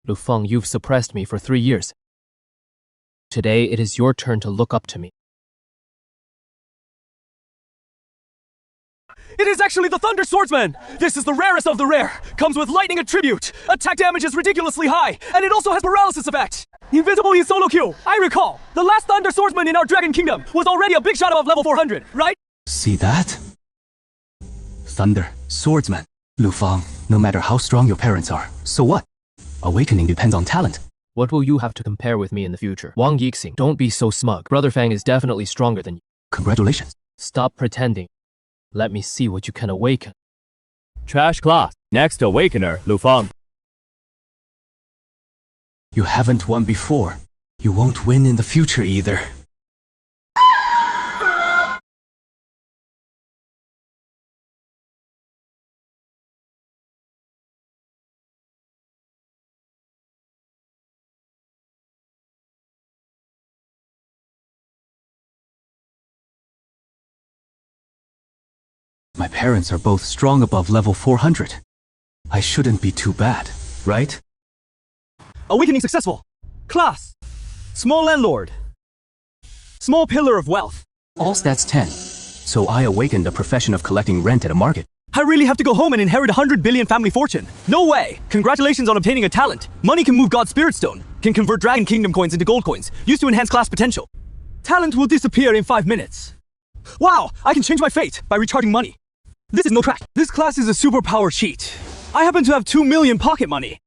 Lu Feng, you've suppressed me for 3 years. Today, it is your turn to look up to me. It is actually the Thunder Swordsman! This is the rarest of the rare. Comes with lightning attribute. Attack damage is ridiculously high, and it also has paralysis effect. Invisible in solo kill. I recall, the last Thunder Swordsman in our Dragon Kingdom was already a big shot above level 400, right? See that? Thunder, Swordsman. Lu Feng, no matter how strong your parents are, so what? Awakening depends on talent. What will you have to compare with me in the future? Wang Yixing, don't be so smug. Brother Fang is definitely stronger than you. Congratulations. Stop pretending. Let me see what you can awaken. Trash class. Next awakener, Lu Feng. You haven't won before. You won't win in the future either. My parents are both strong above level 400. I shouldn't be too bad, right? Awakening successful. Class. Small landlord. Small pillar of wealth. All stats 10. So I awakened a profession of collecting rent at a market. I really have to go home and inherit 100 billion family fortune. No way! Congratulations on obtaining a talent. Money can move God's Spirit Stone, can convert Dragon Kingdom coins into gold coins, used to enhance class potential. Talent will disappear in 5 minutes. Wow! I can change my fate by recharging money. This is no track. This class is a superpower cheat. I happen to have 2 million pocket money.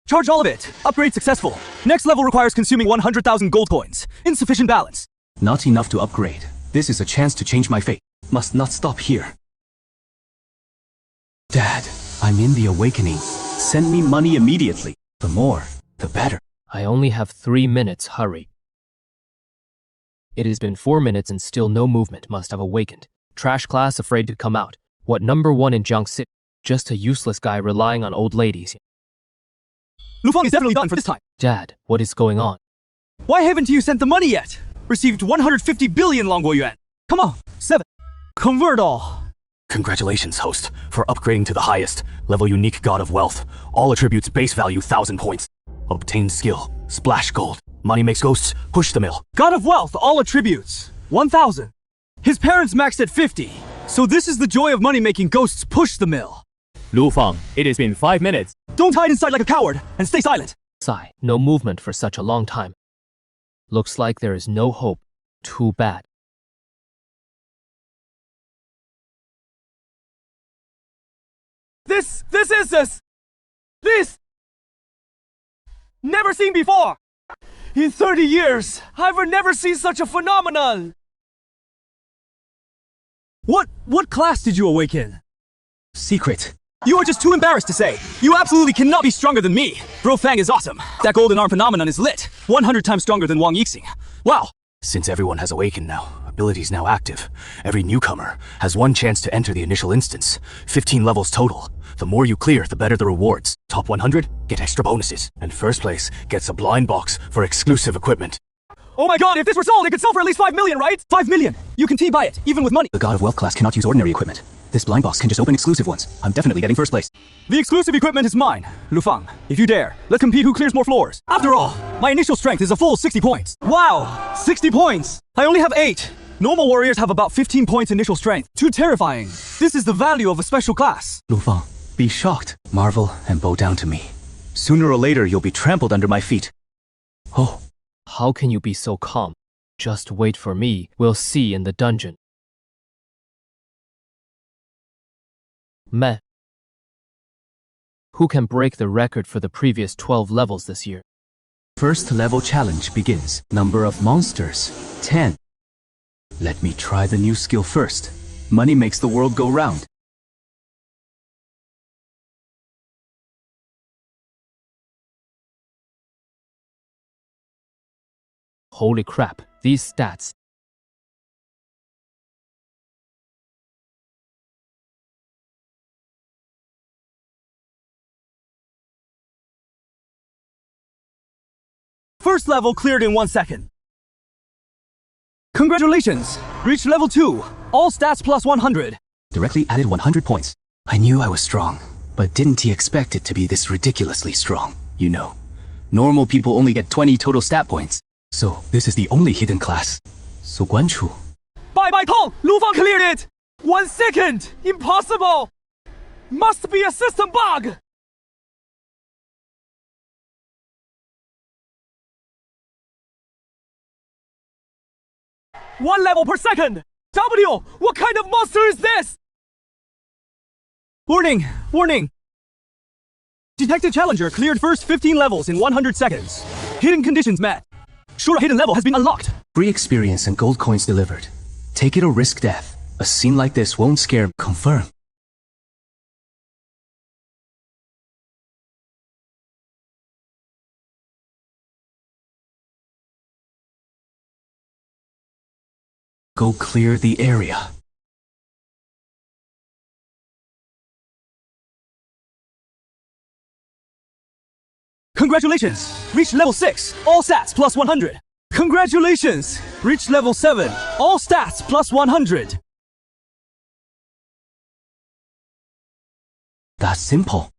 Charge all of it. Upgrade successful. Next level requires consuming 100,000 gold coins. Insufficient balance. Not enough to upgrade. This is a chance to change my fate. Must not stop here. Dad, I'm in the awakening. Send me money immediately. The more, the better. I only have 3 minutes, hurry. It has been 4 minutes and still no movement. Must have awakened. Trash class afraid to come out. What, number 1 in Jiangxi? Just a useless guy relying on old ladies. Lu Feng is definitely done for this time. Dad, what is going on? Why haven't you sent the money yet? Received 150 billion Longguo Yuan. Come on, 7. Convert all. Congratulations, host, for upgrading to the highest level unique god of wealth. All attributes base value 1,000 points. Obtain skill, splash gold. Money makes ghosts, push the mill. God of wealth, all attributes. 1,000. His parents maxed at 50. So this is the joy of money making ghosts push the mill. Lu Feng, it has been 5 minutes. Don't hide inside like a coward and stay silent. Sigh, no movement for such a long time. Looks like there is no hope. Too bad. This never seen before. In 30 years, I've never seen such a phenomenon. What class did you awaken? Secret. You are just too embarrassed to say. You absolutely cannot be stronger than me. Bro Fang is awesome. That golden arm phenomenon is lit. 100 times stronger than Wang Yixing. Wow. Since everyone has awakened now, abilities now active, every newcomer has 1 chance to enter the initial instance. 15 levels total. The more you clear, the better the rewards. Top 100 get extra bonuses, and first place gets a blind box for exclusive equipment. Oh my god, if this were sold, it could sell for at least 5 million, right? 5 million! You can buy it, even with money. The God of Wealth class cannot use ordinary equipment. This blind box can just open exclusive ones. I'm definitely getting first place. The exclusive equipment is mine. Lu Feng, if you dare, let's compete who clears more floors. After all, my initial strength is a full 60 points. Wow! 60 points! I only have 8. Normal warriors have about 15 points initial strength. Too terrifying. This is the value of a special class. Lu Feng, be shocked, marvel, and bow down to me. Sooner or later, you'll be trampled under my feet. Oh. How can you be so calm? Just wait for me. We'll see in the dungeon. Meh. Who can break the record for the previous 12 levels this year? First level challenge begins. Number of monsters, 10. Let me try the new skill first. Money makes the world go round. Holy crap, these stats. First level cleared in 1 second. Congratulations! Reached level 2. All stats plus 100. Directly added 100 points. I knew I was strong, but didn't he expect it to be this ridiculously strong? You know, normal people only get 20 total stat points. So this is the only hidden class. So 关注. Bye Tong! Lu Fang cleared it! 1 second! Impossible! Must be a system bug! One level per second! W! What kind of monster is this? Warning! Warning! Detected Challenger cleared first 15 levels in 100 seconds. Hidden conditions met. Sure, a hidden level has been unlocked. Free experience and gold coins delivered. Take it or risk death. A scene like this won't scare. Confirm. Go clear the area. Congratulations! Reach level 6, all stats plus 100. Congratulations! Reach level 7, all stats plus 100. That's simple.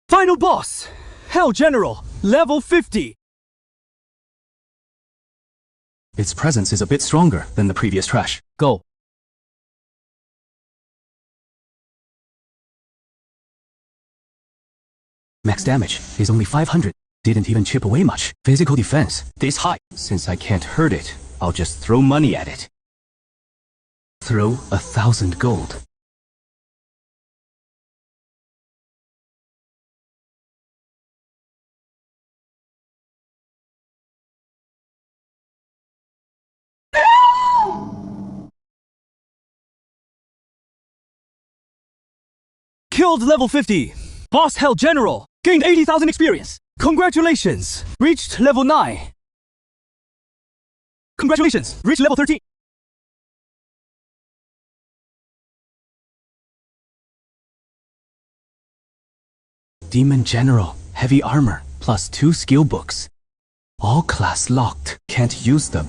Final boss! Hell General, level 50. Its presence is a bit stronger than the previous trash. Go. Max damage is only 500. Didn't even chip away much. Physical defense this high. Since I can't hurt it, I'll just throw money at it. Throw 1,000 gold. Killed level 50. Boss Hell General. Gained 80,000 experience. Congratulations. Reached level 9. Congratulations. Reached level 13. Demon General. Heavy armor. Plus 2 skill books. All class locked. Can't use them.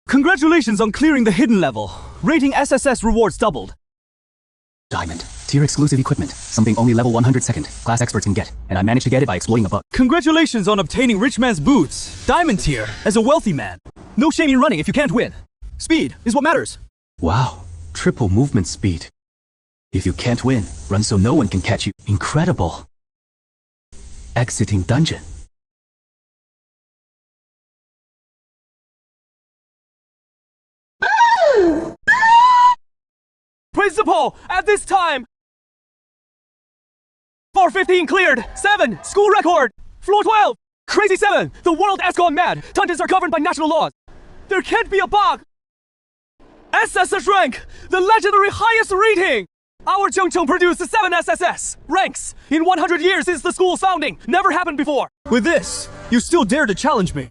Congratulations on clearing the hidden level. Rating SSS rewards doubled. Diamond. Tier exclusive equipment. Something only level 102nd class experts can get. And I managed to get it by exploiting a bug. Congratulations on obtaining rich man's boots. Diamond tier as a wealthy man. No shame in running if you can't win. Speed is what matters. Wow. Triple movement speed. If you can't win, run so no one can catch you. Incredible. Exiting dungeon. Principal, at this time! Floor 15 cleared! 7, school record! Floor 12! Crazy 7, the world has gone mad! Dungeons are governed by national laws! There can't be a bug! SSS rank! The legendary highest rating! Our Zhengcheng produced 7 SSS! Ranks! In 100 years since the school's founding! Never happened before! With this, you still dare to challenge me!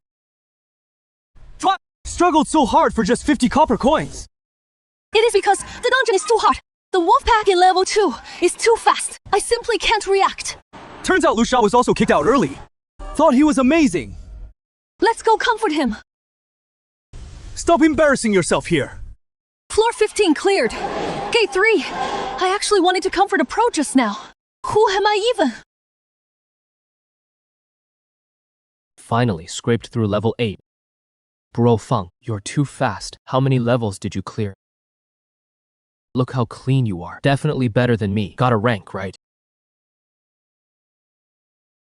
Struggled so hard for just 50 copper coins! It is because the dungeon is too hard. The wolf pack in level 2 is too fast. I simply can't react. Turns out Lu Sha was also kicked out early. Thought he was amazing. Let's go comfort him. Stop embarrassing yourself here. Floor 15 cleared. Gate 3. I actually wanted to comfort a pro just now. Who am I even? Finally scraped through level 8. Bro Feng, you're too fast. How many levels did you clear? Look how clean you are. Definitely better than me. Got a rank, right?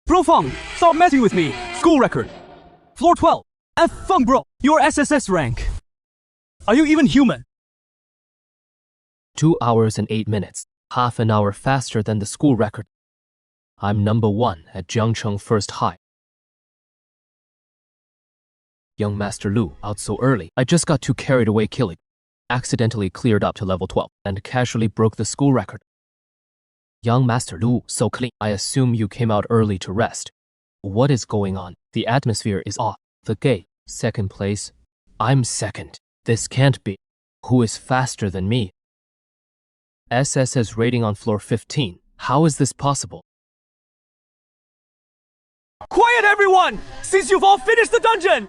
Bro Feng, stop messing with me. School record. Floor 12. F Feng bro, your SSS rank. Are you even human? 2 hours and 8 minutes. Half an hour faster than the school record. I'm number 1 at Zhengcheng First High. Young Master Lu, out so early. I just got too carried away killing. Accidentally cleared up to level 12 and casually broke the school record. Young Master Lu, so clean. I assume you came out early to rest. What is going on? The atmosphere is off. The gate, second place. I'm second. This can't be. Who is faster than me? SSS rating on floor 15. How is this possible? Quiet, everyone! Since you've all finished the dungeon,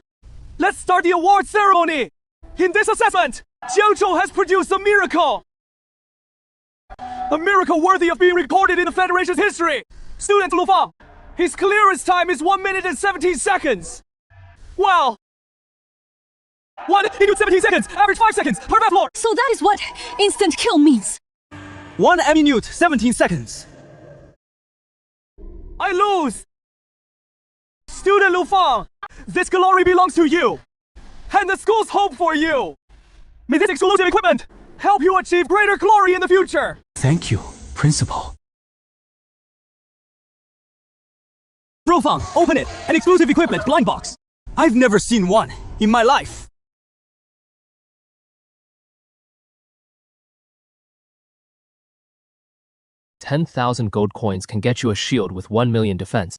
let's start the award ceremony. In this assessment, Jiangzhou has produced a miracle. A miracle worthy of being recorded in the Federation's history. Student Lu Fang, his clearance time is 1 minute and 17 seconds. Well, 1 into 17 seconds, average 5 seconds per map floor. So that is what instant kill means. 1 minute, 17 seconds. I lose. Student Lu Fang, this glory belongs to you, and the school's hope for you. May this exclusive equipment help you achieve greater glory in the future. Thank you, Principal. Bro Fang, open it. An exclusive equipment blind box. I've never seen one in my life. $10,000 gold coins can get you a shield with 1 million defense.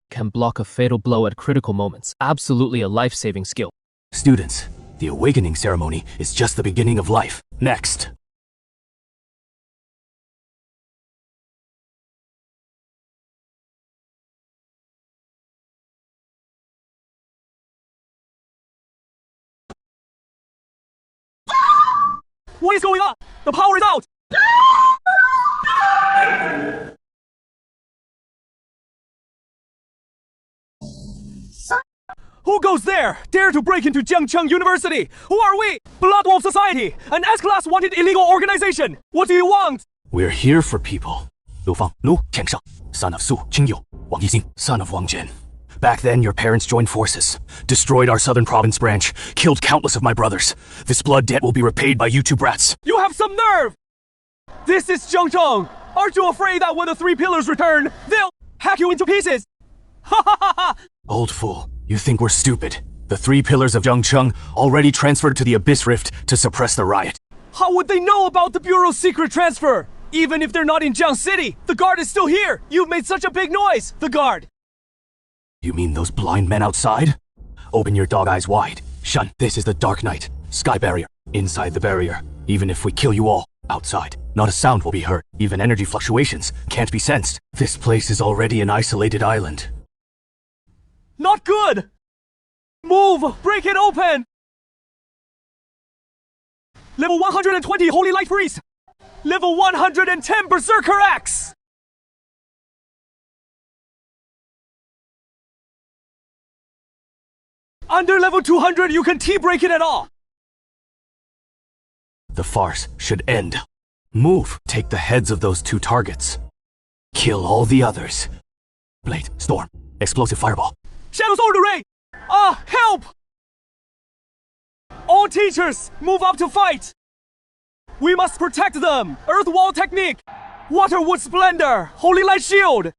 Can block a fatal blow at critical moments. Absolutely a life-saving skill. Students, the awakening ceremony is just the beginning of life. Next. What is going on? The power is out! Who goes there? Dare to break into Jiangcheng University? Who are we? Blood Wolf Society, an S-class wanted illegal organization. What do you want? We're here for people. Lu Fang, Lu Qiangsheng, son of Su Qingyou, Wang Yixing, son of Wang Jin. Back then, your parents joined forces, destroyed our southern province branch, killed countless of my brothers. This blood debt will be repaid by you two brats. You have some nerve! This is Jiangcheng. Aren't you afraid that when the 3 pillars return, they'll hack you into pieces? Ha ha ha ha! Old fool, you think we're stupid. The 3 pillars of Jiangcheng already transferred to the Abyss Rift to suppress the riot. How would they know about the Bureau's secret transfer? Even if they're not in Jiang City, the guard is still here. You've made such a big noise, the guard. You mean those blind men outside? Open your dog eyes wide. Shun, this is the Dark Night. Sky barrier. Inside the barrier. Even if we kill you all, outside, not a sound will be heard. Even energy fluctuations can't be sensed. This place is already an isolated island. Not good! Move! Break it open! Level 120 Holy Light Priest! Level 110 Berserker Axe! Under level 200 you can T-break it at all! The farce should end. Move! Take the heads of those 2 targets. Kill all the others. Blade, Storm, Explosive Fireball. Shadow Sword Array! Help! All teachers, move up to fight! We must protect them! Earth Wall Technique! Waterwood Splendor! Holy Light Shield!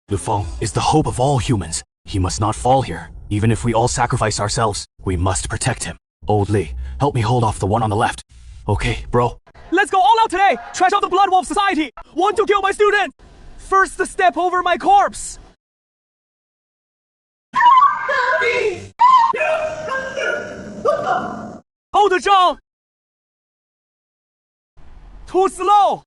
Lu Fang is the hope of all humans. He must not fall here. Even if we all sacrifice ourselves, we must protect him. Old Li, help me hold off the one on the left. Okay, bro. Let's go all out today! Trash out the Blood Wolf Society! Want to kill my student! First step over my corpse! Hold the jaw! Too slow!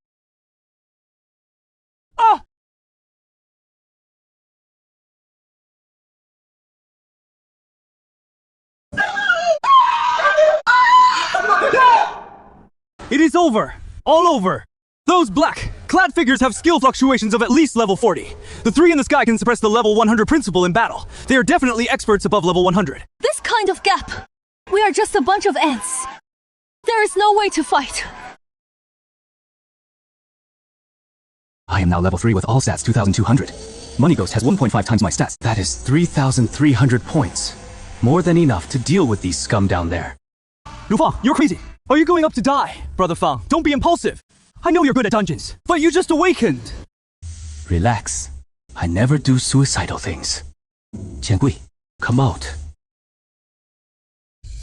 It is over. All over. Those black, clad figures have skill fluctuations of at least level 40. The 3 in the sky can suppress the level 100 principle in battle. They are definitely experts above level 100. This kind of gap. We are just a bunch of ants. There is no way to fight. I am now level 3 with all stats 2200. Money Ghost has 1.5 times my stats. That is 3,300 points. More than enough to deal with these scum down there. Lu Fang, you're crazy. Are you going up to die? Brother Fang, don't be impulsive. I know you're good at dungeons, but you just awakened. Relax. I never do suicidal things. Qiangui, come out.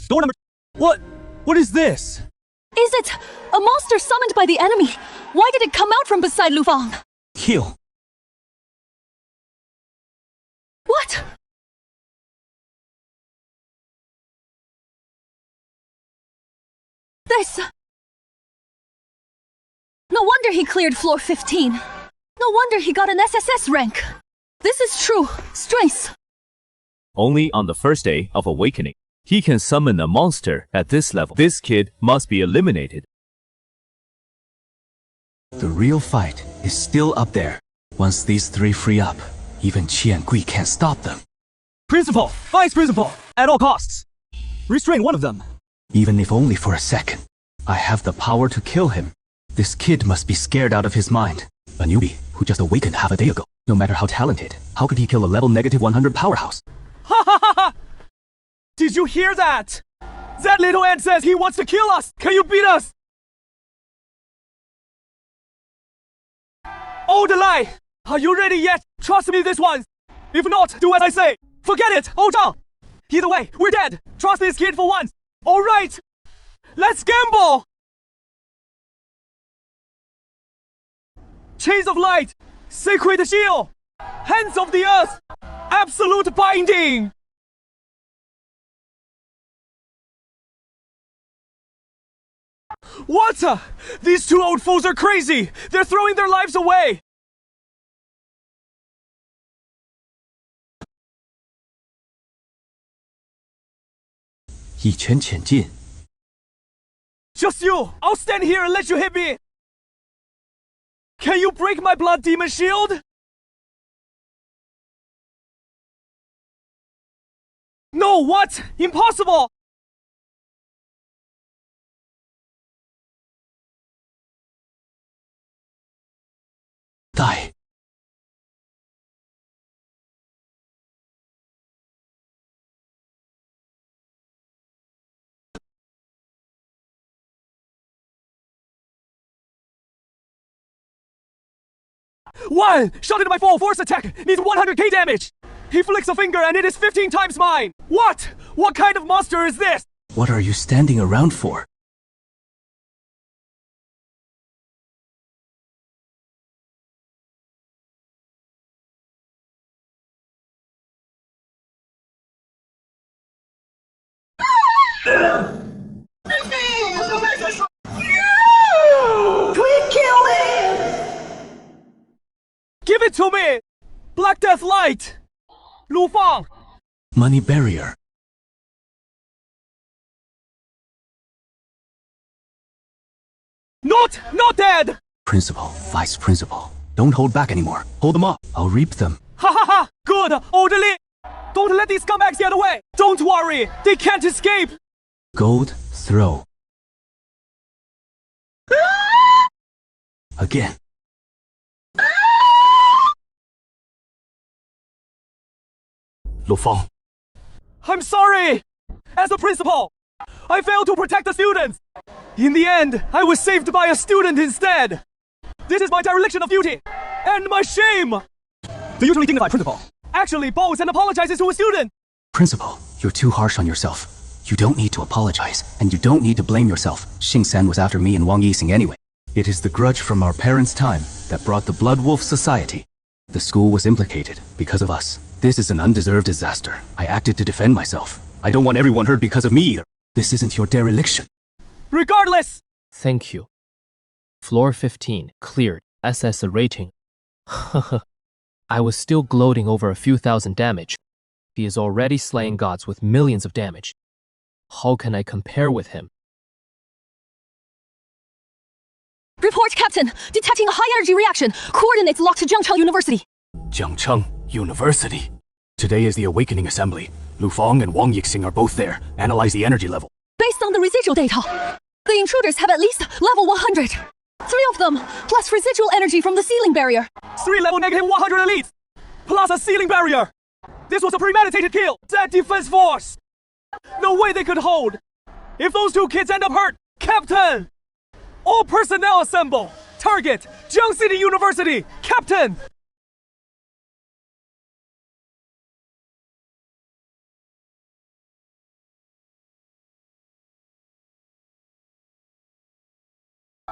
Door number... What is this? Is it a monster summoned by the enemy? Why did it come out from beside Lu Fang? Heal. What? This... No wonder he cleared floor 15. No wonder he got an SSS rank. This is true strength. Only on the first day of awakening. He can summon a monster at this level. This kid must be eliminated. The real fight is still up there. Once these three free up, even Qian Gui can't stop them. Principal, Vice Principal, at all costs. Restrain one of them. Even if only for a second. I have the power to kill him. This kid must be scared out of his mind. A newbie who just awakened half a day ago. No matter how talented, how could he kill a level -100 powerhouse? Ha ha ha ha! Did you hear that? That little ant says he wants to kill us! Can you beat us? Oh, the lie! Are you ready yet? Trust me this once! If not, do as I say! Forget it, Oh Zhang! Either way, we're dead! Trust this kid for once! Alright! Let's gamble! Chains of light! Sacred shield! Hands of the earth! Absolute binding! What? These two old fools are crazy! They're throwing their lives away! Yi Chen Qian Jin. Just you! I'll stand here and let you hit me! Can you break my blood demon shield? No, what? Impossible! Die. One! Shot into my full force attack! Needs 100k damage! He flicks a finger and it is 15 times mine! What? What kind of monster is this? What are you standing around for? Give it to me! Black Death Light! Lu Fang! Money barrier. Not dead! Principal, Vice Principal. Don't hold back anymore. Hold them up. I'll reap them. Ha ha ha! Good! Orderly! Don't let these scumbags get away! Don't worry! They can't escape! Gold throw. Again. Lu Fang, I'm sorry! As a principal, I failed to protect the students! In the end, I was saved by a student instead! This is my dereliction of duty! And my shame! The usually dignified principal actually bows and apologizes to a student! Principal, you're too harsh on yourself. You don't need to apologize, and you don't need to blame yourself. Xing San was after me and Wang Yixing anyway. It is the grudge from our parents' time that brought the Blood Wolf Society. The school was implicated because of us. This is an undeserved disaster. I acted to defend myself. I don't want everyone hurt because of me either. This isn't your dereliction. Regardless! Thank you. Floor 15, cleared. SS a rating. I was still gloating over a few thousand damage. He is already slaying gods with millions of damage. How can I compare with him? Report, Captain! Detecting a high-energy reaction. Coordinates locked to Jiangcheng University. Jiangcheng University. Today is the Awakening Assembly. Lu Fang and Wang Yixing are both there. Analyze the energy level. Based on the residual data, the intruders have at least level 100. 3 of them, plus residual energy from the ceiling barrier. 3 level -100 elites! Plus a ceiling barrier! This was a premeditated kill! That defense force! No way they could hold! If those 2 kids end up hurt, Captain! All personnel assemble! Target! Jiang City University! Captain!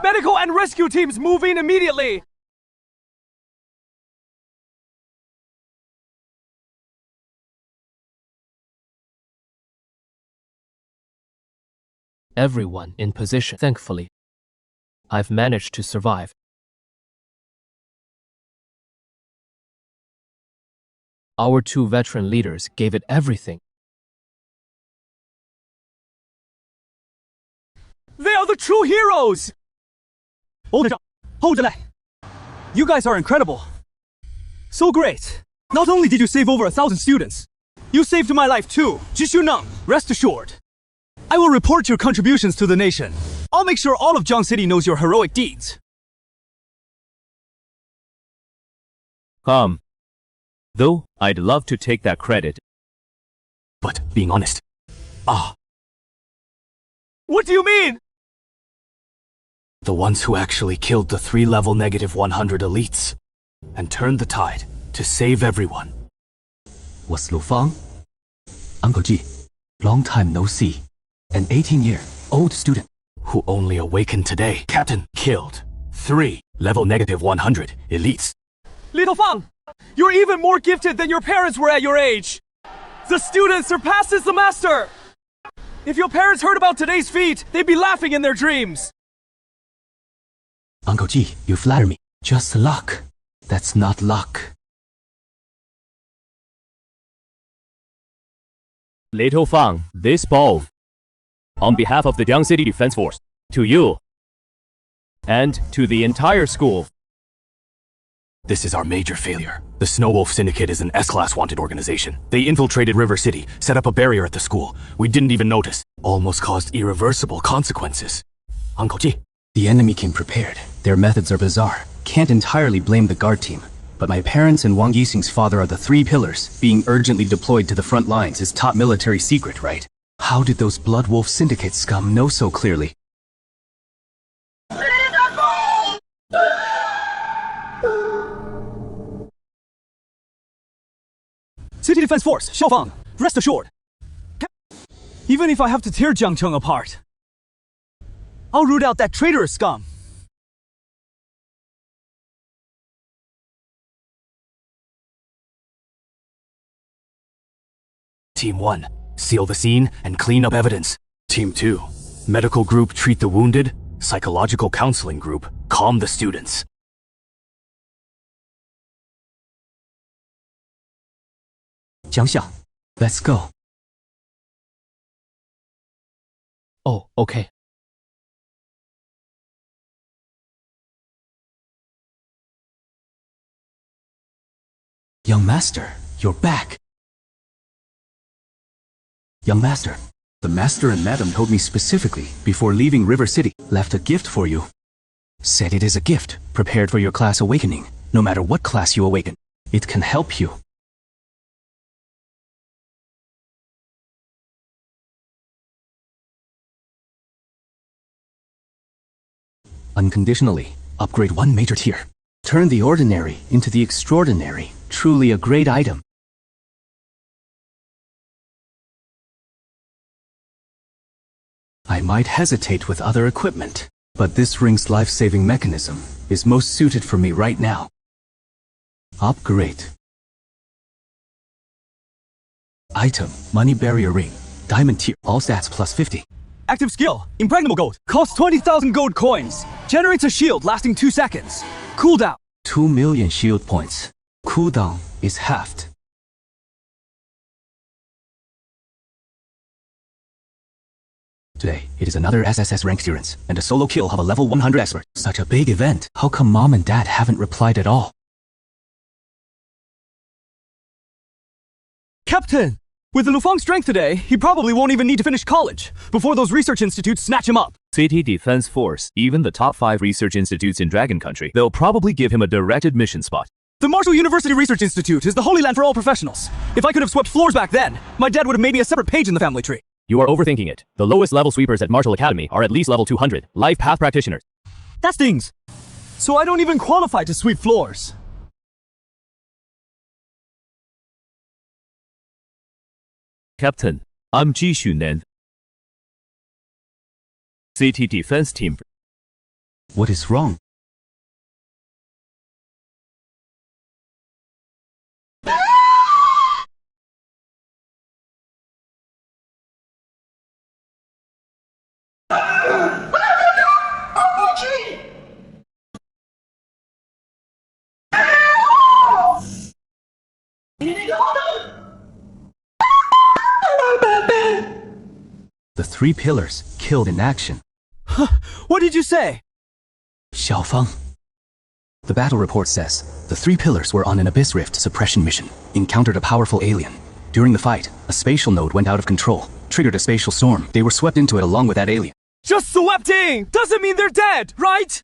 Medical and rescue teams move in immediately! Everyone in position, thankfully. I've managed to survive. Our two veteran leaders gave it everything. They are the true heroes! Hold it. You guys are incredible. So great. Not only did you save over 1,000 students, you saved my life too. Jishuneng, rest assured. I will report your contributions to the nation. I'll make sure all of Jiang City knows your heroic deeds. Though I'd love to take that credit. But being honest, What do you mean? the ones who actually killed the 3-level -100 elites and turned the tide to save everyone Was Lu Fang? Uncle Ji, long time no see. An 18-year-old student. who only awakened today. Captain killed 3 level -100 elites. Little Fang, you're even more gifted than your parents were at your age. The student surpasses the master. If your parents heard about today's feat, they'd be laughing in their dreams. Uncle Ji, you flatter me. Just luck. That's not luck. Little Fang, this ball, on behalf of the Jiang City Defense Force, to you, and to the entire school. This is our major failure. The Snow Wolf Syndicate is an S-class wanted organization. They infiltrated River City, set up a barrier at the school. We didn't even notice. Almost caused irreversible consequences. Uncle Ji. The enemy came prepared. Their methods are bizarre. Can't entirely blame the guard team. But my parents and Wang Yixing's father are the 3 pillars. Being urgently deployed to the front lines is top military secret, right? How did those Blood Wolf Syndicate scum know so clearly? City Defense Force, Xiaofang, rest assured. Even if I have to tear Jiangcheng apart, I'll root out that traitorous scum. Team 1, seal the scene and clean up evidence. Team 2, medical group treat the wounded. Psychological counseling group, calm the students. Jiang Xiang, let's go. Oh, okay. Young Master, you're back. Young Master, the Master and Madam told me specifically, before leaving River City, left a gift for you. Said it is a gift, prepared for your class awakening. No matter what class you awaken, it can help you. Unconditionally, upgrade 1 major tier. Turn the ordinary into the extraordinary. Truly a great item. I might hesitate with other equipment, but this ring's life-saving mechanism is most suited for me right now. Upgrade. Item, money barrier ring, diamond tier, all stats plus 50. Active skill, impregnable gold, costs 20,000 gold coins. Generates a shield lasting 2 seconds. Cooldown. 2 million shield points. Cooldown is halved. Today, it is another SSS rank clearance, and a solo kill of a level 100 expert. Such a big event. How come Mom and Dad haven't replied at all? Captain! With the Lu Fang strength today, he probably won't even need to finish college before those research institutes snatch him up. City Defense Force, even the top 5 research institutes in Dragon Country, they'll probably give him a direct admission spot. The Marshall University Research Institute is the holy land for all professionals. If I could have swept floors back then, my dad would have made me a separate page in the family tree. You are overthinking it. The lowest level sweepers at Marshall Academy are at least level 200, life path practitioners. That stings. So I don't even qualify to sweep floors. Captain, I'm Ji Xunan. City Defense Team. What is wrong? The 3 pillars killed in action. What did you say? Xiaofang. The battle report says the 3 pillars were on an abyss rift suppression mission, encountered a powerful alien. During the fight, a spatial node went out of control, triggered a spatial storm. They were swept into it along with that alien. Just swept in! Doesn't mean they're dead, right?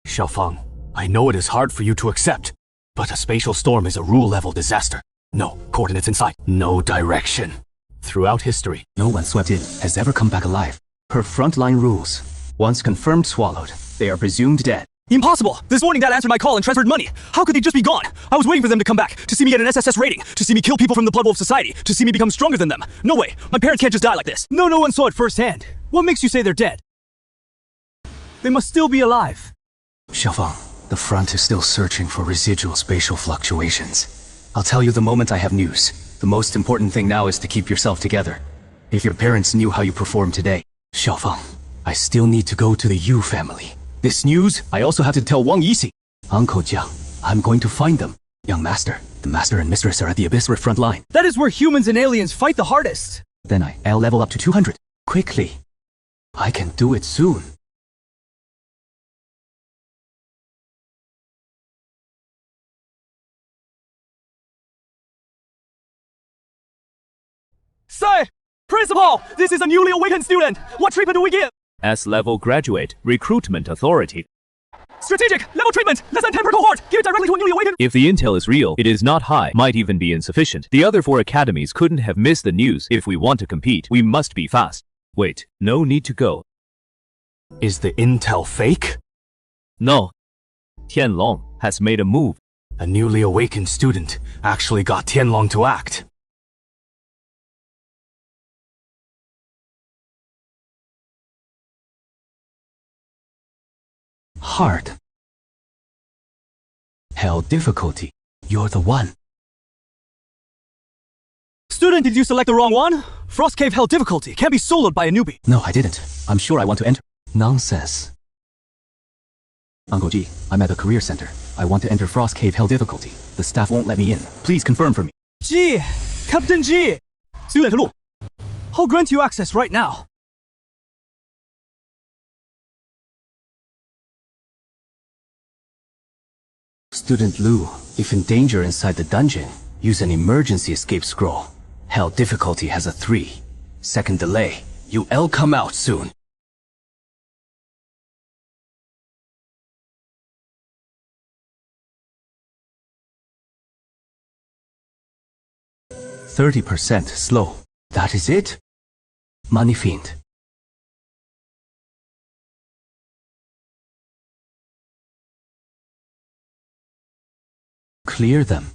Xiaofang, I know it is hard for you to accept, but a spatial storm is a rule-level disaster. No coordinates in sight, no direction. Throughout history, no one swept in has ever come back alive. Per frontline rules, once confirmed swallowed, they are presumed dead. Impossible! This morning Dad answered my call and transferred money. How could they just be gone? I was waiting for them to come back, to see me get an SSS rating, to see me kill people from the Blood Wolf Society, to see me become stronger than them. No way! My parents can't just die like this. No one saw it firsthand. What makes you say they're dead? They must still be alive. Xiaofang, the front is still searching for residual spatial fluctuations. I'll tell you the moment I have news. The most important thing now is to keep yourself together. If your parents knew how you performed today. Xiaofang, I still need to go to the Yu family. This news, I also have to tell Wang Yixi. Uncle Jiang, I'm going to find them. Young master, the master and mistress are at the Abyss Rift front line. That is where humans and aliens fight the hardest. Then I'll level up to 200. Quickly. I can do it soon. Sir! Principal! This is a newly awakened student! What treatment do we give? S-level graduate, recruitment authority. Strategic! Level treatment! Less than 10 per cohort! Give it directly to a newly awakened— If the intel is real, it is not high, might even be insufficient. The other 4 academies couldn't have missed the news. If we want to compete, we must be fast. Wait, no need to go. is the intel fake? No. Tianlong has made a move. A newly awakened student actually got Tianlong to act. Hard. Hell difficulty. You're the one. Student, did you select the wrong one? Frost Cave Hell difficulty can't be soloed by a newbie. No, I didn't. I'm sure I want to enter. Nonsense. Uncle G, I'm at the career center. I want to enter Frost Cave Hell difficulty. The staff won't let me in. Please confirm for me. G! Captain G! Student Lu, I'll grant you access right now. Student Lu, if in danger inside the dungeon, use an emergency escape scroll. Hell difficulty has a 3. Second delay. You'll come out soon. %30 slow. That is it? Money fiend. Clear them.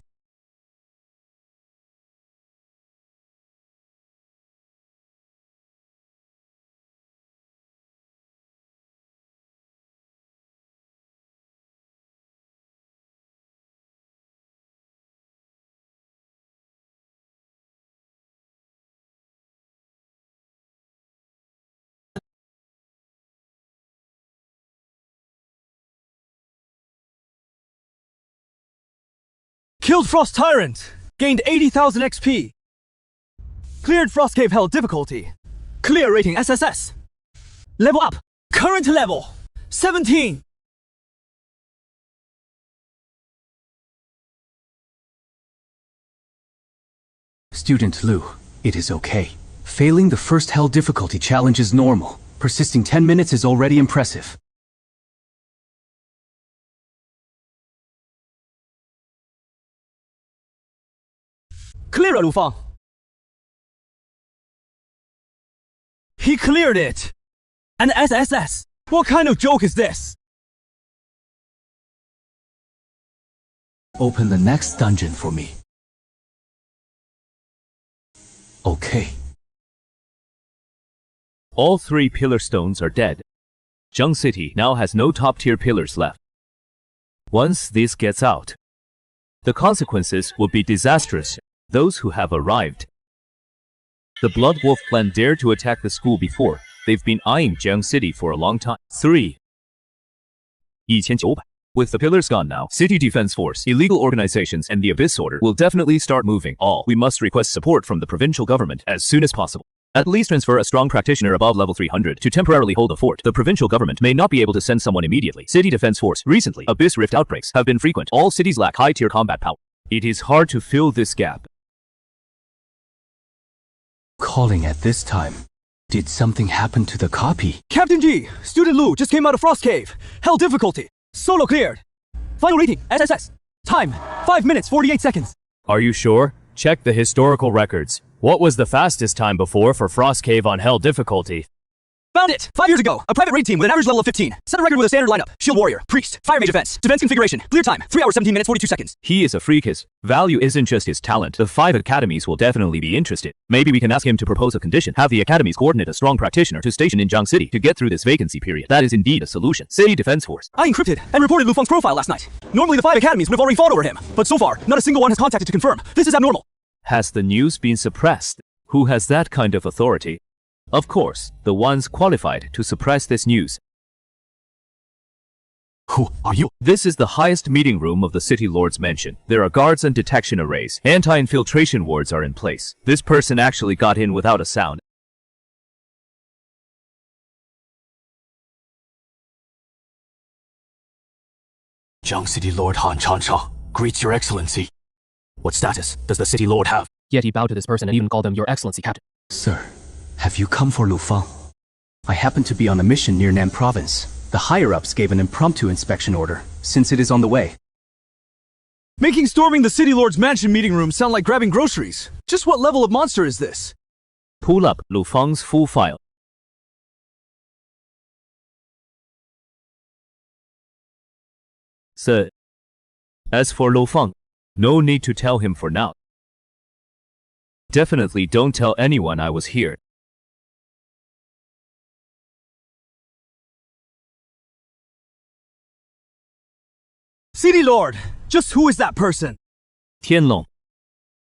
Killed Frost Tyrant! Gained 80,000 XP. Cleared Frost Cave Hell difficulty. Clear rating SSS. Level up. Current level 17. Student Lu, it is okay. Failing the first Hell difficulty challenge is normal. Persisting 10 minutes is already impressive. Clear, Lu Fang. He cleared it. An SSS. What kind of joke is this? Open the next dungeon for me. Okay. All 3 pillar stones are dead. Zheng City now has no top-tier pillars left. Once this gets out, the consequences will be disastrous. Those who have arrived. The Blood Wolf clan dared to attack the school before. They've been eyeing Jiang City for a long time. 3. 1900. With the pillars gone now, City Defense Force, illegal organizations, and the Abyss Order will definitely start moving. We must request support from the provincial government as soon as possible. At least transfer a strong practitioner above level 300 to temporarily hold the fort. The provincial government may not be able to send someone immediately. City Defense Force. Recently, Abyss Rift outbreaks have been frequent. All cities lack high-tier combat power. It is hard to fill this gap. Calling at this time. Did something happen to the copy? Captain G, Student Lu just came out of Frost Cave. Hell difficulty. Solo cleared. Final rating, SSS. Time, 5 minutes, 48 seconds. Are you sure? Check the historical records. What was the fastest time before for Frost Cave on Hell difficulty? Found it! 5 years ago, a private raid team with an average level of 15. Set a record with a standard lineup. Shield Warrior, Priest, Fire Mage Defense. Defense configuration. Clear time, 3 hours 17 minutes 42 seconds. He is a freak. His value isn't just his talent. The 5 academies will definitely be interested. Maybe we can ask him to propose a condition. Have the academies coordinate a strong practitioner to station in Jiang City to get through this vacancy period. That is indeed a solution. City Defense Force. I encrypted and reported Lu Feng's profile last night. Normally the 5 academies would have already fought over him. But so far, not a single one has contacted to confirm. This is abnormal. Has the news been suppressed? Who has that kind of authority? Of course, the ones qualified to suppress this news. Who are you? This is the highest meeting room of the City Lord's mansion. There are guards and detection arrays. Anti-infiltration wards are in place. This person actually got in without a sound. Jiang City Lord Han Chansha greets your excellency. What status does the city lord have? Yet he bowed to this person and even called him Your Excellency, Captain. Sir, have you come for Lu Feng? I happen to be on a mission near Nan Province. The higher-ups gave an impromptu inspection order, since it is on the way. Making storming the City Lord's mansion meeting room sound like grabbing groceries. Just what level of monster is this? Pull up Lu Feng's full file. Sir, as for Lu Feng, no need to tell him for now. Definitely don't tell anyone I was here. City Lord, just who is that person? Tianlong.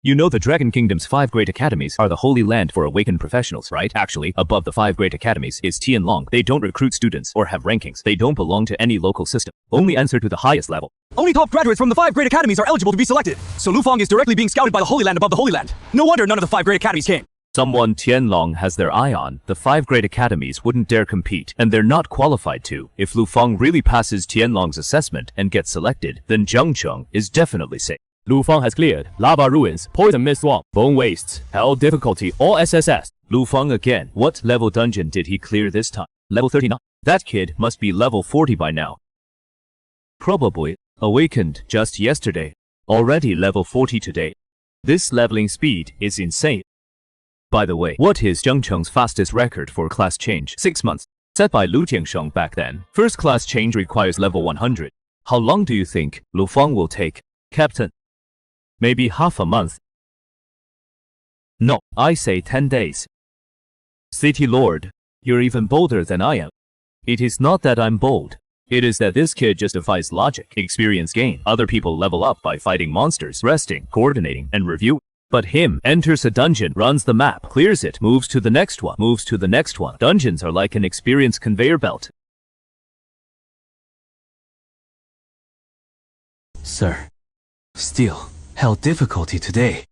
You know the Dragon Kingdom's 5 great academies are the holy land for awakened professionals, right? Actually, above the 5 great academies is Tianlong. They don't recruit students or have rankings. They don't belong to any local system. Only answer to the highest level. Only top graduates from the 5 great academies are eligible to be selected. So Lu Feng is directly being scouted by the Holy Land above the Holy Land. No wonder none of the 5 great academies came. Someone Tianlong has their eye on. The 5 great academies wouldn't dare compete, and they're not qualified to. If Lu Feng really passes Tianlong's assessment and gets selected, then Zhengcheng is definitely safe. Lu Feng has cleared lava ruins, poison mist swamp, bone wastes, hell difficulty, all SSS. Lu Feng again. What level dungeon did he clear this time? Level 39. That kid must be level 40 by now. Probably awakened just yesterday. Already level 40 today. This leveling speed is insane. By the way, what is Zhengcheng's fastest record for class change? 6 months. Set by Lu Tiansheng back then. First class change requires level 100. How long do you think Lu Feng will take? Captain? Maybe half a month. No, I say 10 days. City Lord, you're even bolder than I am. It is not that I'm bold. It is that this kid just defies logic, experience gain. Other people level up by fighting monsters, resting, coordinating, and reviewing. But him enters a dungeon, runs the map, clears it, moves to the next one, moves to the next one. Dungeons are like an experience conveyor belt. Sir, still, hell difficulty today.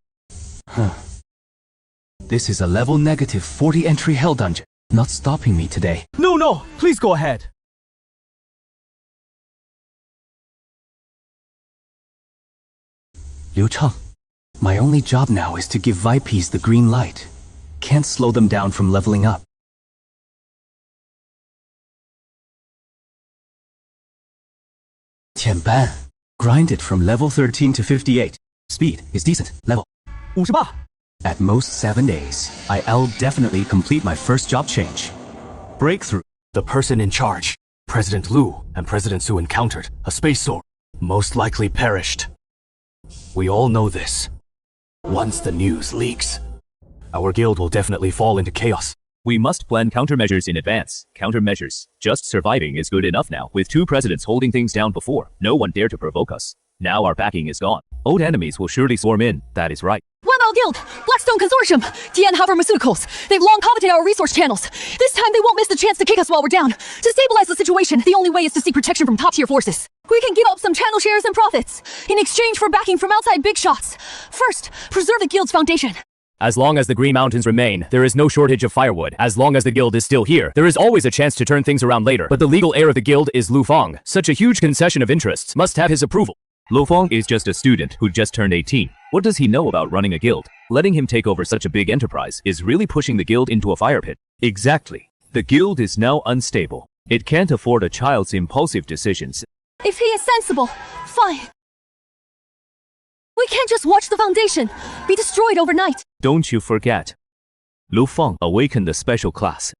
This is a level negative 40 entry hell dungeon. Not stopping me today. No, please go ahead. Liu Cheng, my only job now is to give VIPs the green light. Can't slow them down from leveling up. Tianban, grind it from level 13 to 58. Speed is decent. Level 58. At most 7 days, I'll definitely complete my first job change. Breakthrough. The person in charge, President Lu and President Su encountered a space sword. Most likely perished. We all know this. Once the news leaks, our guild will definitely fall into chaos. We must plan countermeasures in advance. Countermeasures. Just surviving is good enough now. With 2 presidents holding things down before, no one dared to provoke us. Now our backing is gone. Old enemies will surely swarm in. That is right. Webao Guild, Blackstone Consortium, Tian Pharmaceuticals. They've long coveted our resource channels. This time they won't miss the chance to kick us while we're down. To stabilize the situation, the only way is to seek protection from top-tier forces. We can give up some channel shares and profits in exchange for backing from outside big shots. First, preserve the guild's foundation. As long as the Green Mountains remain, there is no shortage of firewood. As long as the guild is still here, there is always a chance to turn things around later. But the legal heir of the guild is Lu Feng. Such a huge concession of interests must have his approval. Lu Feng is just a student who just turned 18. What does he know about running a guild? Letting him take over such a big enterprise is really pushing the guild into a fire pit. Exactly. The guild is now unstable. It can't afford a child's impulsive decisions. If he is sensible, fine. We can't just watch the foundation be destroyed overnight. Don't you forget, Lu Feng awakened the special class.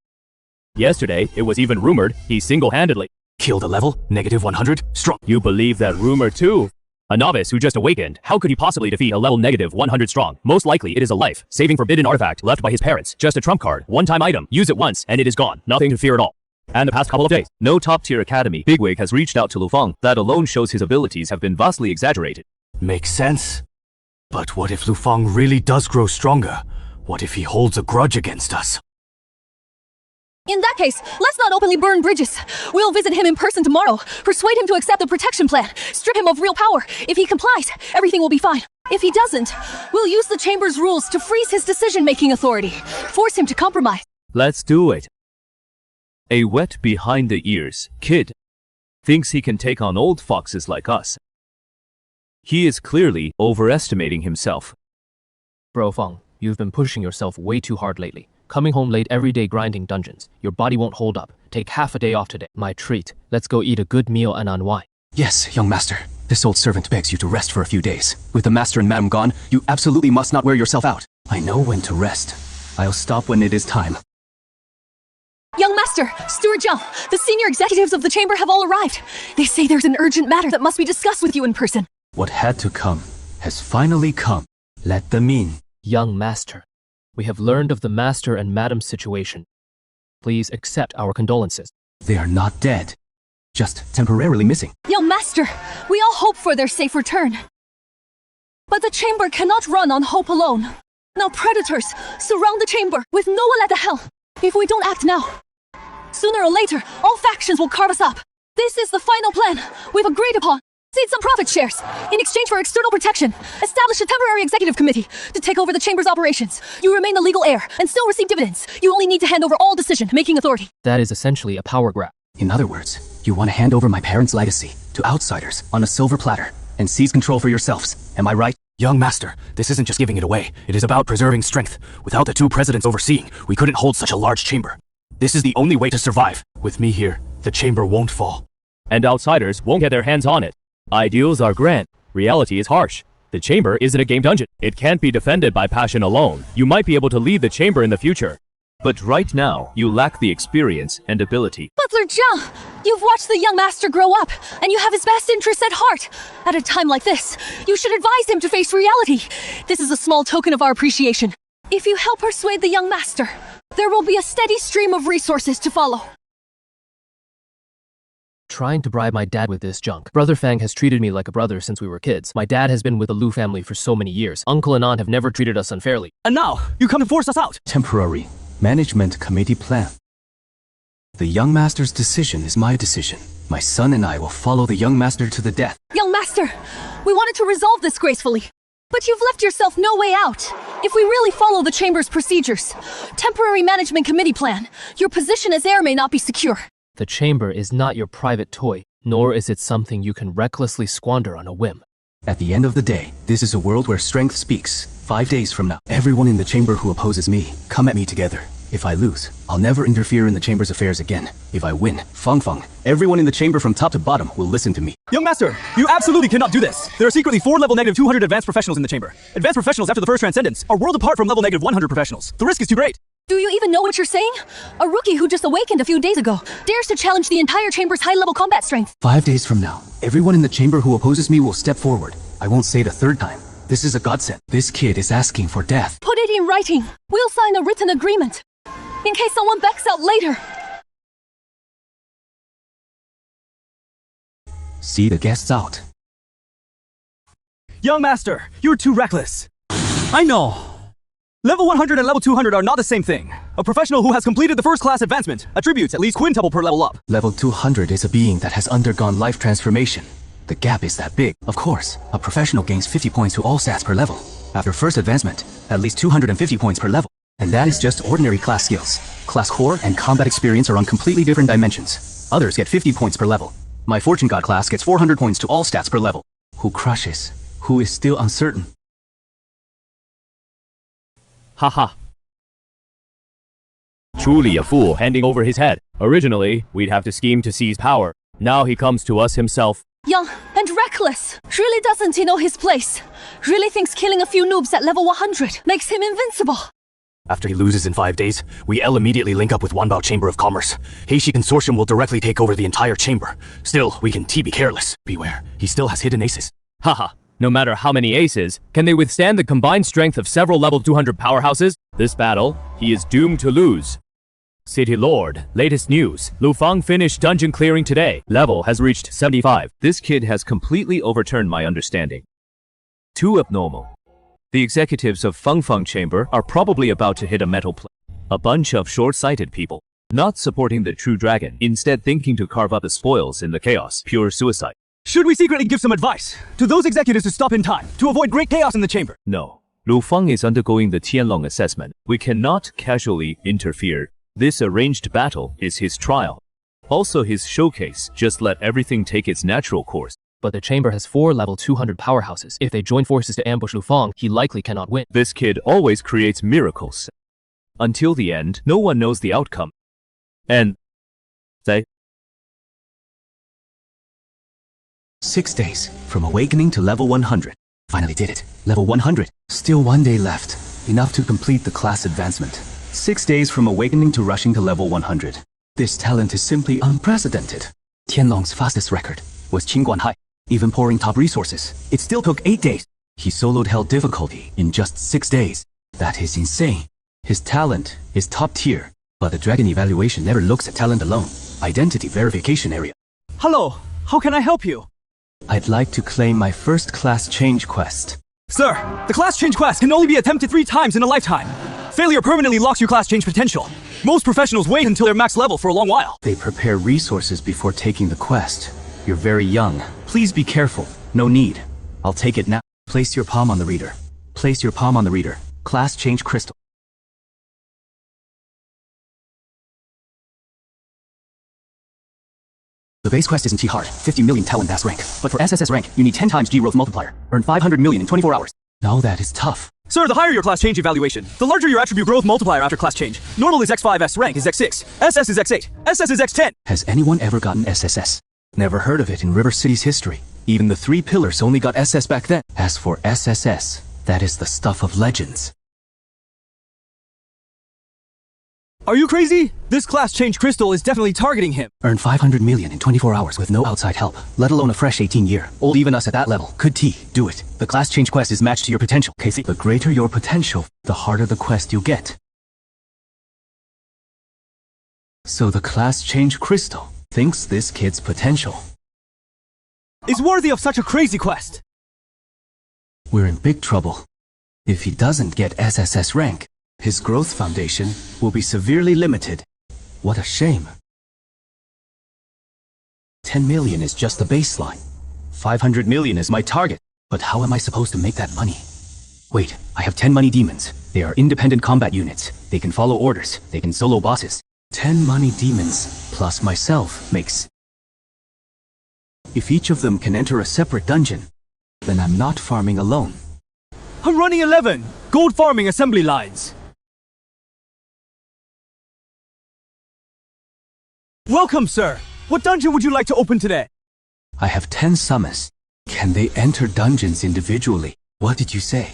Yesterday, it was even rumored he single-handedly Killed a level, -100, strong. You believe that rumor too? A novice who just awakened, how could he possibly defeat a level -100 strong? Most likely it is a life-saving forbidden artifact left by his parents. Just a trump card, one-time item, use it once, and it is gone. Nothing to fear at all. And the past couple of days, no top-tier academy bigwig has reached out to Lu Feng. That alone shows his abilities have been vastly exaggerated. Makes sense. But what if Lu Feng really does grow stronger? What if he holds a grudge against us? In that case, let's not openly burn bridges. We'll visit him in person tomorrow, persuade him to accept the protection plan, strip him of real power. If he complies, everything will be fine. If he doesn't, we'll use the Chamber's rules to freeze his decision-making authority, force him to compromise. Let's do it. A wet behind the ears kid thinks he can take on old foxes like us. He is clearly overestimating himself. Bro Feng, you've been pushing yourself way too hard lately. Coming home late every day grinding dungeons. Your body won't hold up. Take half a day off today. My treat. Let's go eat a good meal and unwind. Yes, young master. This old servant begs you to rest for a few days. With the master and madam gone, you absolutely must not wear yourself out. I know when to rest. I'll stop when it is time. Young Master, Steward Zhang, the senior executives of the Chamber have all arrived. They say there's an urgent matter that must be discussed with you in person. What had to come has finally come. Let them in. Young Master, we have learned of the Master and Madam's situation. Please accept our condolences. They are not dead. Just temporarily missing. Young Master, we all hope for their safe return. But the Chamber cannot run on hope alone. Now predators surround the Chamber with no one at the helm. If we don't act now, sooner or later, all factions will carve us up. This is the final plan we've agreed upon. Cede some profit shares. In exchange for external protection, establish a temporary executive committee to take over the Chamber's operations. You remain the legal heir and still receive dividends. You only need to hand over all decision-making authority. That is essentially a power grab. In other words, you want to hand over my parents' legacy to outsiders on a silver platter and seize control for yourselves. Am I right? Young Master, this isn't just giving it away. It is about preserving strength. Without the two presidents overseeing, we couldn't hold such a large chamber. This is the only way to survive. With me here, the chamber won't fall. and outsiders won't get their hands on it. Ideals are grand. Reality is harsh. The chamber isn't a game dungeon. It can't be defended by passion alone. You might be able to lead the chamber in the future. But right now, you lack the experience and ability. Butler Zhang, you've watched the young master grow up, and you have his best interests at heart. At a time like this, you should advise him to face reality. This is a small token of our appreciation. If you help persuade the young master, there will be a steady stream of resources to follow. Trying to bribe my dad with this junk. Brother Fang has treated me like a brother since we were kids. My dad has been with the Lu family for so many years. Uncle and aunt have never treated us unfairly. And now, you come to force us out. Temporary management committee plan. The young master's decision is my decision. My son and I will follow the young master to the death. Young master, we wanted to resolve this gracefully. But you've left yourself no way out. If we really follow the chamber's procedures, temporary management committee plan, your position as heir may not be secure. The chamber is not your private toy, nor is it something you can recklessly squander on a whim. At the end of the day, this is a world where strength speaks. 5 days from now, everyone in the chamber who opposes me, come at me together. If I lose, I'll never interfere in the chamber's affairs again. If I win, Feng, everyone in the chamber from top to bottom will listen to me. Young master, you absolutely cannot do this. There are secretly 4 level negative 200 advanced professionals in the chamber. Advanced professionals after the first transcendence are world apart from level negative 100 professionals. The risk is too great. Do you even know what you're saying? A rookie who just awakened a few days ago dares to challenge the entire chamber's high-level combat strength. 5 days from now, everyone in the chamber who opposes me will step forward. I won't say it a third time. This is a godsend. This kid is asking for death. Put it in writing. We'll sign a written agreement. In case someone backs out later. See the guests out. Young master, you're too reckless. I know. Level 100 and level 200 are not the same thing. A professional who has completed the first class advancement attributes at least quintuple per level up. Level 200 is a being that has undergone life transformation. The gap is that big. Of course, a professional gains 50 points to all stats per level. After first advancement, at least 250 points per level. And that is just ordinary class skills. Class core and combat experience are on completely different dimensions. Others get 50 points per level. My Fortune God class gets 400 points to all stats per level. Who crushes? Who is still uncertain? Haha. Truly a fool handing over his head. Originally, we'd have to scheme to seize power. Now he comes to us himself. Young and reckless. Really doesn't he know his place? Really thinks killing a few noobs at level 100 makes him invincible. After he loses in 5 days, I'll immediately link up with Wanbao Chamber of Commerce. Heishi Consortium will directly take over the entire chamber. Still, we can be careless. Beware, he still has hidden aces. Haha. No matter how many aces, can they withstand the combined strength of several level 200 powerhouses? This battle, he is doomed to lose. City Lord, latest news. Lu Fang finished dungeon clearing today. Level has reached 75. This kid has completely overturned my understanding. Too abnormal. The executives of Feng Feng Chamber are probably about to hit a metal plate. A bunch of short-sighted people, not supporting the true dragon, instead thinking to carve up the spoils in the chaos. Pure suicide. Should we secretly give some advice to those executives to stop in time, to avoid great chaos in the chamber? No. Lu Feng is undergoing the Tianlong assessment. We cannot casually interfere. This arranged battle is his trial. Also his showcase. Just let everything take its natural course. But the chamber has 4 level 200 powerhouses. If they join forces to ambush Lu Fang, he likely cannot win. This kid always creates miracles. Until the end, no one knows the outcome. And they 6 days, from awakening to level 100. Finally did it. Level 100. Still 1 day left. Enough to complete the class advancement. 6 days from awakening to rushing to level 100. This talent is simply unprecedented. Tianlong's fastest record was Qing Guanhai. Even pouring top resources, it still took 8 days. He soloed hell difficulty in just 6 days. That is insane. His talent is top tier, but the dragon evaluation never looks at talent alone. Identity verification area. Hello, how can I help you? I'd like to claim my first class change quest. Sir, the class change quest can only be attempted 3 times in a lifetime. Failure permanently locks your class change potential. Most professionals wait until they're max level for a long while. They prepare resources before taking the quest. You're very young. Please be careful. No need. I'll take it now. Place your palm on the reader. Place your palm on the reader. Class change crystal. The base quest isn't too hard. 50 million talent pass rank. But for SSS rank, you need 10 times G growth multiplier. Earn 500 million in 24 hours. Now that is tough. Sir, the higher your class change evaluation, the larger your attribute growth multiplier after class change. Normal is X5, S rank is X6, SS is X8, SS is X10. Has anyone ever gotten SSS? Never heard of it in River City's history. Even the 3 pillars only got SS back then. As for SSS, that is the stuff of legends. Are you crazy? This class change crystal is definitely targeting him. Earn 500 million in 24 hours with no outside help, let alone a fresh 18-year. Old even us at that level. Could do it. The class change quest is matched to your potential, Casey. The greater your potential, the harder the quest you get. So the class change crystal thinks this kid's potential is worthy of such a crazy quest. We're in big trouble. If he doesn't get SSS rank, his growth foundation will be severely limited. What a shame. 10 million is just the baseline. 500 million is my target. But how am I supposed to make that money? Wait, I have 10 money demons. They are independent combat units. They can follow orders. They can solo bosses. 10 money demons plus myself makes... If each of them can enter a separate dungeon, then I'm not farming alone. I'm running 11 gold farming assembly lines. Welcome, sir. What dungeon would you like to open today? I have 10 summons. Can they enter dungeons individually? What did you say?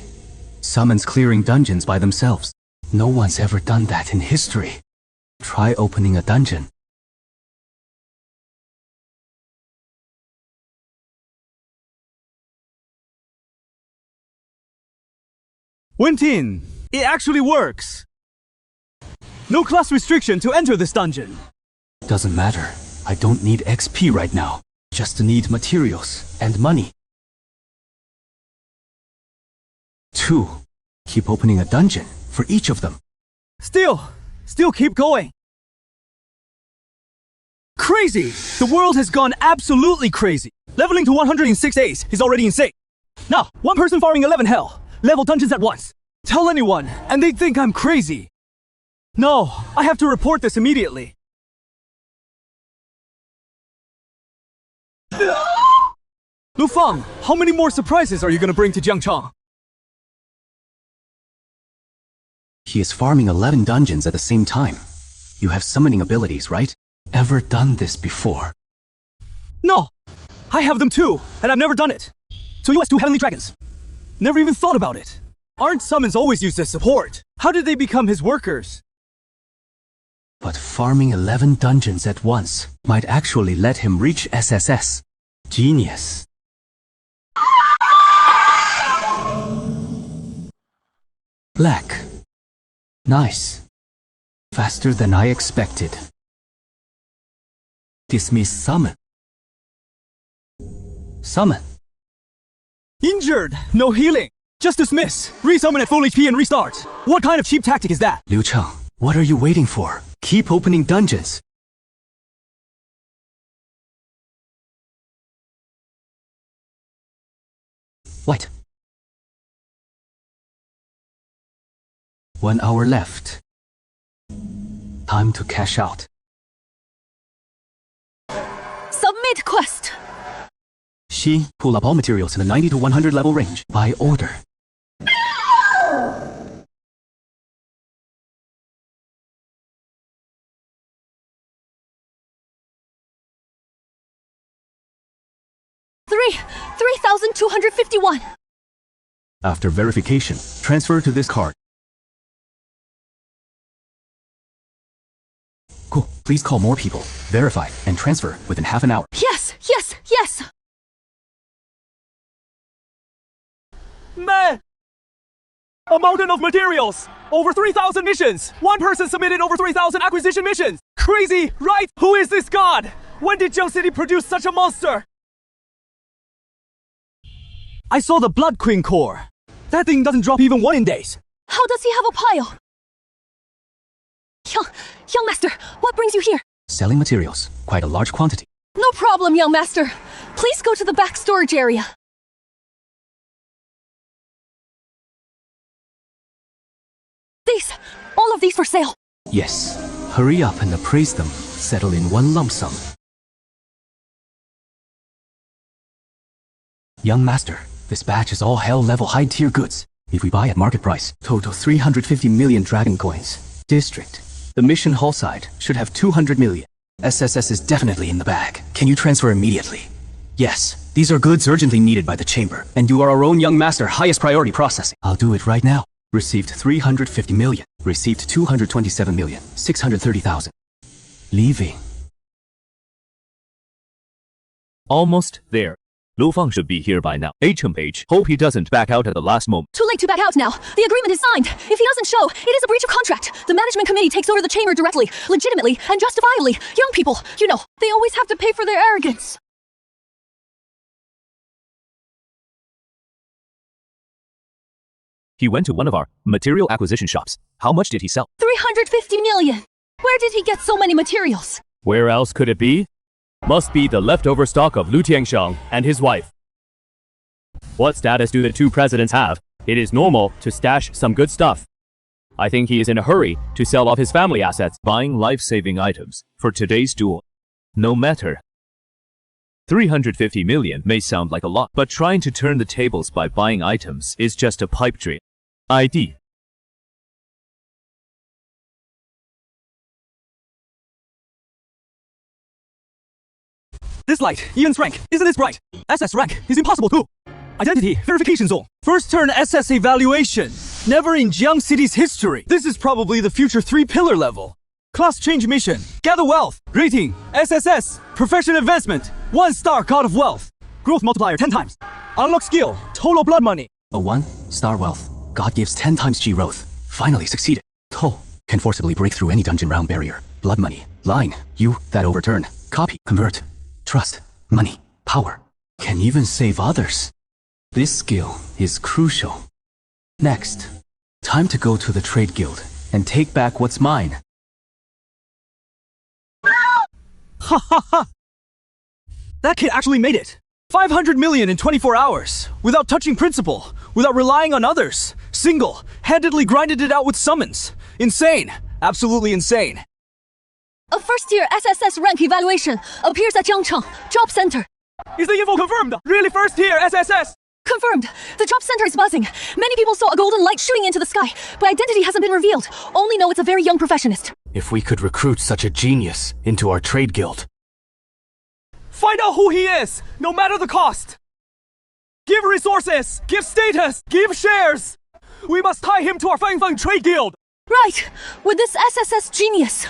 Summons clearing dungeons by themselves. No one's ever done that in history. Try opening a dungeon. Went in. It actually works. No class restriction to enter this dungeon. Doesn't matter. I don't need XP right now. Just need materials and money. 2. Keep opening a dungeon for each of them. Still keep going. Crazy! The world has gone absolutely crazy. Leveling to 106 A's is already insane. Now, one person farming 11 hell. level dungeons at once. Tell anyone, and they'd think I'm crazy. No, I have to report this immediately. Lu Feng, how many more surprises are you gonna bring to Jiangchang? He is farming 11 dungeons at the same time. You have summoning abilities, right? Ever done this before? No! I have them too, and I've never done it. So you has 2 heavenly dragons. Never even thought about it. Aren't summons always used as support? How did they become his workers? But farming 11 dungeons at once might actually let him reach SSS. Genius. Black. Nice. Faster than I expected. Dismiss summon. Summon. Injured, no healing. Just dismiss. Resummon at full HP and restart. What kind of cheap tactic is that? Liu Cheng, what are you waiting for? Keep opening dungeons. What? 1 hour left. Time to cash out. Submit quest. She, pull up all materials in the 90 to 100 level range. By order. 3,251. After verification, transfer to this card. Cool. Please call more people, verify, and transfer within half an hour. Yes, yes, yes. Man! A mountain of materials! Over 3,000 missions! One person submitted over 3,000 acquisition missions! Crazy, right? Who is this god? When did Jiang City produce such a monster? I saw the Blood Queen core. That thing doesn't drop even 1 in days. How does he have a pile? Young master, what brings you here? Selling materials, quite a large quantity. No problem, young master. Please go to the back storage area. All of these for sale. Yes. Hurry up and appraise them. Settle in one lump sum. Young master, this batch is all hell level high tier goods. If we buy at market price, total 350 million dragon coins. District. The mission hall side should have 200 million. SSS is definitely in the bag. Can you transfer immediately? Yes. These are goods urgently needed by the chamber, and you are our own young master, highest priority processing. I'll do it right now. Received 350 million. Received 227 million. 630,000. Leaving. Almost there. Lu Feng should be here by now. HM page. Hope he doesn't back out at the last moment. Too late to back out now. The agreement is signed. If he doesn't show, it is a breach of contract. The management committee takes over the chamber directly, legitimately, and justifiably. Young people, you know, they always have to pay for their arrogance. He went to one of our material acquisition shops. How much did he sell? 350 million. Where did he get so many materials? Where else could it be? Must be the leftover stock of Lu Tianxiang and his wife. What status do the two presidents have? It is normal to stash some good stuff. I think he is in a hurry to sell off his family assets. Buying life-saving items for today's duel. No matter. 350 million may sound like a lot, but trying to turn the tables by buying items is just a pipe dream. ID. This light, Ian's rank, isn't this bright? SS rank is impossible too. Identity, verification zone. First turn SS evaluation. Never in Jiang City's history. This is probably the future 3-pillar level. Class change mission. Gather wealth. Rating, SSS. Profession advancement. 1-star god of wealth. Growth multiplier 10 times. Unlock skill, total blood money. A 1-star wealth. God gives 10 times G growth. Finally succeeded. Toll. Can forcibly break through any dungeon round barrier. Blood money. Line. You, that overturn. Copy. Convert. Trust. Money. Power. Can even save others. This skill is crucial. Next. Time to go to the trade guild and take back what's mine. Ha ha ha! That kid actually made it. 500 million in 24 hours, without touching principle, without relying on others. Single-handedly grinded it out with summons. Insane. Absolutely insane. A first-tier SSS rank evaluation appears at Jiangcheng Job Center. Is the info confirmed? Really first tier SSS? Confirmed. The job center is buzzing. Many people saw a golden light shooting into the sky, but identity hasn't been revealed. Only know it's a very young professionist. If we could recruit such a genius into our trade guild. Find out who he is, no matter the cost. Give resources, give status, give shares. We must tie him to our Fang trade guild. Right. With this SSS genius,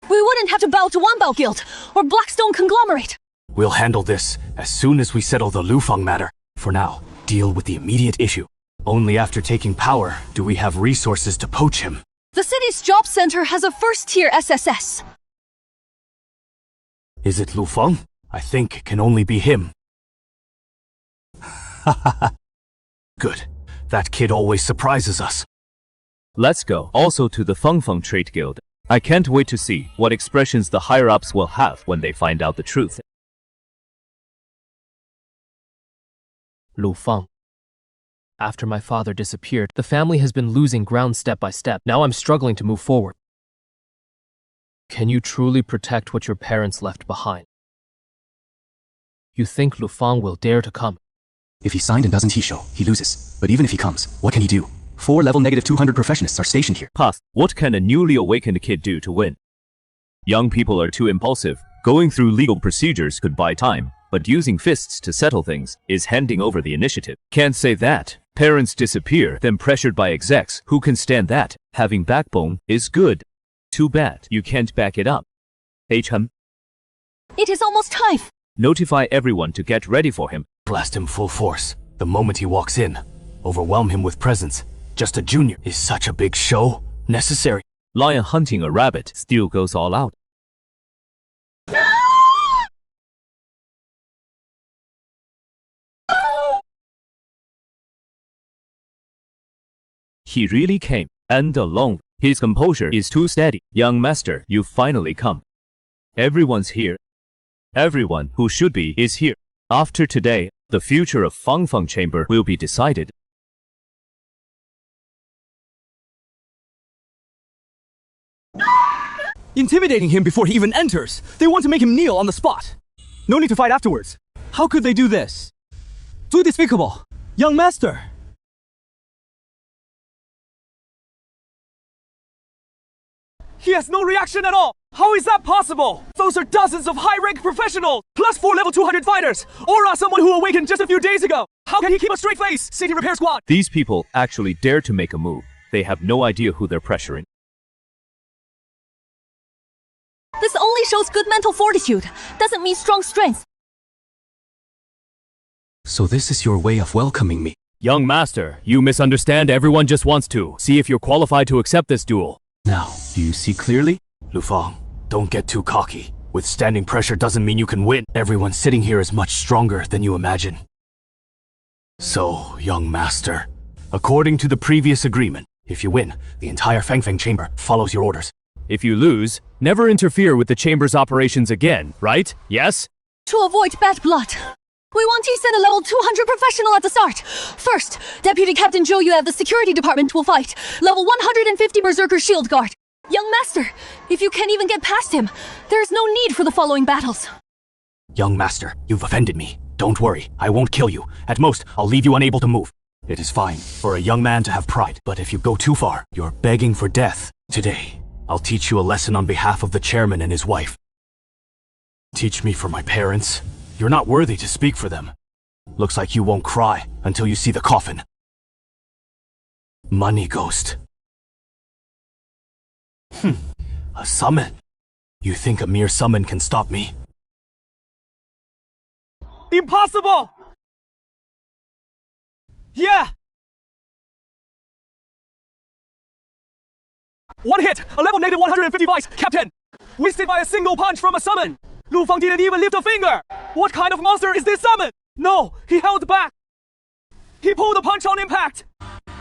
we wouldn't have to bow to Wanbao Guild or Blackstone Conglomerate. We'll handle this as soon as we settle the Lufeng matter. For now, deal with the immediate issue. Only after taking power do we have resources to poach him. The city's job center has a first-tier SSS. Is it Lufeng? I think it can only be him. Good. That kid always surprises us. Let's go also to the Feng Trade Guild. I can't wait to see what expressions the higher-ups will have when they find out the truth. Lu Feng. After my father disappeared, the family has been losing ground step by step. Now I'm struggling to move forward. Can you truly protect what your parents left behind? You think Lu Feng will dare to come? If he's signed and doesn't he show, he loses. But even if he comes, what can he do? 4 level negative 200 professionists are stationed here. Path, what can a newly awakened kid do to win? Young people are too impulsive. Going through legal procedures could buy time, but using fists to settle things is handing over the initiative. Can't say that. Parents disappear, then pressured by execs. Who can stand that? Having backbone is good. Too bad you can't back it up. Hm. It is almost time. Notify everyone to get ready for him. Blast him full force. The moment he walks in. Overwhelm him with presence. Just a junior. Is such a big show necessary? Lion hunting a rabbit still goes all out. He really came, and alone. His composure is too steady. Young master, you finally come. Everyone's here. Everyone who should be is here. After today, the future of Feng Chamber will be decided. Intimidating him before he even enters. They want to make him kneel on the spot. No need to fight afterwards. How could they do this? Too despicable. Young master. He has no reaction at all! How is that possible? Those are dozens of high-rank professionals, plus 4 level 200 fighters, or someone who awakened just a few days ago! How can he keep a straight face? City Repair Squad! These people actually dare to make a move. They have no idea who they're pressuring. This only shows good mental fortitude, doesn't mean strong strength. So this is your way of welcoming me. Young master, you misunderstand. Everyone just wants to see if you're qualified to accept this duel. Now, do you see clearly? Lufeng, don't get too cocky. Withstanding pressure doesn't mean you can win. Everyone sitting here is much stronger than you imagine. So, young master, according to the previous agreement, if you win, the entire Feng Chamber follows your orders. If you lose, never interfere with the chamber's operations again, right? Yes? To avoid bad blood, we want to send a level 200 professional at the start. First, Deputy Captain Zhou Yue of the Security Department will fight. Level 150 Berserker Shield Guard. Young Master, if you can't even get past him, there is no need for the following battles. Young master, you've offended me. Don't worry, I won't kill you. At most, I'll leave you unable to move. It is fine for a young man to have pride, but if you go too far, you're begging for death. Today, I'll teach you a lesson on behalf of the chairman and his wife. Teach me for my parents. You're not worthy to speak for them. Looks like you won't cry until you see the coffin. Money ghost. A summon. You think a mere summon can stop me? Impossible! Yeah! One hit! A level negative 150 vice, Captain! Wasted by a single punch from a summon! Lufeng didn't even lift a finger! What kind of monster is this summon? No, he held back! He pulled a punch on impact!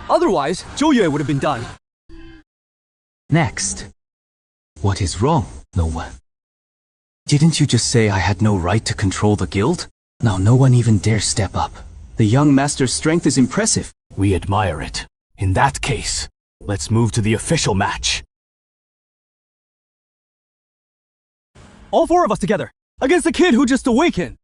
Otherwise, Zhou Yue would have been done. Next. What is wrong? No one. Didn't you just say I had no right to control the guild? Now no one even dares step up. The young master's strength is impressive. We admire it. In that case, let's move to the official match. All four of us together, against the kid who just awakened.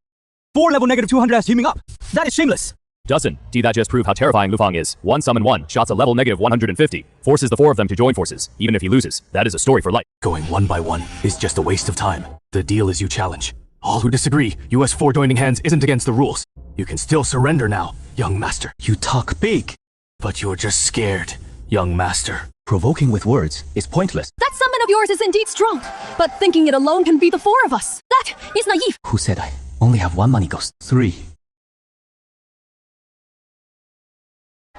4 level negative 200 as teaming up. That is shameless. Dustin, did that just prove how terrifying Lu Fang is? One summon one, shots a level negative 150. Forces the four of them to join forces. Even if he loses, that is a story for life. Going one by one is just a waste of time. The deal is you challenge. All who disagree, US 4 joining hands isn't against the rules. You can still surrender now, young master. You talk big. But you're just scared, young master. Provoking with words is pointless. That summon of yours is indeed strong, but thinking it alone can beat the four of us. That is naive. Who said I only have one money ghost? 3.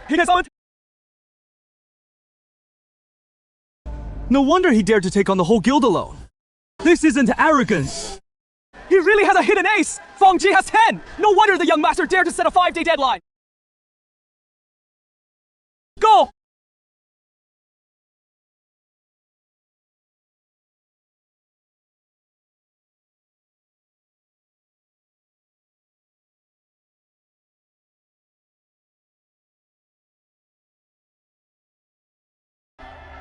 He gets on. No wonder he dared to take on the whole guild alone. This isn't arrogance. He really has a hidden ace! Fang Ji has 10! No wonder the young master dared to set a 5-day deadline! Go!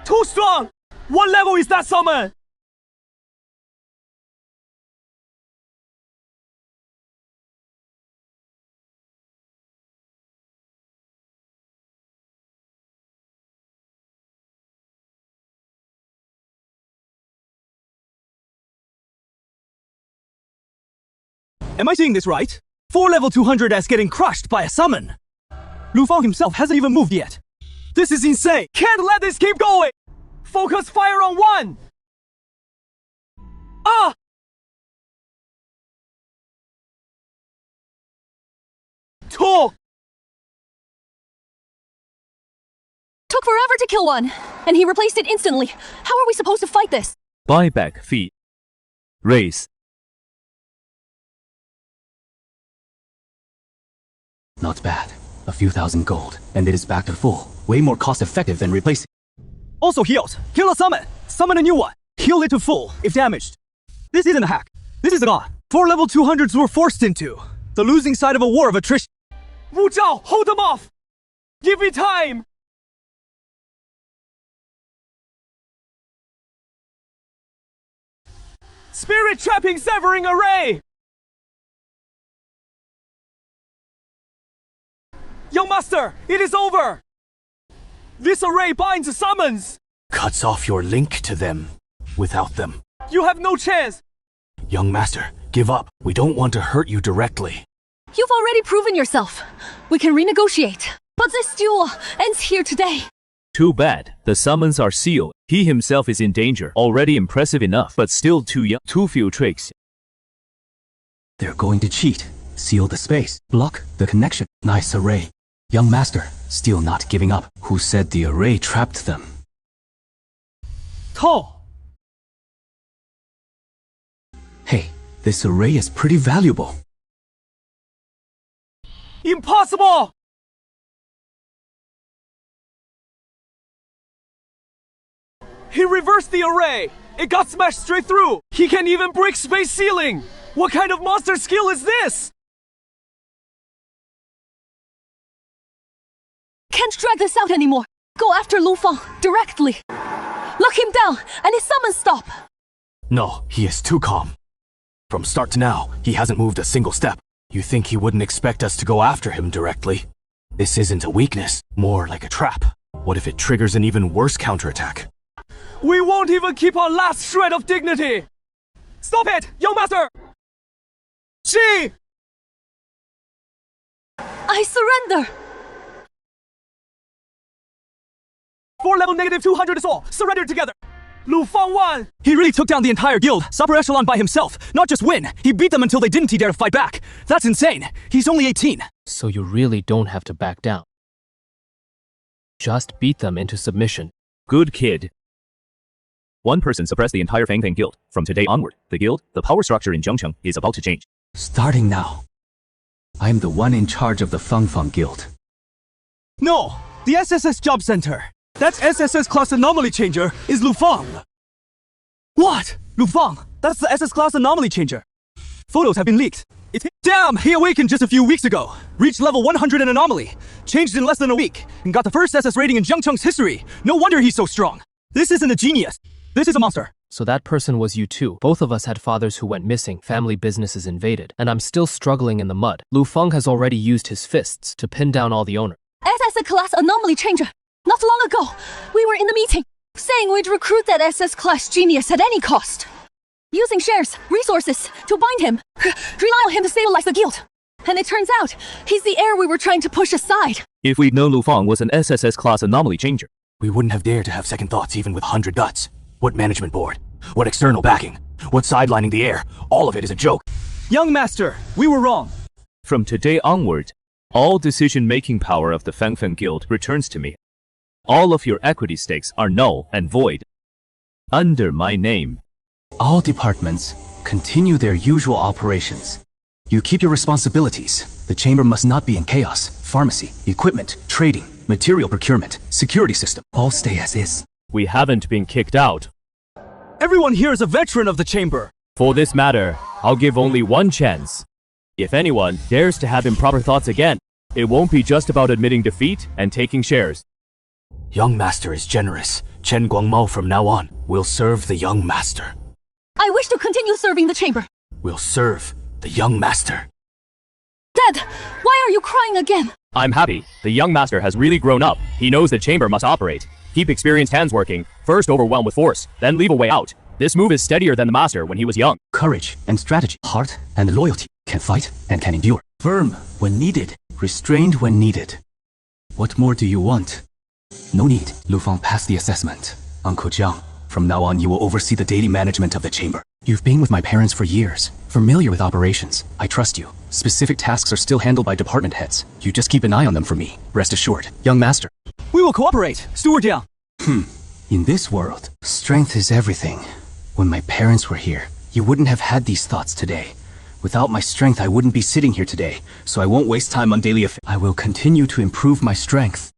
Too strong! What level is that summon? Am I seeing this right? 4 level 200 as getting crushed by a summon. Lu Fang himself hasn't even moved yet. This is insane! Can't let this keep going! Focus fire on 1! Ah! Two! Took forever to kill one, and he replaced it instantly. How are we supposed to fight this? Buyback fee. Raise. Not bad. A few thousand gold, and it is back to full. Way more cost-effective than replacing. Also healed. Kill a summon. Summon a new one. Heal it to full, if damaged. This isn't a hack. This is a god. 4 level 200s were forced into the losing side of a war of attrition. Wu Zhao, hold them off! Give me time! Spirit trapping severing array! Young master, it is over! This array binds summons! Cuts off your link to them. Without them. You have no chance! Young master, give up. We don't want to hurt you directly. You've already proven yourself. We can renegotiate. But this duel ends here today. Too bad. The summons are sealed. He himself is in danger. Already impressive enough, but still too young. Too few tricks. They're going to cheat. Seal the space. Block the connection. Nice array. Young master, still not giving up. Who said the array trapped them? Tall! Hey, this array is pretty valuable. Impossible! He reversed the array! It got smashed straight through! He can't even break space ceiling! What kind of monster skill is this? Can't drag this out anymore. Go after Lu Fang directly. Lock him down and his summon stop. No, he is too calm. From start to now, he hasn't moved a single step. You think he wouldn't expect us to go after him directly? This isn't a weakness, more like a trap. What if it triggers an even worse counterattack? We won't even keep our last shred of dignity! Stop it, young master! She! I surrender. 4 level negative 200 is all. Surrender together. Lu Fang won! He really took down the entire guild, upper echelon by himself. Not just win, he beat them until they didn't dare to fight back. That's insane. He's only 18. So you really don't have to back down. Just beat them into submission. Good kid. One person suppressed the entire Fang Fang guild. From today onward, the power structure in Zhengcheng is about to change. Starting now. I'm the one in charge of the Fang Fang guild. No, the SSS Job Center. That SSS class anomaly changer is Lu Fang. What? Lu Fang? That's the SS class anomaly changer. Photos have been leaked. Damn, he awakened just a few weeks ago. Reached level 100 in anomaly. Changed in less than a week. And got the first SS rating in Jiangcheng's history. No wonder he's so strong. This isn't a genius. This is a monster. So that person was you too. Both of us had fathers who went missing, family businesses invaded, and I'm still struggling in the mud. Lu Feng has already used his fists to pin down all the owners. SS class anomaly changer. Not long ago, we were in the meeting, saying we'd recruit that SS class genius at any cost. Using shares, resources, to bind him, rely on him to stabilize the guild. And it turns out, he's the heir we were trying to push aside. If we'd known Lu Feng was an SSS class anomaly changer, We wouldn't have dared to have second thoughts even with 100 guts. What management board? What external backing? What sidelining the heir? All of it is a joke. Young master, we were wrong. from today onward, all decision-making power of the Fangfeng Guild returns to me. All of your equity stakes are null and void. Under my name. All departments continue their usual operations. You keep your responsibilities. The chamber must not be in chaos. Pharmacy, equipment, trading, material procurement, security system, all stay as is. We haven't been kicked out. Everyone here is a veteran of the chamber. For this matter, I'll give only one chance. If anyone dares to have improper thoughts again, it won't be just about admitting defeat and taking shares. Young master is generous. Chen Guangmao from now on will serve the young master. I wish to continue serving the chamber. Will serve the young master. Dad, why are you crying again? I'm happy. The young master has really grown up. He knows the chamber must operate. Keep experienced hands working. First overwhelm with force, then leave a way out. This move is steadier than the master when he was young. Courage and strategy, heart and loyalty, can fight and can endure. Firm when needed, restrained when needed. What more do you want? No need. Lu Feng passed the assessment. Uncle Jiang, from now on you will oversee the daily management of the chamber. You've been with my parents for years, familiar with operations. I trust you. Specific tasks are still handled by department heads. You just keep an eye on them for me. Rest assured, young master. We will cooperate. Steward Yang. In this world, strength is everything. When my parents were here, you wouldn't have had these thoughts today. Without my strength, I wouldn't be sitting here today, so I won't waste time on daily affairs. I will continue to improve my strength.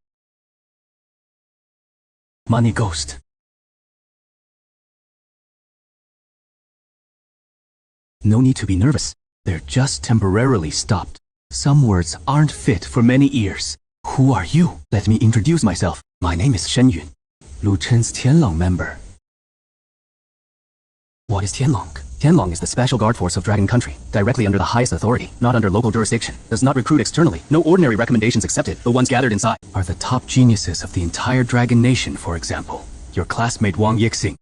Money Ghost. No need to be nervous. They're just temporarily stopped. Some words aren't fit for many ears. Who are you? Let me introduce myself. My name is Shen Yun, Lu Chen's Tianlong member. What is Tianlong? Tianlong is the special guard force of Dragon Country, directly under the highest authority, not under local jurisdiction. Does not recruit externally. No ordinary recommendations accepted. The ones gathered inside are the top geniuses of the entire Dragon Nation, for example. Your classmate Wang Yixing.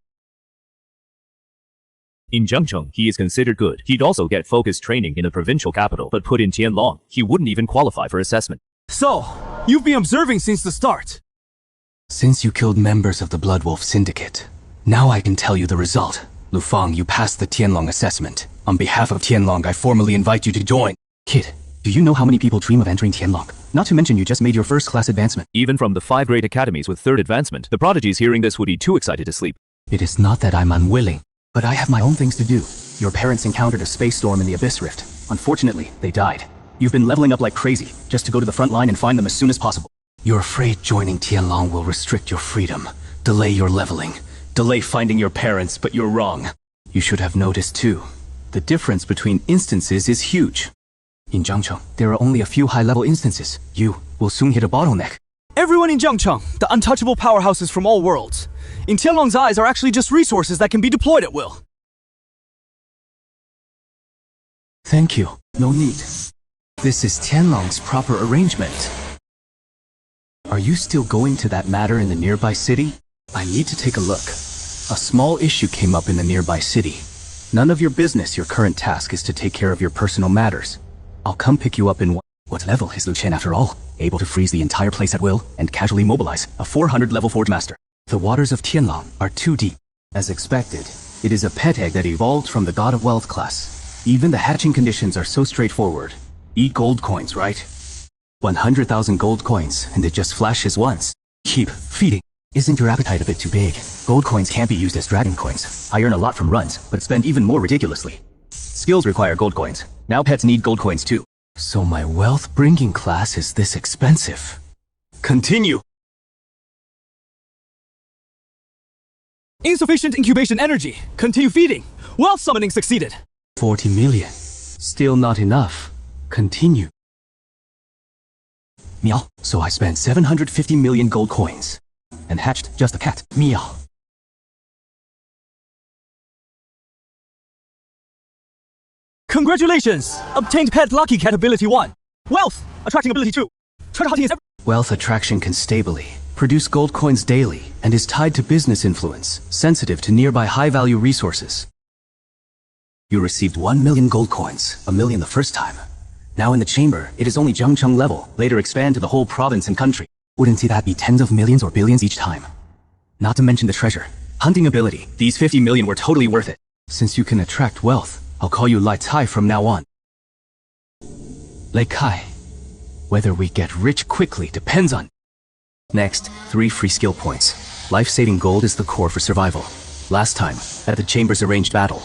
In Jiangcheng, he is considered good. He'd also get focused training in the provincial capital, but put in Tianlong, he wouldn't even qualify for assessment. So, you've been observing since the start. Since you killed members of the Blood Wolf Syndicate, now I can tell you the result. Lu Feng, you passed the Tianlong assessment. On behalf of Tianlong, I formally invite you to join. Kid, do you know how many people dream of entering Tianlong? Not to mention you just made your first class advancement. Even from the 5 great academies with 3rd advancement, the prodigies hearing this would be too excited to sleep. It is not that I'm unwilling, but I have my own things to do. Your parents encountered a space storm in the Abyss Rift. Unfortunately, they died. You've been leveling up like crazy, just to go to the front line and find them as soon as possible. You're afraid joining Tianlong will restrict your freedom, delay your leveling, delay finding your parents, but you're wrong. You should have noticed too. The difference between instances is huge. In Jiangcheng, there are only a few high-level instances. You will soon hit a bottleneck. Everyone in Jiangcheng, the untouchable powerhouses from all worlds. In Tianlong's eyes are actually just resources that can be deployed at will. Thank you. No need. This is Tianlong's proper arrangement. Are you still going to that matter in the nearby city? I need to take a look. A small issue came up in the nearby city. None of your business. Your current task is to take care of your personal matters. I'll come pick you up in What level is Lu Chen after all? Able to freeze the entire place at will and casually mobilize a 400 level Forge Master. The waters of Tianlong are too deep. As expected, it is a pet egg that evolved from the God of Wealth class. Even the hatching conditions are so straightforward. Eat gold coins, right? 100,000 gold coins, and it just flashes once. Keep feeding. Isn't your appetite a bit too big? Gold coins can't be used as dragon coins. I earn a lot from runs, but spend even more ridiculously. Skills require gold coins. Now pets need gold coins too. So my wealth-bringing class is this expensive. Continue! Insufficient incubation energy. Continue feeding. Wealth summoning succeeded. 40 million. Still not enough. Continue. Meow. So I spent 750 million gold coins and hatched just a cat. Meow. Congratulations! Obtained pet lucky cat ability 1. Wealth! Attracting ability 2. Treasure hunting is Wealth attraction can stably produce gold coins daily and is tied to business influence, sensitive to nearby high-value resources. You received 1 million gold coins, a million the first time. Now in the chamber, it is only Jiangcheng level, later expand to the whole province and country. Wouldn't see that be tens of millions or billions each time. Not to mention the treasure. Hunting ability, these 50 million were totally worth it. Since you can attract wealth, I'll call you Lai Tai from now on. Lai Kai. Whether we get rich quickly depends on... Next, 3 free skill points. Life-saving gold is the core for survival. Last time, at the chamber's arranged battle,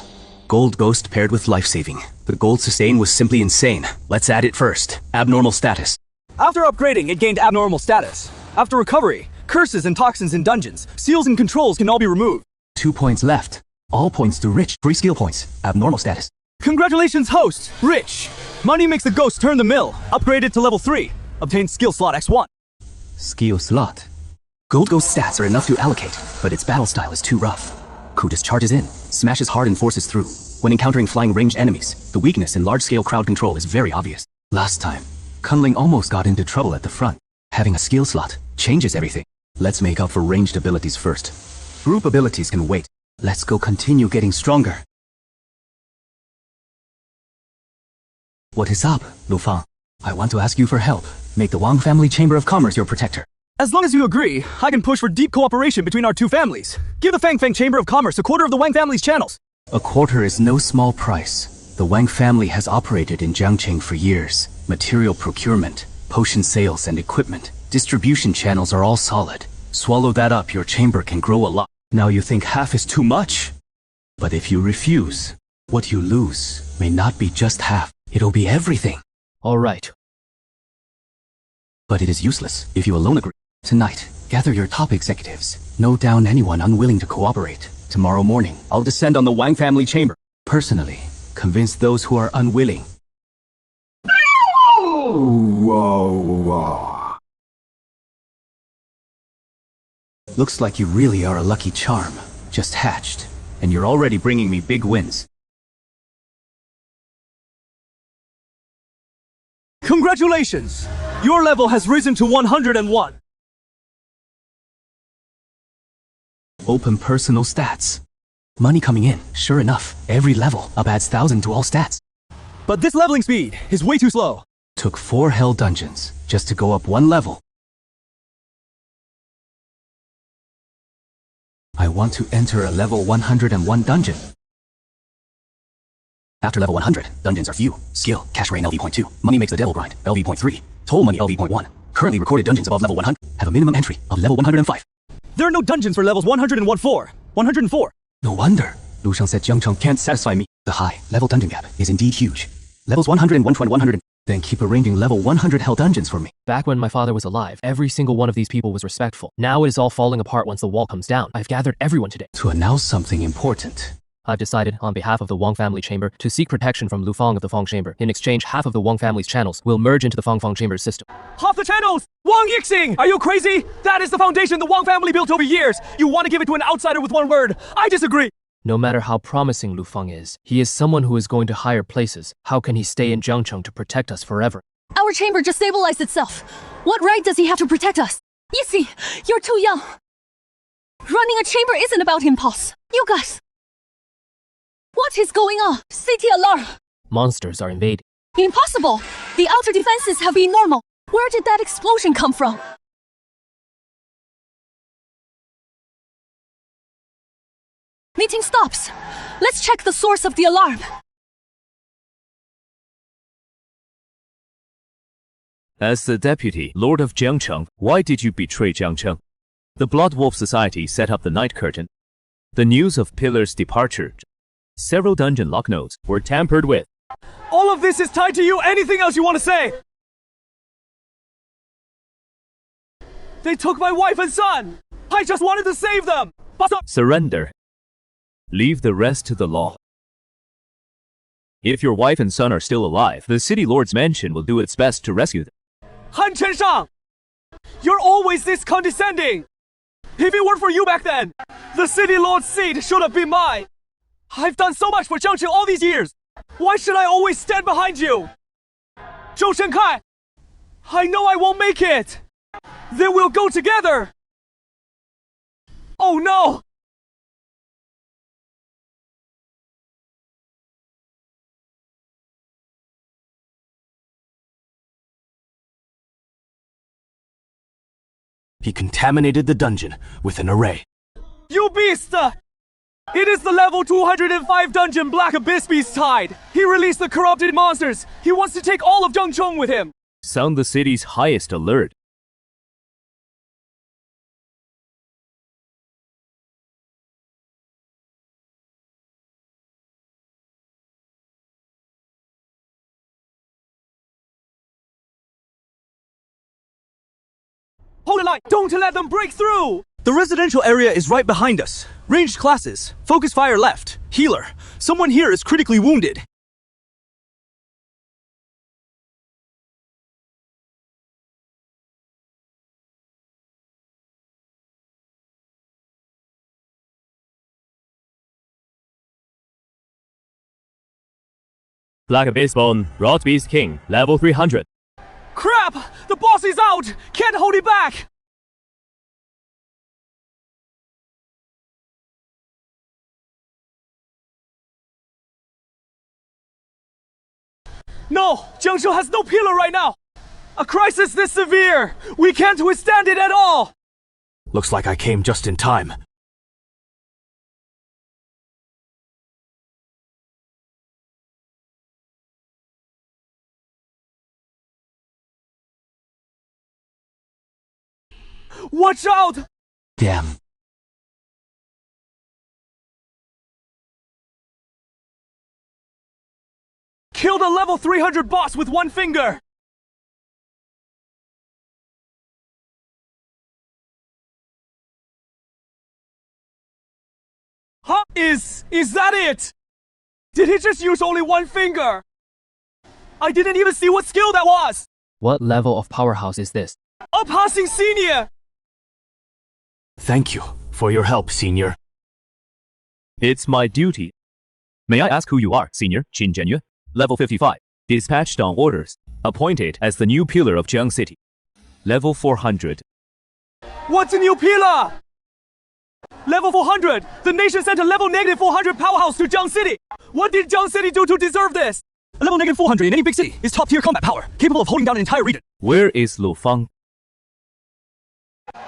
gold ghost paired with life-saving. The gold sustain was simply insane. Let's add it first. Abnormal status. After upgrading, it gained abnormal status. After recovery, curses and toxins in dungeons, seals and controls can all be removed. 2 points left. All points to rich. 3 skill points. Abnormal status. Congratulations, host! Rich! Money makes the ghost turn the mill. Upgraded to level 3. Obtained skill slot X1. Skill slot. Gold ghost stats are enough to allocate, but its battle style is too rough. Kudus charges in, smashes hard and forces through. When encountering flying ranged enemies, the weakness in large-scale crowd control is very obvious. Last time, Kunling almost got into trouble at the front. Having a skill slot changes everything. Let's make up for ranged abilities first. Group abilities can wait. Let's go continue getting stronger. What is up, Lu Fang? I want to ask you for help. Make the Wang Family Chamber of Commerce your protector. As long as you agree, I can push for deep cooperation between our two families. Give the Fang Chamber of Commerce a quarter of the Wang family's channels. A quarter is no small price. The Wang family has operated in Jiangcheng for years. Material procurement, potion sales and equipment, distribution channels are all solid. Swallow that up, your chamber can grow a lot. Now you think half is too much? But if you refuse, what you lose may not be just half. It'll be everything. All right. But it is useless if you alone agree. Tonight, gather your top executives. Note down anyone unwilling to cooperate. Tomorrow morning, I'll descend on the Wang family chamber. Personally, convince those who are unwilling. Looks like you really are a lucky charm. Just hatched, and you're already bringing me big wins. Congratulations! Your level has risen to 101. Open personal stats. Money coming in, sure enough. Every level up adds 1,000 to all stats. But this leveling speed is way too slow. Took 4 hell dungeons just to go up 1 level. I want to enter a level 101 dungeon. After level 100, dungeons are few. Skill, cash rain LV.2. Money makes the devil grind, LV.3. Toll money LV.1. Currently recorded dungeons above level 100 have a minimum entry of level 105. There are no dungeons for levels 104. No wonder. Lu Shang said Jiangcheng can't satisfy me. The high level dungeon gap is indeed huge. Levels 100 and 100. Then keep arranging level 100 hell dungeons for me. Back when my father was alive, every single one of these people was respectful. Now it is all falling apart once the wall comes down. I've gathered everyone today to announce something important. I've decided, on behalf of the Wang family chamber, to seek protection from Lu Fang of the Fang chamber. In exchange, half of the Wang family's channels will merge into the Fang chamber's system. Half the channels! Wang Yixing! Are you crazy? That is the foundation the Wang family built over years. You want to give it to an outsider with one word. I disagree. No matter how promising Lu Fang is, he is someone who is going to higher places. How can he stay in Jiangcheng to protect us forever? Our chamber just stabilized itself. What right does he have to protect us? Yixi, you're too young. Running a chamber isn't about impulse. You guys. What is going on? City alarm. Monsters are invading. Impossible. The outer defenses have been normal. Where did that explosion come from? Meeting stops. Let's check the source of the alarm. As the deputy lord of Jiangcheng, why did you betray Jiangcheng? The Blood Wolf Society set up the night curtain. The news of Pillar's departure. Several dungeon lock notes were tampered with. All of this is tied to you. Anything else you want to say? They took my wife and son. I just wanted to save them. Surrender. Leave the rest to the law. If your wife and son are still alive, the City Lord's mansion will do its best to rescue them. Han Chenshang! You're always this condescending! If it weren't for you back then, the City Lord's seat should have been mine! I've done so much for Jiangshi all these years! Why should I always stand behind you? Zhou Shenkai! I know I won't make it! Then we'll go together! Oh no! He contaminated the dungeon with an array. You beast! It is the level 205 dungeon Black Abyss Beast's tide! He released the corrupted monsters! He wants to take all of Zhengcheng with him! Sound the city's highest alert. Hold the line! Don't let them break through! The residential area is right behind us. Ranged classes. Focus fire left. Healer. Someone here is critically wounded. Black Abyss Bone, Rot Beast King, level 300. Crap! The boss is out! Can't hold it back! No! Jiangzhou has no pillar right now! A crisis this severe! We can't withstand it at all! Looks like I came just in time. Watch out! Damn. Killed a level 300 boss with one finger! Huh? Is that it? Did he just use only one finger? I didn't even see what skill that was! What level of powerhouse is this? A passing senior! Thank you for your help, Senior. It's my duty. May I ask who you are, Senior Qin Zhenyue? Level 55. Dispatched on orders. Appointed as the new pillar of Jiang City. Level 400. What's a new pillar? Level 400! The nation sent a level negative 400 powerhouse to Jiang City! What did Jiang City do to deserve this? A level negative 400 in any big city is top tier combat power, capable of holding down an entire region. Where is Lu Fang?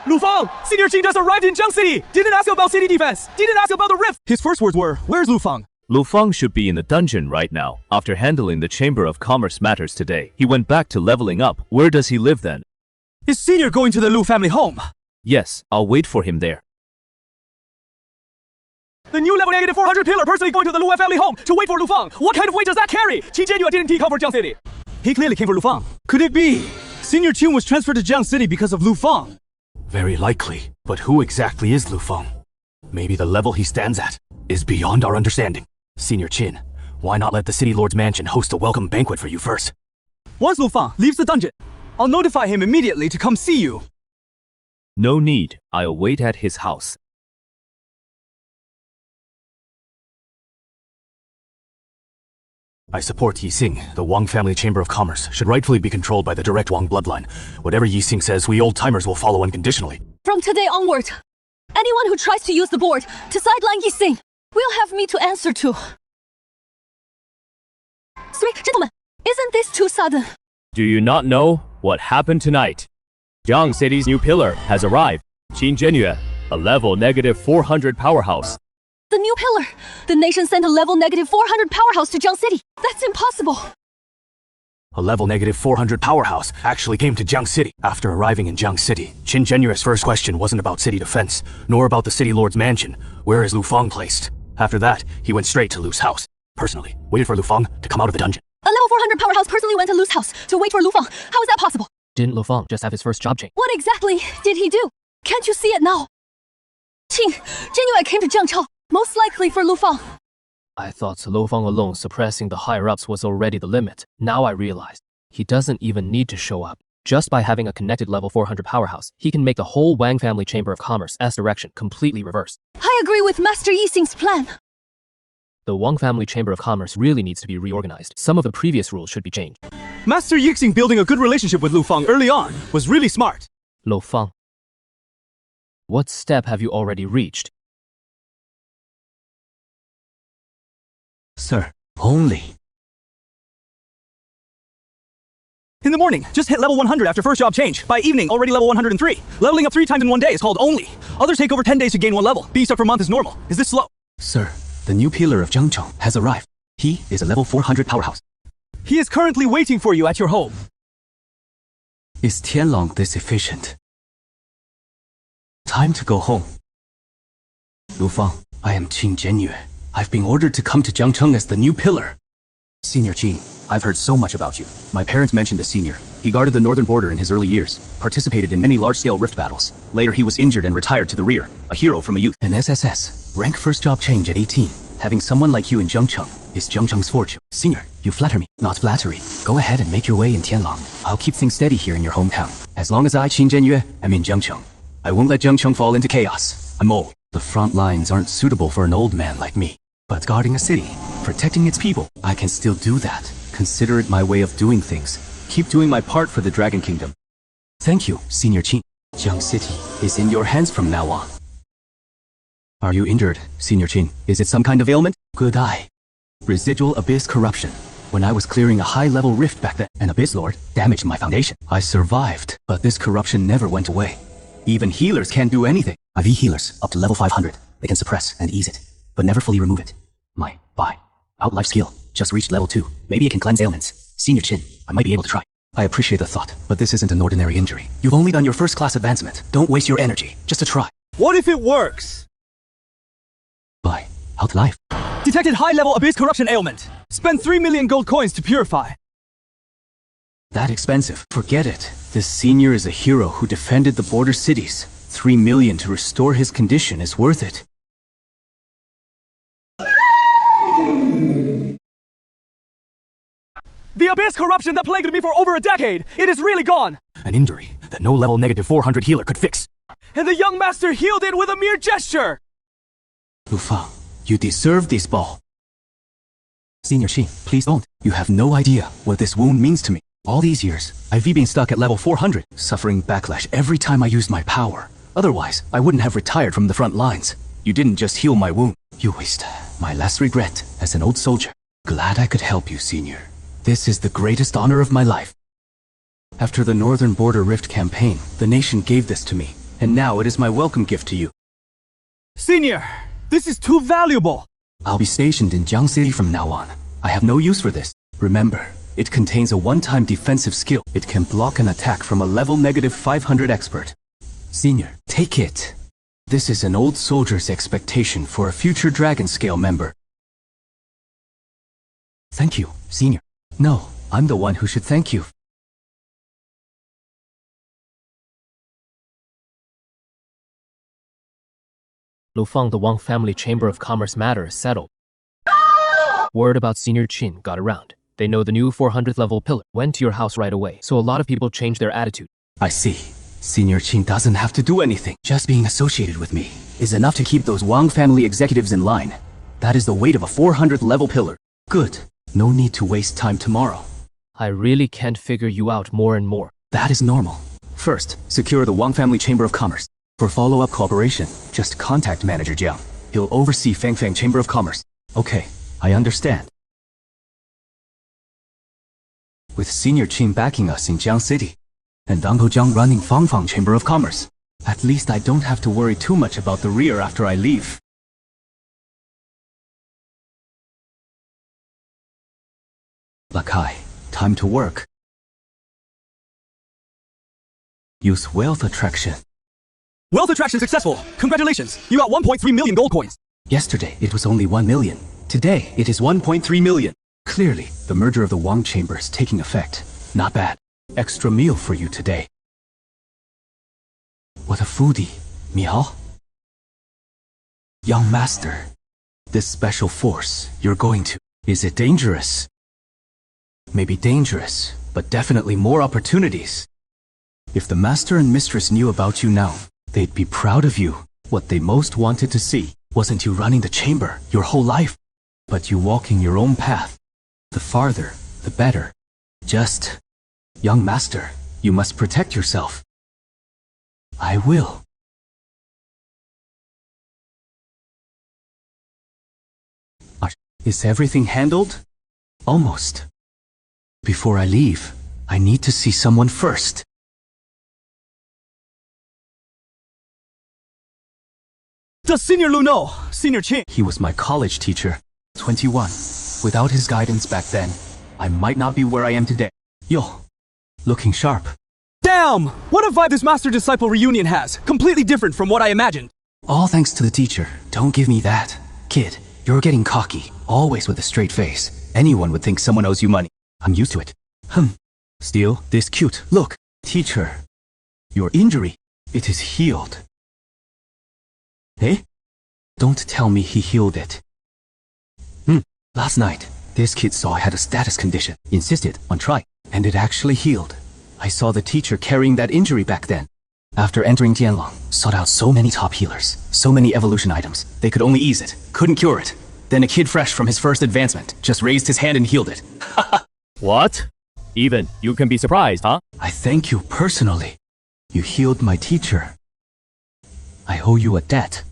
Lu Fang! Senior Qin just arrived in Jiang City! Didn't ask about city defense! Didn't ask about the rift! His first words were, where's Lu Fang? Lu Fang should be in the dungeon right now. After handling the Chamber of Commerce matters today, he went back to leveling up. Where does he live then? Is Senior going to the Lu family home? Yes, I'll wait for him there. The new level negative 400 pillar personally going to the Lu family home to wait for Lu Fang. What kind of weight does that carry? Qin Zhenyue didn't he come for Jiang City? He clearly came for Lu Fang. Could it be Senior Qin was transferred to Jiang City because of Lu Fang? Very likely. But who exactly is Lu Fang? Maybe the level he stands at is beyond our understanding. Senior Qin, why not let the City Lord's mansion host a welcome banquet for you first? Once Lu Fang leaves the dungeon, I'll notify him immediately to come see you. No need. I'll wait at his house. I support Yixing. The Wang family Chamber of Commerce should rightfully be controlled by the direct Wang bloodline. Whatever Yixing says, we old-timers will follow unconditionally. From today onward, anyone who tries to use the board to sideline Yixing will have me to answer to. 3 gentlemen, isn't this too sudden? Do you not know what happened tonight? Jiang City's new pillar has arrived. Qin Zhenyue, a level negative 400 powerhouse. The new pillar. The nation sent a level negative 400 powerhouse to Jiang City. That's impossible. A level negative 400 powerhouse actually came to Jiang City. After arriving in Jiang City, Qin Zhenyue's first question wasn't about city defense, nor about the City Lord's mansion. Where is Lu Fang placed? After that, he went straight to Lu's house. Personally, waited for Lu Fang to come out of the dungeon. A level 400 powerhouse personally went to Lu's house to wait for Lu Fang. How is that possible? Didn't Lu Fang just have his first job change? What exactly did he do? Can't you see it now? Qin Zhenyue came to Jiangchao, most likely for Lu Fang. I thought Lo Fang alone suppressing the higher-ups was already the limit. Now I realized he doesn't even need to show up. Just by having a connected level 400 powerhouse, he can make the whole Wang family Chamber of Commerce's direction completely reverse. I agree with Master Yixing's plan. The Wang family Chamber of Commerce really needs to be reorganized. Some of the previous rules should be changed. Master Yixing building a good relationship with Lu Fang early on was really smart. Lo Fang, what step have you already reached? Sir, only. In the morning, just hit level 100 after first job change. By evening, already level 103. Leveling up 3 times in one day is called only. Others take over 10 days to gain 1 level. Beast up per month is normal. Is this slow? Sir, the new pillar of Zhengcheng has arrived. He is a level 400 powerhouse. He is currently waiting for you at your home. Is Tianlong this efficient? Time to go home. Lu Fang, I am Qin Jianyue. I've been ordered to come to Jiangcheng as the new pillar. Senior Qin, I've heard so much about you. My parents mentioned a senior. He guarded the northern border in his early years, participated in many large-scale rift battles. Later he was injured and retired to the rear, a hero from a youth. An SSS, rank first job change at 18. Having someone like you in Jiangcheng is Jiangcheng's fortune. Senior, you flatter me. Not flattery. Go ahead and make your way in Tianlong. I'll keep things steady here in your hometown. As long as I, Qin Jianyue, am in Jiangcheng, I won't let Jiangcheng fall into chaos. I'm old. The front lines aren't suitable for an old man like me. But guarding a city, protecting its people, I can still do that. Consider it my way of doing things. Keep doing my part for the Dragon Kingdom. Thank you, Senior Qin. Jiang City is in your hands from now on. Are you injured, Senior Qin? Is it some kind of ailment? Good eye. Residual abyss corruption. When I was clearing a high-level rift back then, an abyss lord damaged my foundation. I survived, but this corruption never went away. Even healers can't do anything. IV healers, up to level 500. They can suppress and ease it, but never fully remove it. My out-life skill just reached level 2. Maybe it can cleanse ailments. Senior Qin, I might be able to try. I appreciate the thought, but this isn't an ordinary injury. You've only done your first-class advancement. Don't waste your energy, just a try. What if it works? Bye. Out life. Detected high-level abyss corruption ailment. Spend 3 million gold coins to purify. That expensive. Forget it. This senior is a hero who defended the border cities. 3 million to restore his condition is worth it. The abyss corruption that plagued me for over a decade, it is really gone. An injury that no level negative 400 healer could fix. And the young master healed it with a mere gesture. Lu Fang, you deserve this ball. Senior Qin, please don't. You have no idea what this wound means to me. All these years, I've been stuck at level 400, suffering backlash every time I used my power. Otherwise, I wouldn't have retired from the front lines. You didn't just heal my wound. You waste my last regret as an old soldier. Glad I could help you, Senior. This is the greatest honor of my life. After the Northern Border Rift campaign, the nation gave this to me, and now it is my welcome gift to you. Senior, this is too valuable. I'll be stationed in Jiang City from now on. I have no use for this. Remember, it contains a one-time defensive skill. It can block an attack from a level negative 500 expert. Senior, take it. This is an old soldier's expectation for a future Dragon Scale member. Thank you, Senior. No, I'm the one who should thank you. Lu Fang, the Wang family Chamber of Commerce matter is settled. Word about Senior Qin got around. They know the new 400th level pillar went to your house right away, so a lot of people changed their attitude. I see. Senior Qin doesn't have to do anything. Just being associated with me is enough to keep those Wang family executives in line. That is the weight of a 400th level pillar. Good. No need to waste time tomorrow. I really can't figure you out more and more. That is normal. First, secure the Wang family Chamber of Commerce. For follow-up cooperation, just contact Manager Jiang. He'll oversee Fangfang Chamber of Commerce. Okay, I understand. With Senior Qin backing us in Jiang City, and Dang Jiang running Fangfang Chamber of Commerce, at least I don't have to worry too much about the rear after I leave. Lakai, time to work. Use wealth attraction. Wealth attraction successful. Congratulations. You got 1.3 million gold coins. Yesterday, it was only 1 million. Today, it is 1.3 million. Clearly, the merger of the Wang Chamber is taking effect. Not bad. Extra meal for you today. What a foodie. Miao? Young master. This special force you're going to, is it dangerous? Maybe dangerous, but definitely more opportunities. If the master and mistress knew about you now, they'd be proud of you. What they most wanted to see wasn't you running the chamber your whole life, but you walking your own path. The farther, the better. Just, young master, you must protect yourself. I will. Is everything handled? Almost. Before I leave, I need to see someone first. Does Senior Lu know? Senior Qing. He was my college teacher, 21. Without his guidance back then, I might not be where I am today. Yo, looking sharp. Damn! What a vibe this master-disciple reunion has. Completely different from what I imagined. All thanks to the teacher. Don't give me that. Kid, you're getting cocky, always with a straight face. Anyone would think someone owes you money. I'm used to it. Still, this cute. Look, teacher. Your injury, it is healed. Eh? Don't tell me he healed it. Last night, this kid saw I had a status condition, insisted on trying, and it actually healed. I saw the teacher carrying that injury back then. After entering Tianlong, sought out so many top healers, so many evolution items. They could only ease it, couldn't cure it. Then a kid fresh from his first advancement just raised his hand and healed it. What? Even you can be surprised, huh? I thank you personally. You healed my teacher. I owe you a debt.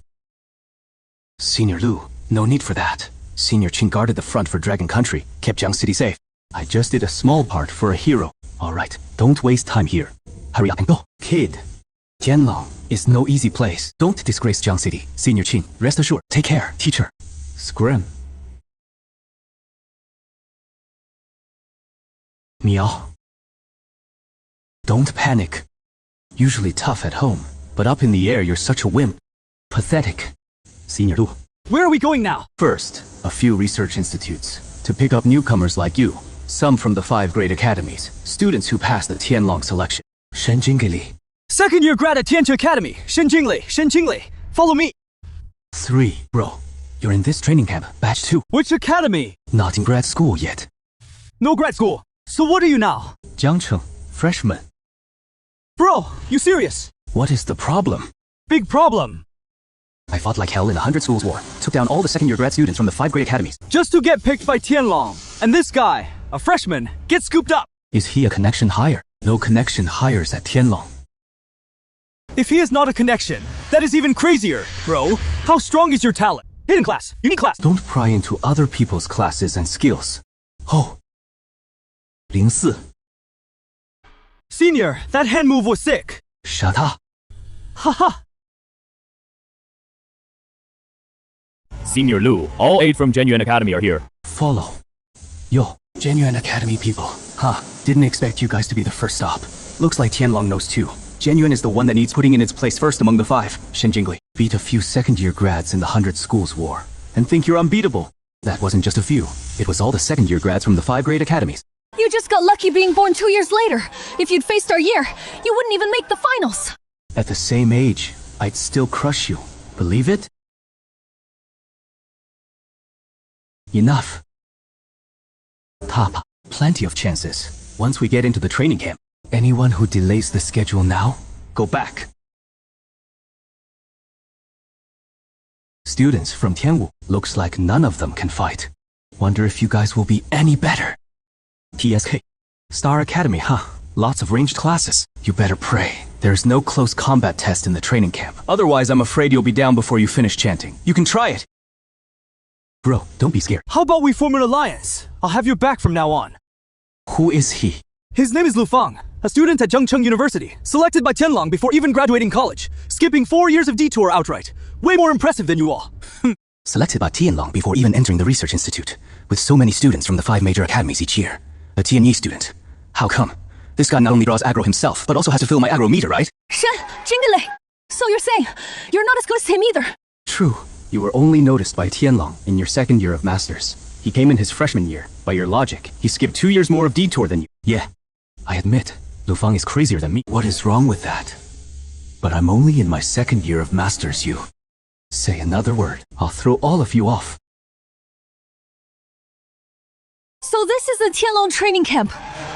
Senior Lu, no need for that. Senior Qing guarded the front for Dragon Country, kept Jiang City safe. I just did a small part for a hero. Alright, don't waste time here. Hurry up and go. Kid, Tianlong is no easy place. Don't disgrace Jiang City. Senior Qing, rest assured. Take care, teacher. Scrim. Meow. Don't panic. Usually tough at home, but up in the air you're such a wimp. Pathetic. Senior Lu. Where are we going now? First, a few research institutes to pick up newcomers like you. Some from the 5 great academies, students who passed the Tianlong selection. Shenjingli. Second-year grad at Tianqi Academy. Shenjingli. Follow me. 3. Bro, you're in this training camp, batch 2. Which academy? Not in grad school yet. No grad school. So what are you now? Jiangcheng, freshman. Bro, you serious? What is the problem? Big problem. I fought like hell in the 100 Schools War. Took down all the second-year grad students from the 5 great academies. Just to get picked by Tianlong. And this guy, a freshman, gets scooped up. Is he a connection hire? No connection hires at Tianlong. If he is not a connection, that is even crazier, bro. How strong is your talent? Hidden class, unique class. Don't pry into other people's classes and skills. Oh. 04. Senior, that hand move was sick. Shut up. Haha. Senior Lu, all 8 from Genuine Academy are here. Follow. Yo, Genuine Academy people. Didn't expect you guys to be the first stop. Looks like Tianlong knows too. Genuine is the one that needs putting in its place first among the 5. Shenjingli. Beat a few second-year grads in the 100 Schools War. And think you're unbeatable. That wasn't just a few. It was all the second-year grads from the 5 great academies. You just got lucky being born 2 years later. If you'd faced our year, you wouldn't even make the finals. At the same age, I'd still crush you. Believe it? Enough. Top. Plenty of chances. Once we get into the training camp, anyone who delays the schedule now, go back. Students from Tianwu, looks like none of them can fight. Wonder if you guys will be any better. TSK. Star Academy, Lots of ranged classes. You better pray. There's no close combat test in the training camp. Otherwise, I'm afraid you'll be down before you finish chanting. You can try it. Bro, don't be scared. How about we form an alliance? I'll have your back from now on. Who is he? His name is Lu Fang, a student at Zhengcheng University, selected by Tianlong before even graduating college, skipping 4 years of detour outright. Way more impressive than you all. Selected by Tianlong before even entering the research institute, with so many students from the 5 major academies each year. A Tianyi student. How come? This guy not only draws aggro himself, but also has to fill my aggro meter, right? Jingale. So you're saying, you're not as good as him either. True. You were only noticed by Tianlong in your second year of Masters. He came in his freshman year. By your logic, he skipped 2 years more of detour than you. Yeah, I admit, Lu Fang is crazier than me. What is wrong with that? But I'm only in my second year of Masters, you. Say another word, I'll throw all of you off. So this is the Tianlong training camp,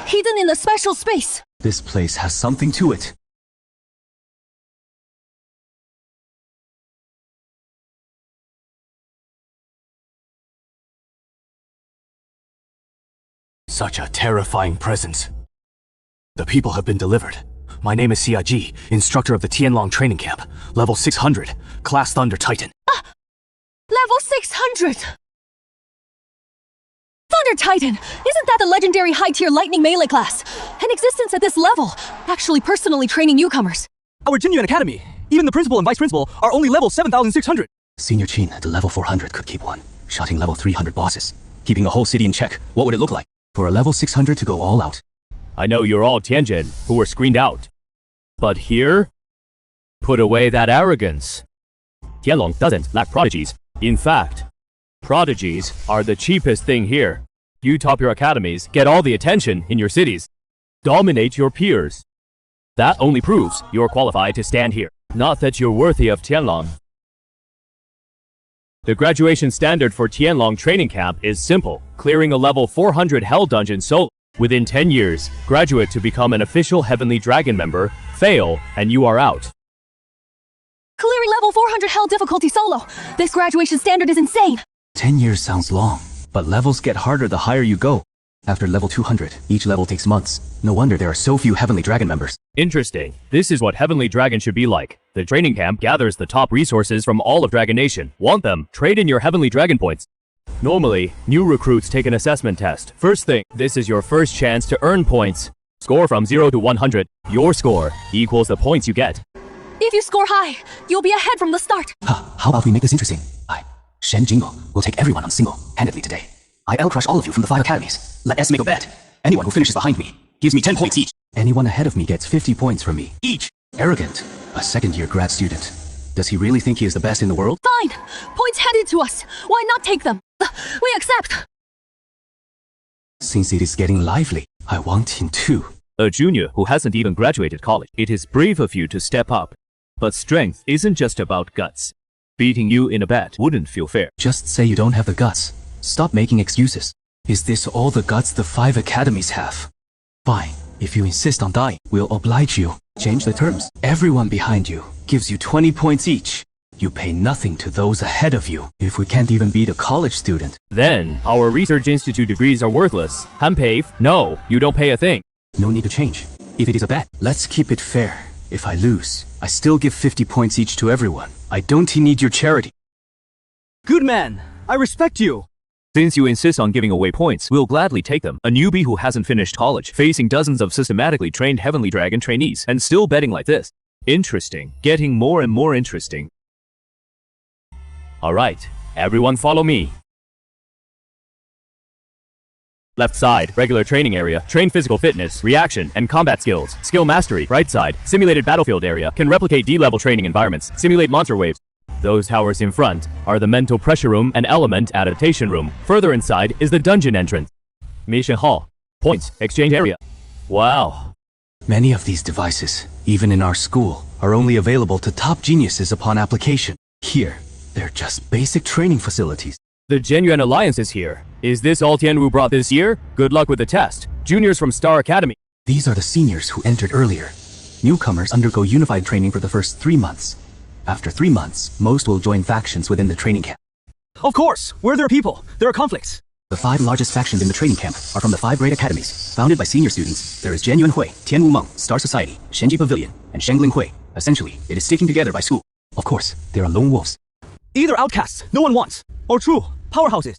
hidden in a special space. This place has something to it. Such a terrifying presence. The people have been delivered. My name is Xiaji, instructor of the Tianlong training camp, level 600, class Thunder Titan. Level 600! Thunder Titan! Isn't that the legendary high-tier lightning melee class? In existence at this level, actually personally training newcomers. Our genuine academy, even the principal and vice principal, are only level 7,600. Senior Qin at level 400 could keep one, shotting level 300 bosses. Keeping a whole city in check, what would it look like? For a level 600 to go all out. I know you're all Tianjin, who were screened out. But here? Put away that arrogance. Tianlong doesn't lack prodigies. In fact, prodigies are the cheapest thing here. You top your academies, get all the attention in your cities. Dominate your peers. That only proves you're qualified to stand here. Not that you're worthy of Tianlong. The graduation standard for Tianlong training camp is simple. Clearing a level 400 Hell Dungeon solo. Within 10 years, graduate to become an official Heavenly Dragon member, fail, and you are out. Clearing level 400 Hell difficulty solo. This graduation standard is insane. 10 years sounds long, but levels get harder the higher you go. After level 200, each level takes months. No wonder there are so few Heavenly Dragon members. Interesting. This is what Heavenly Dragon should be like. The training camp gathers the top resources from all of Dragon Nation. Want them? Trade in your Heavenly Dragon points. Normally, new recruits take an assessment test. First thing, this is your first chance to earn points. Score from 0 to 100. Your score equals the points you get. If you score high, you'll be ahead from the start. How about we make this interesting? Shen Jingo will take everyone on single-handedly today. I'll crush all of you from the 5 academies. Let S make a bet. Anyone who finishes behind me gives me 10 points each. Anyone ahead of me gets 50 points from me each. Arrogant. A second-year grad student. Does he really think he is the best in the world? Fine. Points handed to us. Why not take them? We accept. Since it is getting lively, I want him too. A junior who hasn't even graduated college. It is brave of you to step up. But strength isn't just about guts. Beating you in a bet wouldn't feel fair. Just say you don't have the guts. Stop making excuses. Is this all the guts the 5 academies have? Fine. If you insist on dying, we'll oblige you. Change the terms. Everyone behind you gives you 20 points each. You pay nothing to those ahead of you. If we can't even beat a college student, Then, our research institute degrees are worthless. Hanpave? No, you don't pay a thing. no need to change. If it is a bet, let's keep it fair. If I lose, I still give 50 points each to everyone. I don't need your charity. Good man. I respect you. Since you insist on giving away points, we'll gladly take them. A newbie who hasn't finished college, facing dozens of systematically trained Heavenly Dragon trainees, and still betting like this. Interesting. Getting more and more interesting. Alright, everyone follow me. Left side, regular training area, train physical fitness, reaction, and combat skills. Skill mastery. Right side, simulated battlefield area, can replicate D-level training environments, simulate monster waves. Those towers in front are the mental pressure room and element adaptation room. Further inside is the dungeon entrance. Mission hall. Points. Exchange area. Wow. Many of these devices, even in our school, are only available to top geniuses upon application. Here, they're just basic training facilities. The genuine alliance is here. Is this all Tianwu brought this year? Good luck with the test. Juniors from Star Academy. These are the seniors who entered earlier. Newcomers undergo unified training for the first 3 months. After 3 months, most will join factions within the training camp. Of course. Where there are people, there are conflicts. The 5 largest factions in the training camp are from the 5 great academies. Founded by senior students, there is Genuine Hui, Tianwu Meng, Star Society, Shenji Pavilion, and Shengling Hui. Essentially, it is sticking together by school. Of course, there are lone wolves. Either outcasts no one wants, or true powerhouses.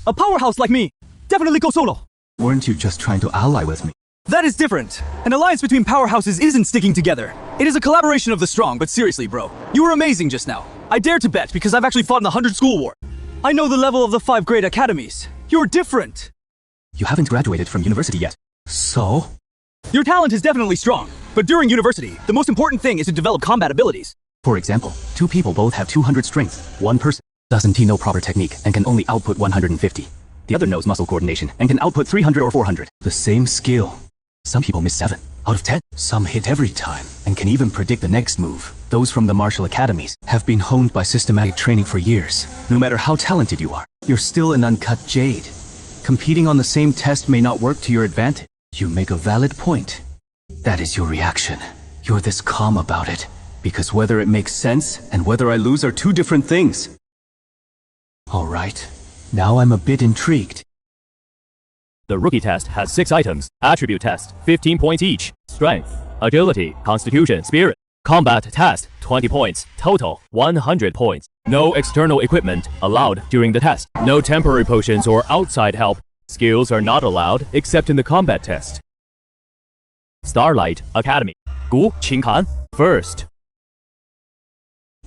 A powerhouse like me definitely go solo. Weren't you just trying to ally with me? That is different. An alliance between powerhouses isn't sticking together. It is a collaboration of the strong, but seriously, bro. You were amazing just now. I dare to bet because I've actually fought in the 100 School War. I know the level of the 5 great academies. You're different. You haven't graduated from university yet. So? Your talent is definitely strong, but during university, the most important thing is to develop combat abilities. For example, 2 people both have 200 strength. One person doesn't know proper technique and can only output 150. The other knows muscle coordination and can output 300 or 400. The same skill. Some people miss 7 out of 10. Some hit every time and can even predict the next move. Those from the martial academies have been honed by systematic training for years. No matter how talented you are, you're still an uncut jade. Competing on the same test may not work to your advantage. You make a valid point. That is your reaction. You're this calm about it, because whether it makes sense and whether I lose are two different things. Alright, now I'm a bit intrigued. The rookie test has 6 items. Attribute test, 15 points each. Strength, agility, constitution, spirit. Combat test, 20 points. Total, 100 points. No external equipment allowed during the test. No temporary potions or outside help. Skills are not allowed except in the combat test. Starlight Academy. Gu Qingkan. First.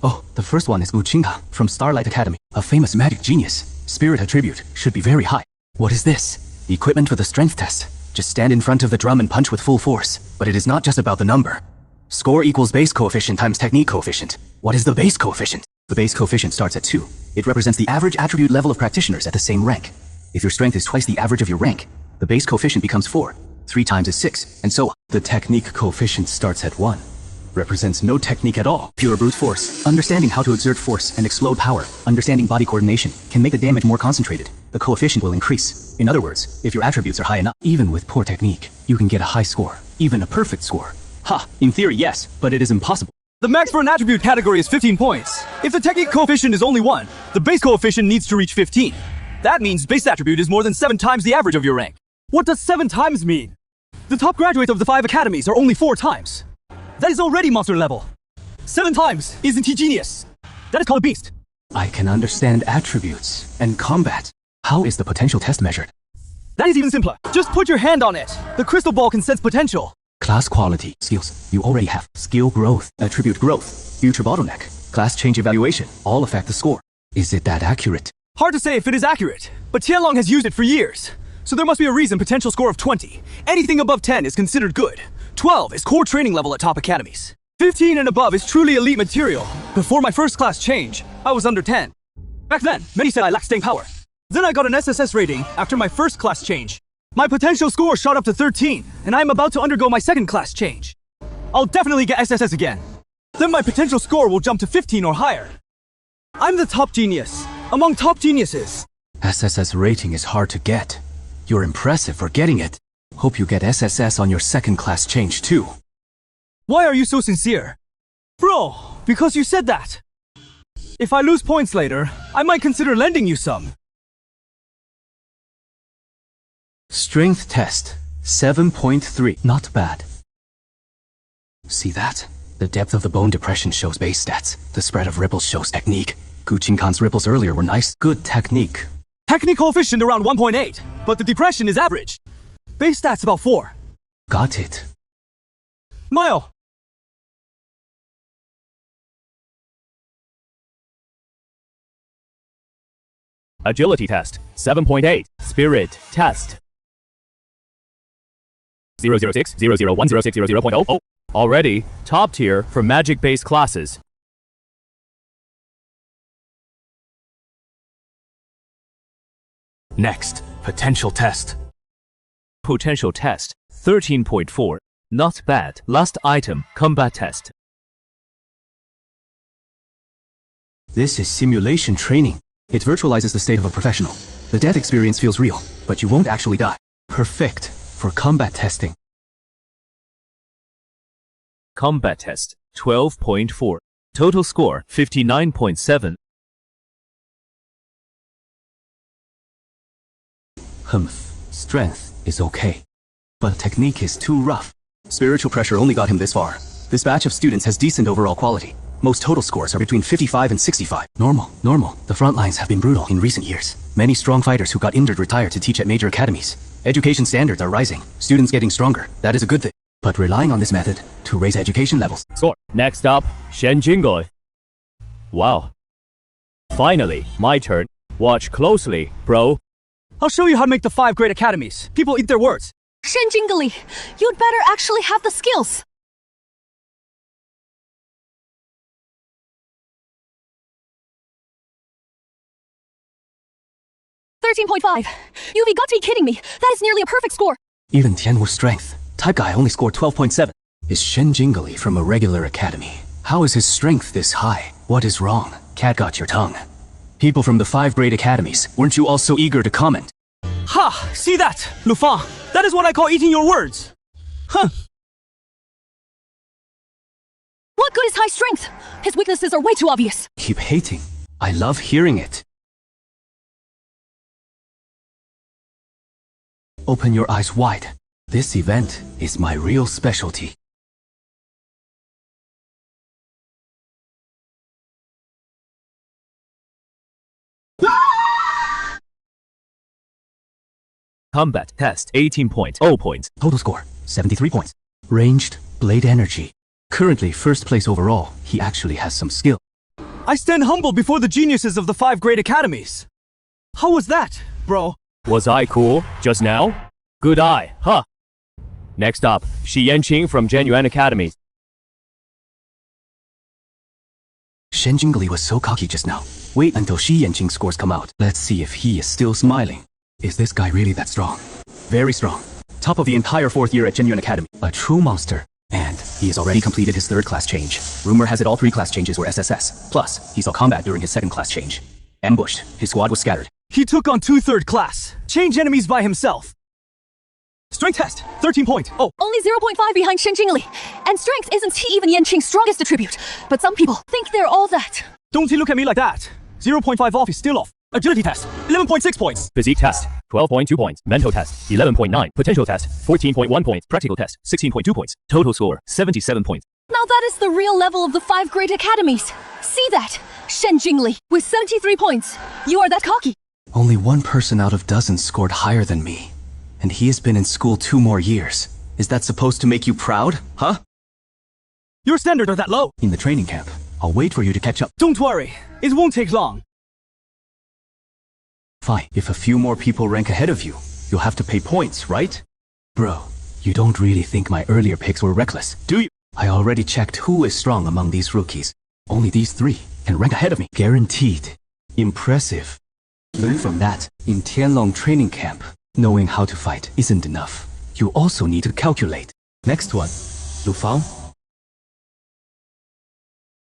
Oh, the first one is Gu Qingkan from Starlight Academy, a famous magic genius. Spirit attribute should be very high. What is this? Equipment for the strength test. Just stand in front of the drum and punch with full force. But it is not just about the number. Score equals base coefficient times technique coefficient. What is the base coefficient? The base coefficient starts at 2. It represents the average attribute level of practitioners at the same rank. If your strength is twice the average of your rank, the base coefficient becomes 4. 3 times is 6, and so on. The technique coefficient starts at 1. Represents no technique at all. Pure brute force. Understanding how to exert force and explode power, understanding body coordination, can make the damage more concentrated. The coefficient will increase. In other words, if your attributes are high enough, even with poor technique, you can get a high score, even a perfect score. Ha! In theory, yes, but it is impossible. The max for an attribute category is 15 points. If the technique coefficient is only 1, the base coefficient needs to reach 15. That means base attribute is more than 7 times the average of your rank. What does 7 times mean? The top graduates of the 5 academies are only 4 times. That is already monster level. 7 times isn't he genius? That is called a beast. I can understand attributes and combat. How is the potential test measured? That is even simpler. Just put your hand on it. The crystal ball can sense potential. Class quality, skills. You already have. Skill growth, attribute growth, future bottleneck, class change evaluation, all affect the score. Is it that accurate? Hard to say if it is accurate, but Tianlong has used it for years. So there must be a reason potential score of 20. Anything above 10 is considered good. 12 is core training level at top academies. 15 and above is truly elite material. Before my first class change, I was under 10. Back then, many said I lacked staying power. Then I got an SSS rating after my first class change. My potential score shot up to 13, and I'm about to undergo my second class change. I'll definitely get SSS again. Then my potential score will jump to 15 or higher. I'm the top genius, among top geniuses. SSS rating is hard to get. You're impressive for getting it. Hope you get SSS on your second class change too. Why are you so sincere? Bro, because you said that. If I lose points later, I might consider lending you some. Strength test, 7.3. Not bad. See that? The depth of the bone depression shows base stats. The spread of ripples shows technique. Gu Qingkan's ripples earlier were nice. Good technique. Technique coefficient around 1.8, but the depression is average. Base stats about 4. Got it. Mile. Agility test, 7.8. Spirit test. 006 001 060.00. Already top tier for magic-based classes. Next, potential test. Potential test, 13.4. Not bad. Last item, combat test. This is simulation training. It virtualizes the state of a professional. The death experience feels real, but you won't actually die. Perfect for combat testing. Combat test, 12.4. Total score, 59.7. Strength is okay. But technique is too rough. Spiritual pressure only got him this far. This batch of students has decent overall quality. Most total scores are between 55 and 65. Normal. The front lines have been brutal in recent years. Many strong fighters who got injured retire to teach at major academies. Education standards are rising. Students getting stronger. That is a good thing. But relying on this method to raise education levels. Score. Next up, Shen Jingoi. Wow. Finally, my turn. Watch closely, bro. I'll show you how to make the 5 great academies. People eat their words. Shen Jingli, you'd better actually have the skills. $13.5. You've got to be kidding me. That is nearly a perfect score. Even Tianwu's strength. Type guy only scored 12.7. Is Shen Jingli from a regular academy? How is his strength this high? What is wrong? Cat got your tongue. People from the 5 great academies, weren't you all so eager to comment? Ha! See that, Lufan? That is what I call eating your words. Huh. What good is high strength? His weaknesses are way too obvious. Keep hating. I love hearing it. Open your eyes wide. This event is my real specialty. Combat test 18.0 points. Total score, 73 points. Ranged, blade energy. Currently first place overall. He actually has some skill. I stand humble before the geniuses of the 5 great academies. How was that, bro? Was I cool just now? Good eye, huh? Next up, Shi Yanqing from Genuine Academy. Shen Jingli was so cocky just now. Wait until Shi Yanqing's scores come out. Let's see if he is still smiling. Is this guy really that strong? Very strong. Top of the entire 4th year at Genuine Academy. A true monster. And he has already completed his 3rd class change. Rumor has it all 3 class changes were SSS. Plus, he saw combat during his 2nd class change. Ambushed. His squad was scattered. He took on 2 3rd class. Change enemies by himself. Strength test, 13.0. Only 0.5 behind Shen Jingli. And strength isn't even Yanqing's strongest attribute. But some people think they're all that. Don't you look at me like that. 0.5 off is still off. Agility test, 11.6 points. Physique test, 12.2 points. Mental test, 11.9. Potential test, 14.1 points. Practical test, 16.2 points. Total score, 77 points. Now that is the real level of the 5 great academies. See that? Shen Jingli with 73 points. You are that cocky. Only one person out of dozens scored higher than me. And he has been in school 2 more years. Is that supposed to make you proud, huh? Your standards are that low. In the training camp, I'll wait for you to catch up. Don't worry, it won't take long. Fine, if a few more people rank ahead of you, you'll have to pay points, right? Bro, you don't really think my earlier picks were reckless, do you? I already checked who is strong among these rookies. Only these 3 can rank ahead of me. Guaranteed. Impressive. Learn from that. In Tianlong training camp, knowing how to fight isn't enough. You also need to calculate. Next one. Lu Fang?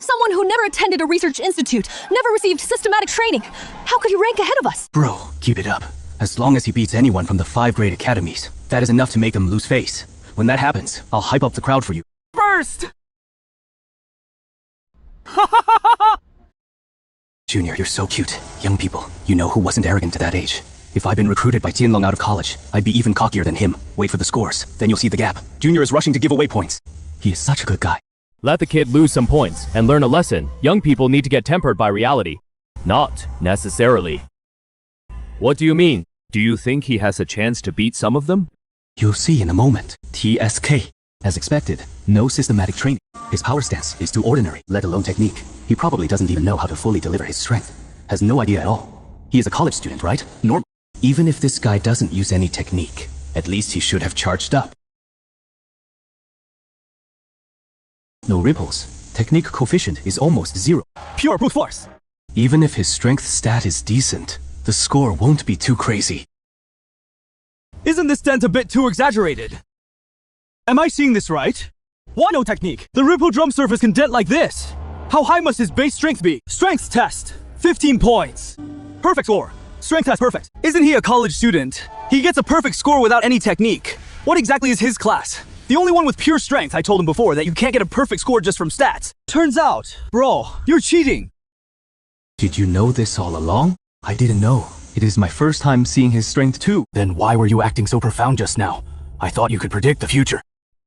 Someone who never attended a research institute, never received systematic training. How could he rank ahead of us? Bro, keep it up. As long as he beats anyone from the 5 great academies, that is enough to make them lose face. When that happens, I'll hype up the crowd for you. First! Junior, you're so cute. Young people, you know who wasn't arrogant at that age. If I'd been recruited by Tianlong out of college, I'd be even cockier than him. Wait for the scores, then you'll see the gap. Junior is rushing to give away points. He is such a good guy. Let the kid lose some points and learn a lesson. Young people need to get tempered by reality. Not necessarily. What do you mean? Do you think he has a chance to beat some of them? You'll see in a moment. TSK. As expected, no systematic training. His power stance is too ordinary, let alone technique. He probably doesn't even know how to fully deliver his strength. Has no idea at all. He is a college student, right? Normal. Even if this guy doesn't use any technique, at least he should have charged up. No ripples. Technique coefficient is almost 0. Pure brute force. Even if his strength stat is decent, the score won't be too crazy. Isn't this dent a bit too exaggerated? Am I seeing this right? Why no technique? The ripple drum surface can dent like this. How high must his base strength be? Strength test, 15 points. Perfect score. Strength test perfect. Isn't he a college student? He gets a perfect score without any technique. What exactly is his class? The only one with pure strength. I told him before that you can't get a perfect score just from stats. Turns out, bro, you're cheating. Did you know this all along? I didn't know. It is my first time seeing his strength too. Then why were you acting so profound just now? I thought you could predict the future.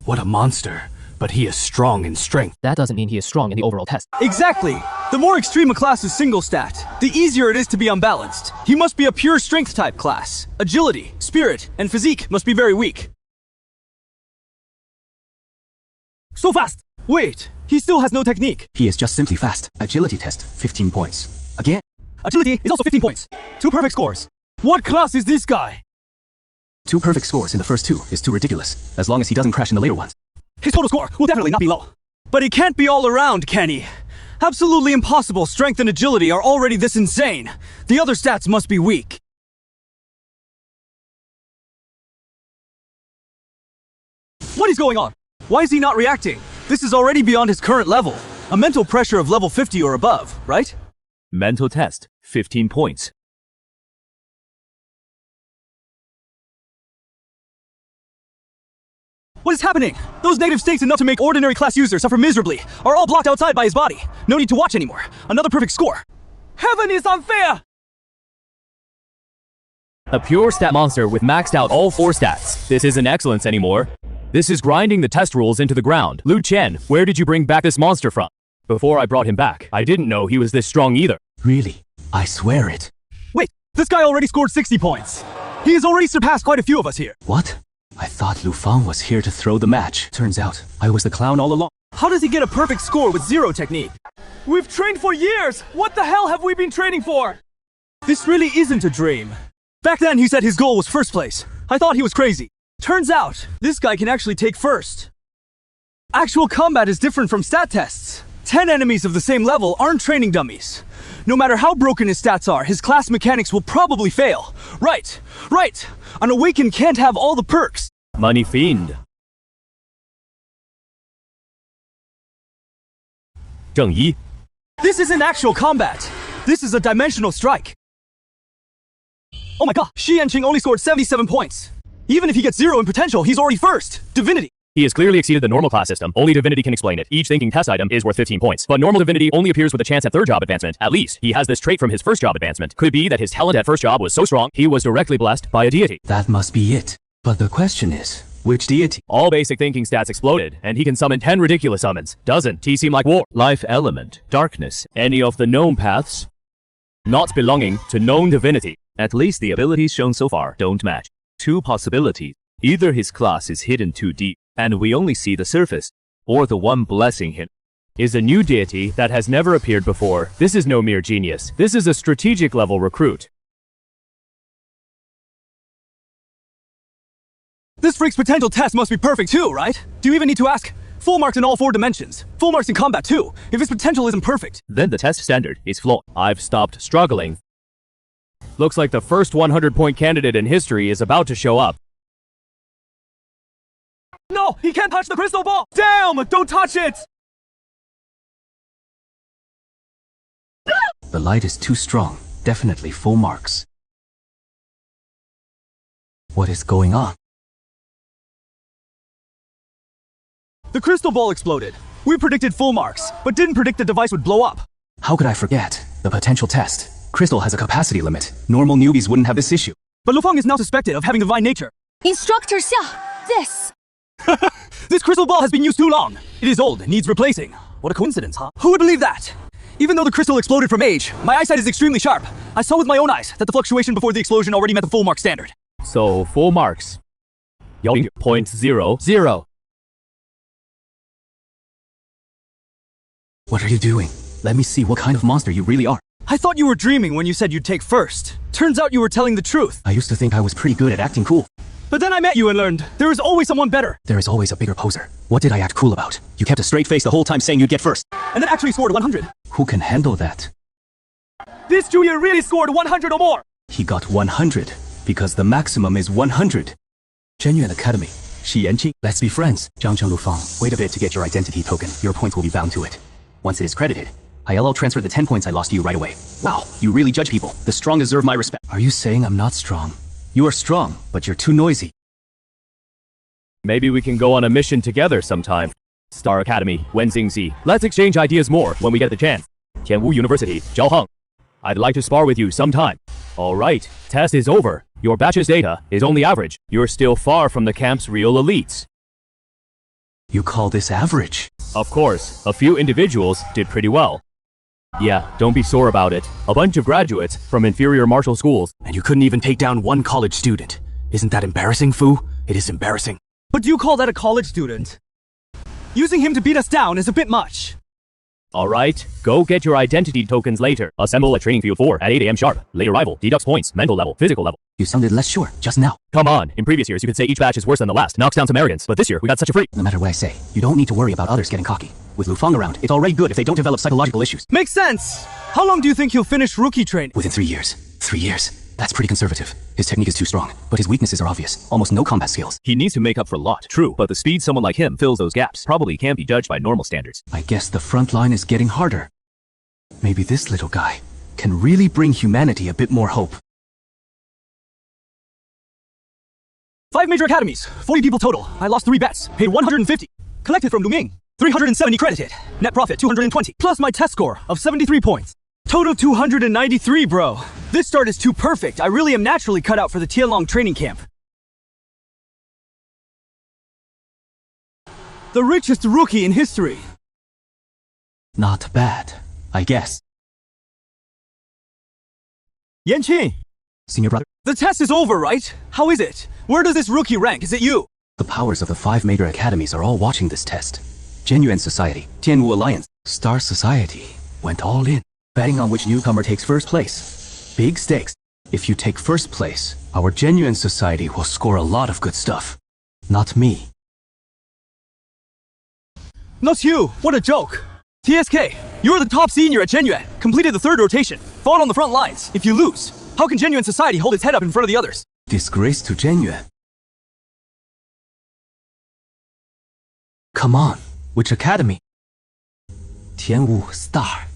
What a monster. But he is strong in strength. That doesn't mean he is strong in the overall test. Exactly. The more extreme a class is single stat, the easier it is to be unbalanced. He must be a pure strength type class. Agility, spirit, and physique must be very weak. So fast! Wait, he still has no technique. He is just simply fast. Agility test, 15 points. Again. Agility is also 15 points. 2 perfect scores. What class is this guy? 2 perfect scores in the first 2 is too ridiculous, as long as he doesn't crash in the later ones. His total score will definitely not be low. But he can't be all around, can he? Absolutely impossible. Strength and agility are already this insane. The other stats must be weak. What is going on? Why is he not reacting? This is already beyond his current level. A mental pressure of level 50 or above, right? Mental test, 15 points. What is happening? Those negative states enough to make ordinary class users suffer miserably are all blocked outside by his body. No need to watch anymore. Another perfect score. Heaven is unfair! A pure stat monster with maxed out all 4 stats. This isn't excellence anymore. This is grinding the test rules into the ground. Liu Chen, where did you bring back this monster from? Before I brought him back, I didn't know he was this strong either. Really? I swear it. Wait, this guy already scored 60 points. He has already surpassed quite a few of us here. What? I thought Lu Fang was here to throw the match. Turns out, I was the clown all along. How does he get a perfect score with 0 technique? We've trained for years! What the hell have we been training for? This really isn't a dream. Back then he said his goal was first place. I thought he was crazy. Turns out, this guy can actually take first. Actual combat is different from stat tests. 10 enemies of the same level aren't training dummies. No matter how broken his stats are, his class mechanics will probably fail. Right, right! An awakened can't have all the perks. Money fiend. 正一. This isn't actual combat. This is a dimensional strike. Oh my god, Shi Yanqing only scored 77 points. Even if he gets 0 in potential, he's already first. Divinity. He has clearly exceeded the normal class system. Only Divinity can explain it. Each thinking test item is worth 15 points. But normal Divinity only appears with a chance at 3rd job advancement. At least, he has this trait from his 1st job advancement. Could it be that his talent at 1st job was so strong, he was directly blessed by a deity? That must be it. But the question is, which deity? All basic thinking stats exploded, and he can summon 10 ridiculous summons. Doesn't he seem like war? Life element, darkness, any of the known paths? Not belonging to known divinity. At least the abilities shown so far don't match. 2 possibilities. Either his class is hidden too deep, and we only see the surface, or the one blessing him is a new deity that has never appeared before. This is no mere genius. This is a strategic level recruit. This freak's potential test must be perfect too, right? Do you even need to ask? Full marks in all 4 dimensions. Full marks in combat too. If his potential isn't perfect, then the test standard is flawed. I've stopped struggling. Looks like the first 100-point candidate in history is about to show up. No, he can't touch the crystal ball! Damn, don't touch it! The light is too strong. Definitely full marks. What is going on? The crystal ball exploded. We predicted full marks, but didn't predict the device would blow up. How could I forget? The potential test. Crystal has a capacity limit. Normal newbies wouldn't have this issue. But Lu Fang is now suspected of having divine nature. Instructor Xia, this. This crystal ball has been used too long. It is old, needs replacing. What a coincidence, huh? Who would believe that? Even though the crystal exploded from age, my eyesight is extremely sharp. I saw with my own eyes that the fluctuation before the explosion already met the full mark standard. So, full marks. 0.00. What are you doing? Let me see what kind of monster you really are. I thought you were dreaming when you said you'd take first. Turns out you were telling the truth. I used to think I was pretty good at acting cool. But then I met you and learned, there is always someone better. There is always a bigger poser. What did I act cool about? You kept a straight face the whole time saying you'd get first. And then actually scored 100. Who can handle that? This junior really scored 100 or more. He got 100, because the maximum is 100. Genuine Academy. Shi Yanqing. Let's be friends. Zhangcheng Lu Fang. Wait a bit to get your identity token. Your points will be bound to it. Once it is credited, I'll transfer the 10 points I lost to you right away. Wow, you really judge people. The strong deserve my respect. Are you saying I'm not strong? You are strong, but you're too noisy. Maybe we can go on a mission together sometime. Star Academy, Wenzingzi. Let's exchange ideas more when we get the chance. Tianwu University, Zhaoheng. I'd like to spar with you sometime. Alright, test is over. Your batch's data is only average. You're still far from the camp's real elites. You call this average? Of course, a few individuals did pretty well. Yeah, don't be sore about it. A bunch of graduates from inferior martial schools. And you couldn't even take down one college student. Isn't that embarrassing, Fu? It is embarrassing. But do you call that a college student? Using him to beat us down is a bit much. Alright, go get your identity tokens later. Assemble at training field 4 at 8 AM sharp. Late arrival, deducts points, mental level, physical level. You sounded less sure just now. Come on, in previous years you could say each batch is worse than the last, knocks down some arrogance, but this year we got such a free. No matter what I say, you don't need to worry about others getting cocky. With Lu Fang around, it's already good if they don't develop psychological issues. Makes sense! How long do you think he'll finish rookie training? Within 3 years. 3 years. That's pretty conservative. His technique is too strong, but his weaknesses are obvious. Almost no combat skills. He needs to make up for a lot, true, but the speed someone like him fills those gaps probably can't be judged by normal standards. I guess the front line is getting harder. Maybe this little guy can really bring humanity a bit more hope. 5 major academies, 40 people total. I lost 3 bets, paid 150. Collected from Luming, 370 credited. Net profit 220, plus my test score of 73 points. Total 293, bro. This start is too perfect. I really am naturally cut out for the Tianlong training camp. The richest rookie in history. Not bad, I guess. Yanqing, Senior brother, the test is over, right? How is it? Where does this rookie rank? Is it you? the powers of the 5 major academies are all watching this test. Genuine Society, Tianwu Alliance, Star Society went all in, betting on which newcomer takes first place. Big stakes. If you take first place, our Genuine Society will score a lot of good stuff. Not me. Not you! What a joke! TSK, you're the top senior at Genuine. Completed the 3rd rotation. Fought on the front lines. If you lose, how can Genuine Society hold its head up in front of the others? Disgrace to Genuine. Come on, which academy? Tianwu Star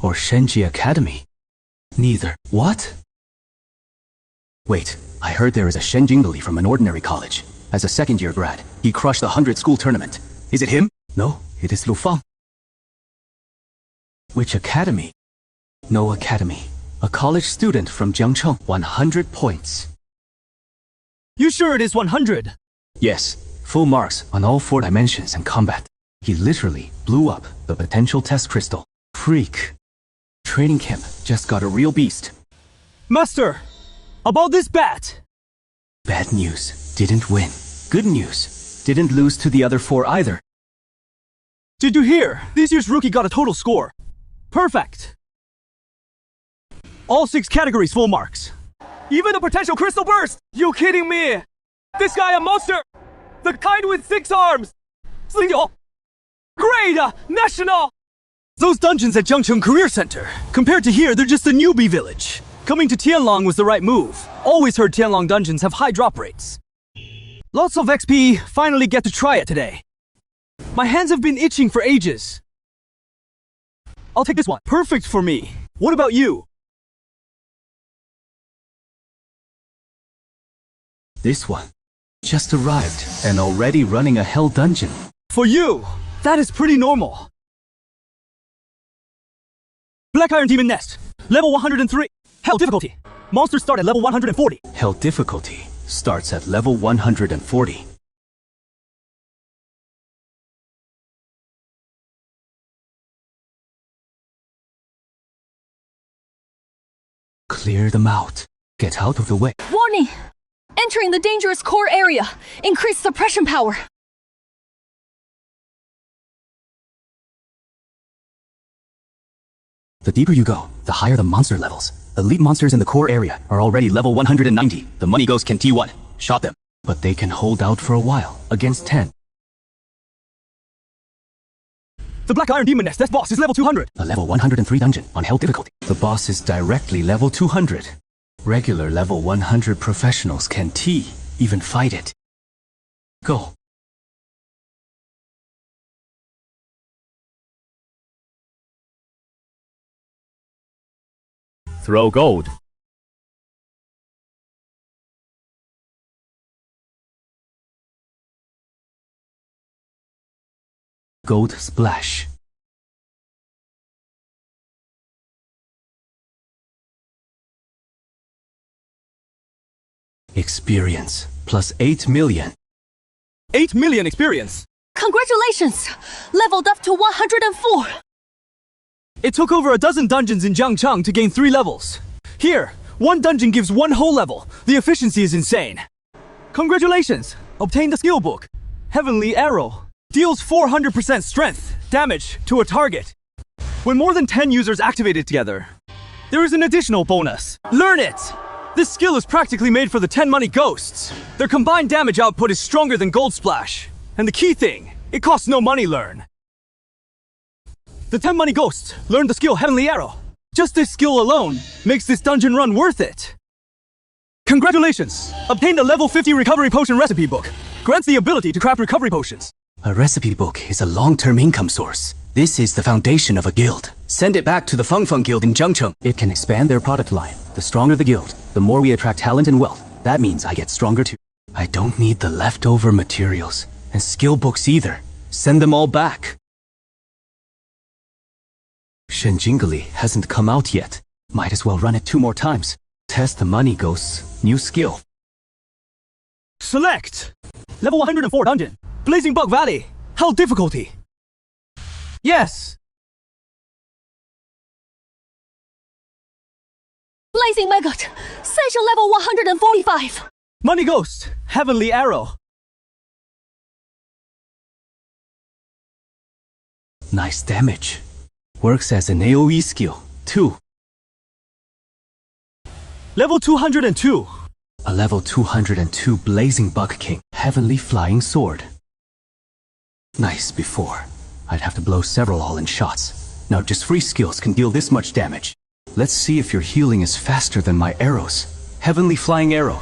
or Shenji Academy? Neither. What? Wait, I heard there is a Shen Jingbili from an ordinary college. As a second-year grad, he crushed the 100-school tournament. Is it him? No, it is Lu Fang. Which academy? No academy. A college student from Jiangcheng, 100 points. You sure it is 100? Yes, full marks on all 4 dimensions and combat. He literally blew up the potential test crystal. Freak. Training camp just got a real beast. Master, about this bat. Bad news, didn't win. Good news, didn't lose to the other 4 either. Did you hear? This year's rookie got a total score. Perfect. All 6 categories full marks. Even the potential crystal burst! You kidding me? This guy a monster! The kind with 6 arms! Great! National! Those dungeons at Jiangcheng Career Center. Compared to here, they're just a newbie village. Coming to Tianlong was the right move. Always heard Tianlong dungeons have high drop rates. Lots of XP, finally get to try it today. My hands have been itching for ages. I'll take this one. Perfect for me. What about you? This one. Just arrived and already running a hell dungeon. For you, that is pretty normal. Black Iron Demon Nest, level 103. Hell difficulty. Monsters start at level 140. Hell difficulty starts at level 140. Clear them out. Get out of the way. Warning! Entering the dangerous core area. Increased suppression power. The deeper you go, the higher the monster levels. Elite monsters in the core area are already level 190. The money ghost can T1. Shot them. But they can hold out for a while against 10. The Black Iron Demon Nest, that boss is level 200. A level 103 dungeon on hell difficulty. The boss is directly level 200. Regular level 100 professionals can even fight it. Go. Throw gold. Gold splash. Experience plus 8 million. 8 million experience. Congratulations! Leveled up to 104. It took over a dozen dungeons in Jiangcheng to gain 3 levels. Here, 1 dungeon gives 1 whole level. The efficiency is insane. Congratulations! Obtain the skill book. Heavenly Arrow. Deals 400% strength, damage, to a target. When more than 10 users activate it together, there is an additional bonus. Learn it! This skill is practically made for the 10 money ghosts. Their combined damage output is stronger than Gold Splash. And the key thing, it costs no money learn. The 10 money ghosts learn the skill Heavenly Arrow. Just this skill alone makes this dungeon run worth it. Congratulations! Obtained a level 50 recovery potion recipe book. Grants the ability to craft recovery potions. A recipe book is a long-term income source. This is the foundation of a guild. Send it back to the Feng Feng Guild in Jiangcheng. It can expand their product line. The stronger the guild, the more we attract talent and wealth. That means I get stronger too. I don't need the leftover materials, and skill books either. Send them all back. Shenjingali hasn't come out yet. Might as well run it 2 more times. Test the money ghosts. New skill. Select! Level 104 dungeon. Blazing Bug Valley. Hell difficulty. Yes! Blazing Maggot. Session level 145. Money Ghost. Heavenly Arrow. Nice damage. Works as an AoE skill, too. Level 202. A level 202 Blazing Bug King. Heavenly Flying Sword. Nice before. I'd have to blow several all-in shots. Now just free skills can deal this much damage. Let's see if your healing is faster than my arrows. Heavenly Flying Arrow.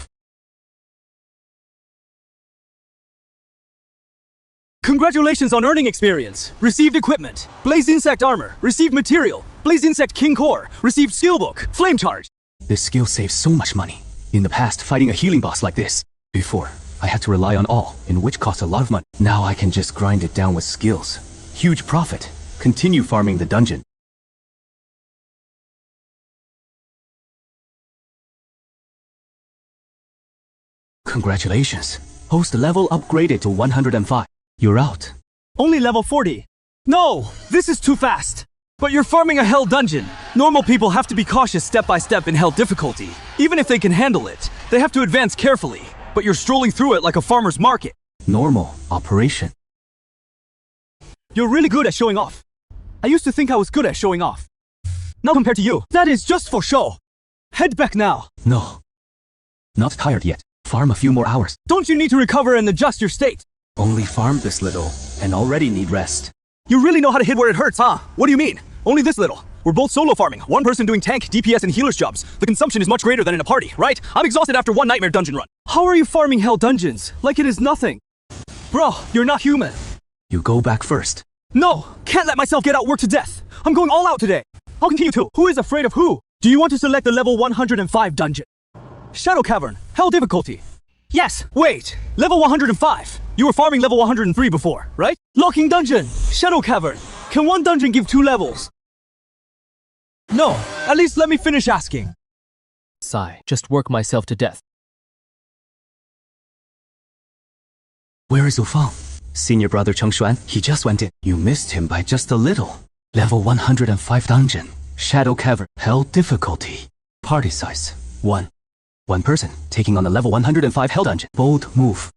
Congratulations on earning experience. Received equipment. Blaze Insect Armor. Received material. Blaze Insect King Core. Received skill book. Flame Charge. This skill saves so much money. In the past, fighting a healing boss like this. Before, I had to rely on all, in which cost a lot of money. Now I can just grind it down with skills. Huge profit. Continue farming the dungeon. Congratulations. Host level upgraded to 105. You're out. Only level 40. No, this is too fast. But you're farming a hell dungeon. Normal people have to be cautious step by step in hell difficulty. Even if they can handle it, they have to advance carefully. But you're strolling through it like a farmer's market. Normal operation. You're really good at showing off. I used to think I was good at showing off. Now compared to you, that is just for show. Head back now. No. Not tired yet. Farm a few more hours. Don't you need to recover and adjust your state? Only farmed this little, and already need rest. You really know how to hit where it hurts, huh? What do you mean? Only this little. We're both solo farming. One person doing tank, DPS, and healer's jobs. The consumption is much greater than in a party, right? I'm exhausted after one nightmare dungeon run. How are you farming hell dungeons? Like it is nothing. Bro, you're not human. You go back first. No, can't let myself get outworked to death. I'm going all out today. I'll continue too. Who is afraid of who? Do you want to select the level 105 dungeon? Shadow Cavern, hell difficulty. Yes, wait, level 105. You were farming level 103 before, right? Locking dungeon, Shadow Cavern. Can one dungeon give 2 levels? No, at least let me finish asking. Sigh, just work myself to death. Where is Ufang? Senior brother Cheng Xuan, he just went in. You missed him by just a little. Level 105 dungeon. Shadow Cavern. Hell difficulty. Party size. 1. One person, taking on a level 105 hell dungeon. Bold move.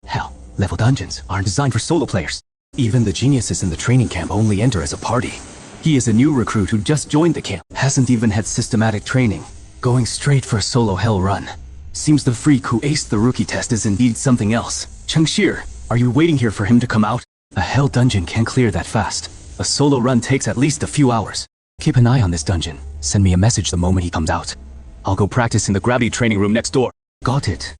Hell, level dungeons aren't designed for solo players. Even the geniuses in the training camp only enter as a party. He is a new recruit who just joined the camp. Hasn't even had systematic training. Going straight for a solo hell run. Seems the freak who aced the rookie test is indeed something else. Cheng Shir, are you waiting here for him to come out? A hell dungeon can't clear that fast. A solo run takes at least a few hours. Keep an eye on this dungeon. Send me a message the moment he comes out. I'll go practice in the gravity training room next door. Got it.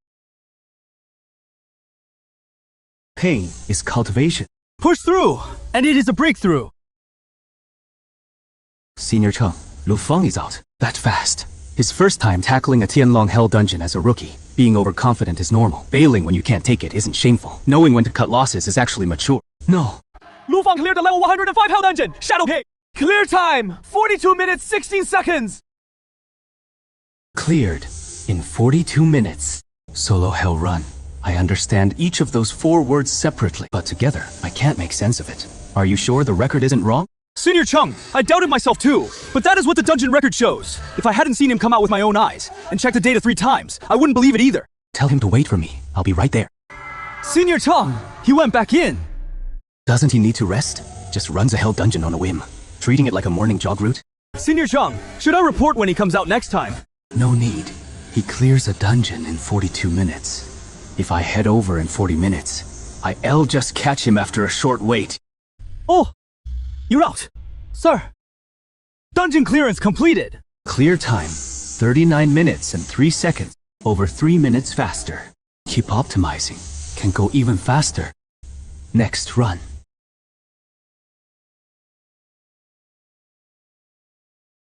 Pain is cultivation. Push through, and it is a breakthrough. Senior Cheng, Lu Feng is out. That fast. His first time tackling a Tianlong Hell dungeon as a rookie. Being overconfident is normal. Bailing when you can't take it isn't shameful. Knowing when to cut losses is actually mature. No. Lu Feng cleared the level 105 hell dungeon. Shadow King. Clear time, 42 minutes, 16 seconds. Cleared in 42 minutes. Solo hell run. I understand each of those 4 words separately, but together, I can't make sense of it. Are you sure the record isn't wrong? Senior Cheng, I doubted myself too, but that is what the dungeon record shows. If I hadn't seen him come out with my own eyes, and checked the data 3 times, I wouldn't believe it either. Tell him to wait for me. I'll be right there. Senior Cheng, he went back in. Doesn't he need to rest? Just runs a hell dungeon on a whim. Treating it like a morning jog route? Senior Cheng, should I report when he comes out next time? No need. He clears a dungeon in 42 minutes. If I head over in 40 minutes, I'll just catch him after a short wait. Oh, you're out. Sir, dungeon clearance completed. Clear time, 39 minutes and 3 seconds. Over 3 minutes faster. Keep optimizing. Can go even faster. Next run.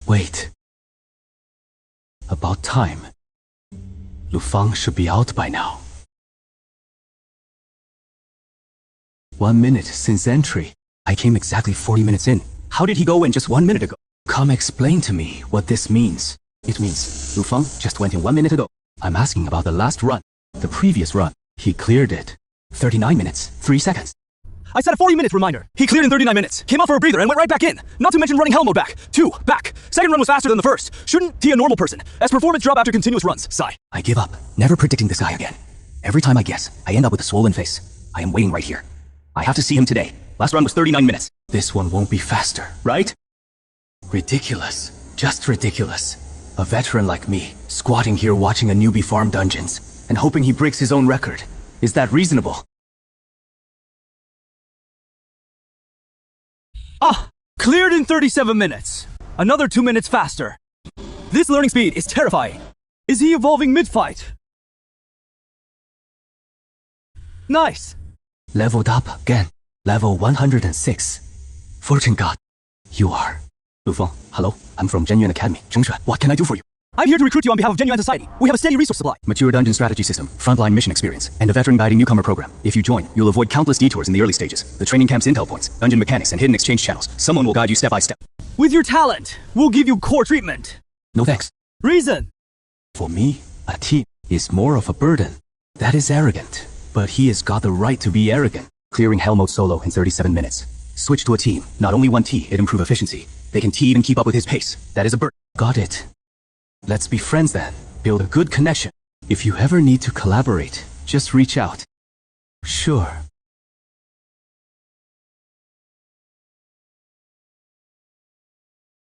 Wait. About time. Lu Fang should be out by now. 1 minute since entry. I came exactly 40 minutes in. How did he go in just 1 minute ago? Come explain to me what this means. It means Lu Fang just went in 1 minute ago. I'm asking about the last run. The previous run. He cleared it. 39 minutes, 3 seconds. I set a 40-minute reminder. He cleared in 39 minutes, came out for a breather, and went right back in. Not to mention running hell mode back. 2, back. Second run was faster than the first. Shouldn't he a normal person? As performance drop after continuous runs. Sigh. I give up. Never predicting this guy again. Every time I guess, I end up with a swollen face. I am waiting right here. I have to see him today. Last run was 39 minutes. This one won't be faster, right? Ridiculous. Just ridiculous. A veteran like me, squatting here watching a newbie farm dungeons, and hoping he breaks his own record. Is that reasonable? Cleared in 37 minutes. Another 2 minutes faster. This learning speed is terrifying. Is he evolving mid-fight? Nice. Leveled up again. Level 106. Fortune God. You are. Lu Feng, hello. I'm from Genuine Academy. Zhengshuan, what can I do for you? I'm here to recruit you on behalf of Genuine Society. We have a steady resource supply. Mature dungeon strategy system, frontline mission experience, and a veteran guiding newcomer program. If you join, you'll avoid countless detours in the early stages. The training camp's intel points, dungeon mechanics, and hidden exchange channels. Someone will guide you step by step. With your talent, we'll give you core treatment. No thanks. Reason. For me, a team is more of a burden. That is arrogant. But he has got the right to be arrogant. Clearing hell mode solo in 37 minutes. Switch to a team. Not only one T, it improve efficiency. They can T even keep up with his pace. That is a burden. Got it. Let's be friends then. Build a good connection. If you ever need to collaborate, just reach out. Sure.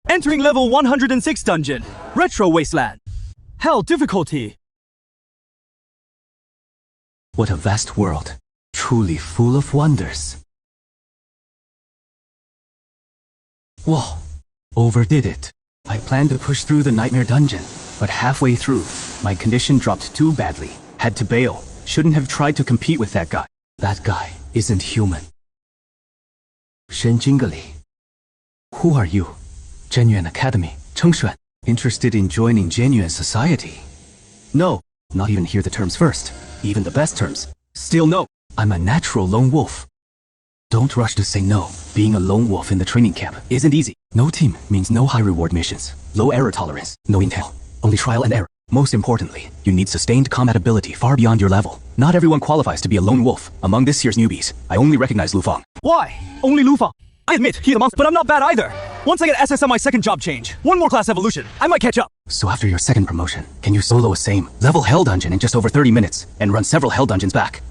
Entering level 106 dungeon. Retro Wasteland. Hell difficulty. What a vast world. Truly full of wonders. Whoa. Overdid it. I planned to push through the nightmare dungeon, but halfway through, my condition dropped too badly. Had to bail. Shouldn't have tried to compete with that guy. That guy isn't human. Shen Jingali. Who are you? Genuine Academy. Chengshuan. Interested in joining Genuine Society? No. Not even hear the terms first. Even the best terms. Still no. I'm a natural lone wolf. Don't rush to say no. Being a lone wolf in the training camp isn't easy. No team means no high reward missions, low error tolerance, no intel, only trial and error. Most importantly, you need sustained combat ability far beyond your level. Not everyone qualifies to be a lone wolf. Among this year's newbies, I only recognize Lu Fang. Why? Only Lu Fang. I admit, he's a monster, but I'm not bad either. Once I get SS on my second job change, one more class evolution, I might catch up. So after your second promotion, can you solo a same level hell dungeon in just over 30 minutes and run several hell dungeons back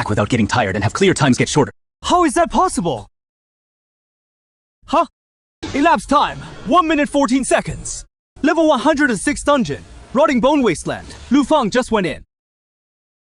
without getting tired and have clear times get shorter? How is that possible? Huh? Elapsed time, 1 minute 14 seconds. Level 106 dungeon, Rotting Bone Wasteland. Lu Fang just went in.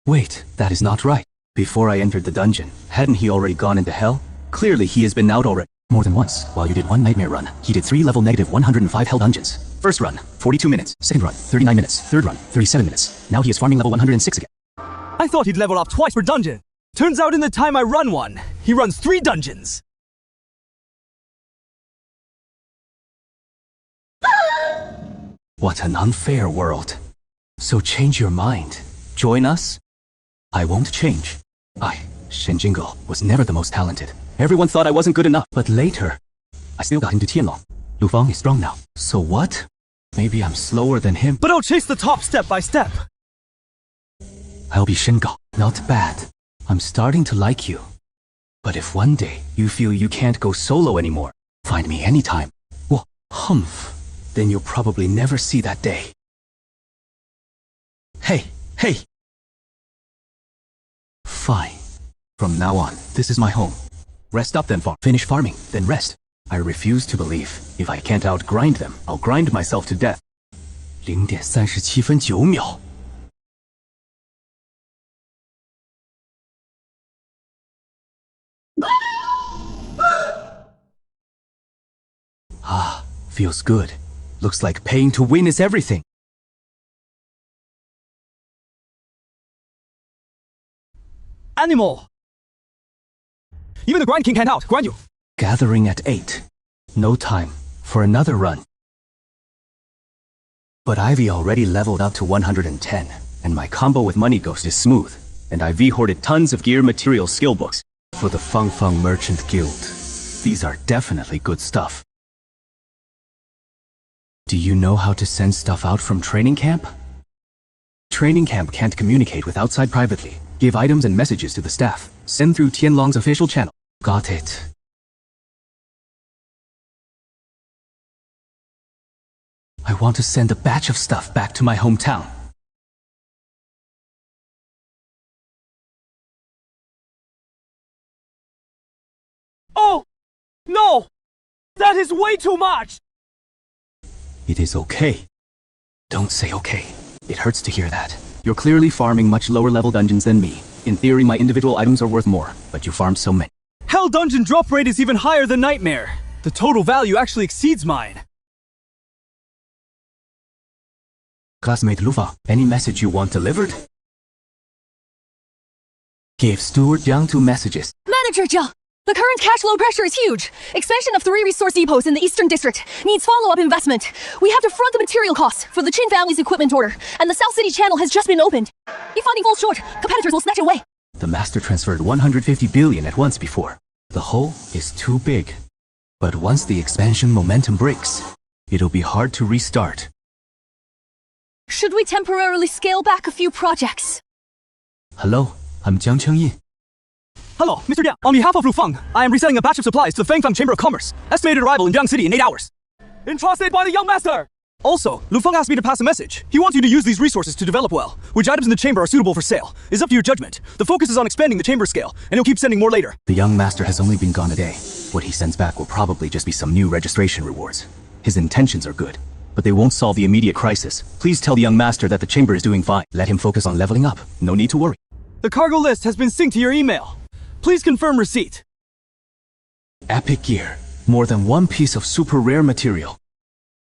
Wait, that is not right. Before I entered the dungeon, hadn't he already gone into hell? Clearly he has been out already. More than once, while you did one nightmare run, he did 3 level negative 105 hell dungeons. First run, 42 minutes. Second run, 39 minutes. Third run, 37 minutes. Now he is farming level 106 again. I thought he'd level up twice per dungeon. Turns out in the time I run one, he runs 3 dungeons. What an unfair world. So change your mind. Join us? I won't change. Shen Jingle, was never the most talented. Everyone thought I wasn't good enough, but later, I still got into Tianlong. Lu Fang is strong now. So what? Maybe I'm slower than him. But I'll chase the top step by step. I'll be Shen Gao. Not bad. I'm starting to like you. But if one day you feel you can't go solo anymore, find me anytime. Well, humph. Then you'll probably never see that day. Hey! Fine. From now on, this is my home. Rest up then farm. Finish farming, then rest. I refuse to believe. If I can't outgrind them, I'll grind myself to death. 0点37分9秒. Feels good. Looks like paying to win is everything. Animal! Even the Grind King can't out, grind you. Gathering at 8. No time for another run. But Ivy already leveled up to 110, And my combo with Money Ghost is smooth. And I V-hoarded tons of gear material skill books for the Feng Feng Merchant Guild. These are definitely good stuff. Do you know how to send stuff out from training camp? Training camp can't communicate with outside privately. Give items and messages to the staff. Send through Tianlong's official channel. Got it. I want to send a batch of stuff back to my hometown. Oh! No! That is way too much! It is okay. Don't say okay. It hurts to hear that. You're clearly farming much lower level dungeons than me. In theory, my individual items are worth more, but you farmed so many. Hell dungeon drop rate is even higher than Nightmare. The total value actually exceeds mine. Classmate Lufa, any message you want delivered? Give Steward Jiang 2 messages. Manager Jiang, the current cash flow pressure is huge. Expansion of 3 resource depots in the Eastern District needs follow-up investment. We have to front the material costs for the Qin family's equipment order, and the South City channel has just been opened. If funding falls short, competitors will snatch it away. The master transferred 150 billion at once before. The hole is too big. But once the expansion momentum breaks, it'll be hard to restart. Should we temporarily scale back a few projects? Hello, I'm Jiang Chengyin. Hello, Mr. Liang. On behalf of Lu Feng, I am reselling a batch of supplies to the Feng Feng Chamber of Commerce. Estimated arrival in Jiang City in 8 hours. Entrusted by the young master! Also, Lu Feng asked me to pass a message. He wants you to use these resources to develop well. Which items in the chamber are suitable for sale? It's up to your judgment. The focus is on expanding the chamber scale, and he'll keep sending more later. The young master has only been gone a day. What he sends back will probably just be some new registration rewards. His intentions are good, but they won't solve the immediate crisis. Please tell the young master that the chamber is doing fine. Let him focus on leveling up. No need to worry. The cargo list has been synced to your email. Please confirm receipt. Epic gear. More than 1 piece of super rare material.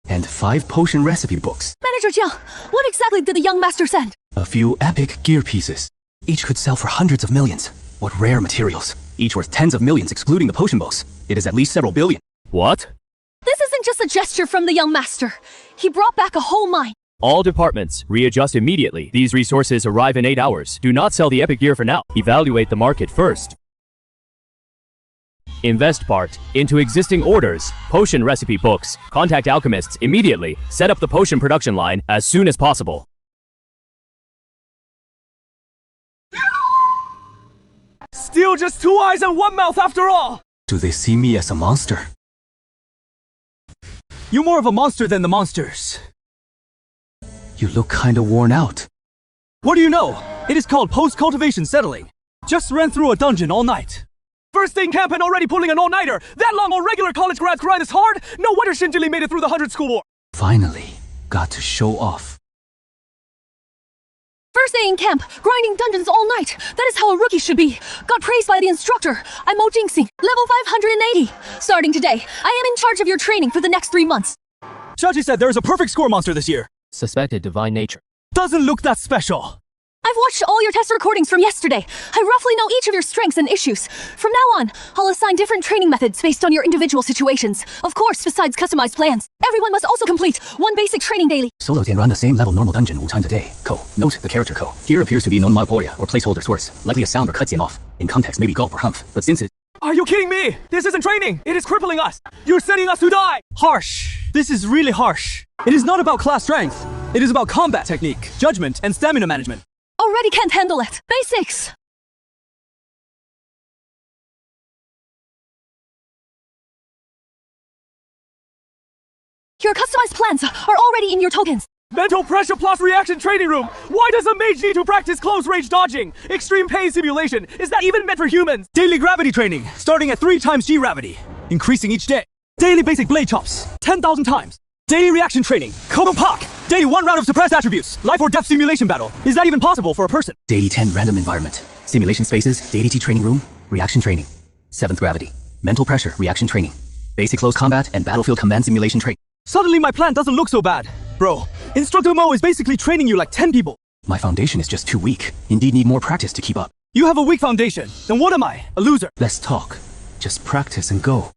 And 5 potion recipe books. Manager Jiang, what exactly did the young master send? A few epic gear pieces. Each could sell for hundreds of millions. What rare materials. Each worth tens of millions excluding the potion books. It is at least several billion. What? This isn't just a gesture from the young master. He brought back a whole mine. All departments, readjust immediately. These resources arrive in 8 hours. Do not sell the epic gear for now. Evaluate the market first. Invest part into existing orders, potion recipe books. Contact alchemists immediately. Set up the potion production line as soon as possible. Still just 2 eyes and 1 mouth after all! Do they see me as a monster? You're more of a monster than the monsters. You look kinda worn out. What do you know? It is called post-cultivation settling. Just ran through a dungeon all night. First day in camp and already pulling an all-nighter. That long old regular college grads grind is hard. No wonder Shinjili made it through the 100 school war. Finally, got to show off. First day in camp, grinding dungeons all night. That is how a rookie should be. Got praised by the instructor. I'm Mo Jinxing, level 580. Starting today, I am in charge of your training for the next 3 months. Chachi said there is a perfect score monster this year. Suspected divine nature. Doesn't look that special. I've watched all your test recordings from yesterday. I roughly know each of your strengths and issues. From now on, I'll assign different training methods based on your individual situations. Of course, besides customized plans. Everyone must also complete 1 basic training daily. Solo can run the same level normal dungeon 5 times a day. Note the character ko. Here appears to be onomatopoeia or placeholder source. Likely a sound or cutscene off. In context, maybe gulp or humph. But since it... Are you kidding me? This isn't training. It is crippling us. You're sending us to die. Harsh. This is really harsh. It is not about class strength. It is about combat technique, judgment, and stamina management. Already can't handle it. Basics. Your customized plans are already in your tokens. Mental pressure plus reaction training room. Why does a mage need to practice close range dodging? Extreme pain simulation. Is that even meant for humans? Daily gravity training, starting at 3 times G gravity, increasing each day. Daily basic blade chops, 10,000 times. Daily reaction training, Kodo Pak. Daily 1 round of suppressed attributes, life or death simulation battle. Is that even possible for a person? Daily 10 random environment. Simulation spaces, DDT training room, reaction training. 7th gravity. Mental pressure, reaction training. Basic close combat and battlefield command simulation training. Suddenly my plan doesn't look so bad. Bro, Instructor Mo is basically training you like 10 people. My foundation is just too weak. Indeed need more practice to keep up. You have a weak foundation. Then what am I? A loser. Let's talk. Just practice and go.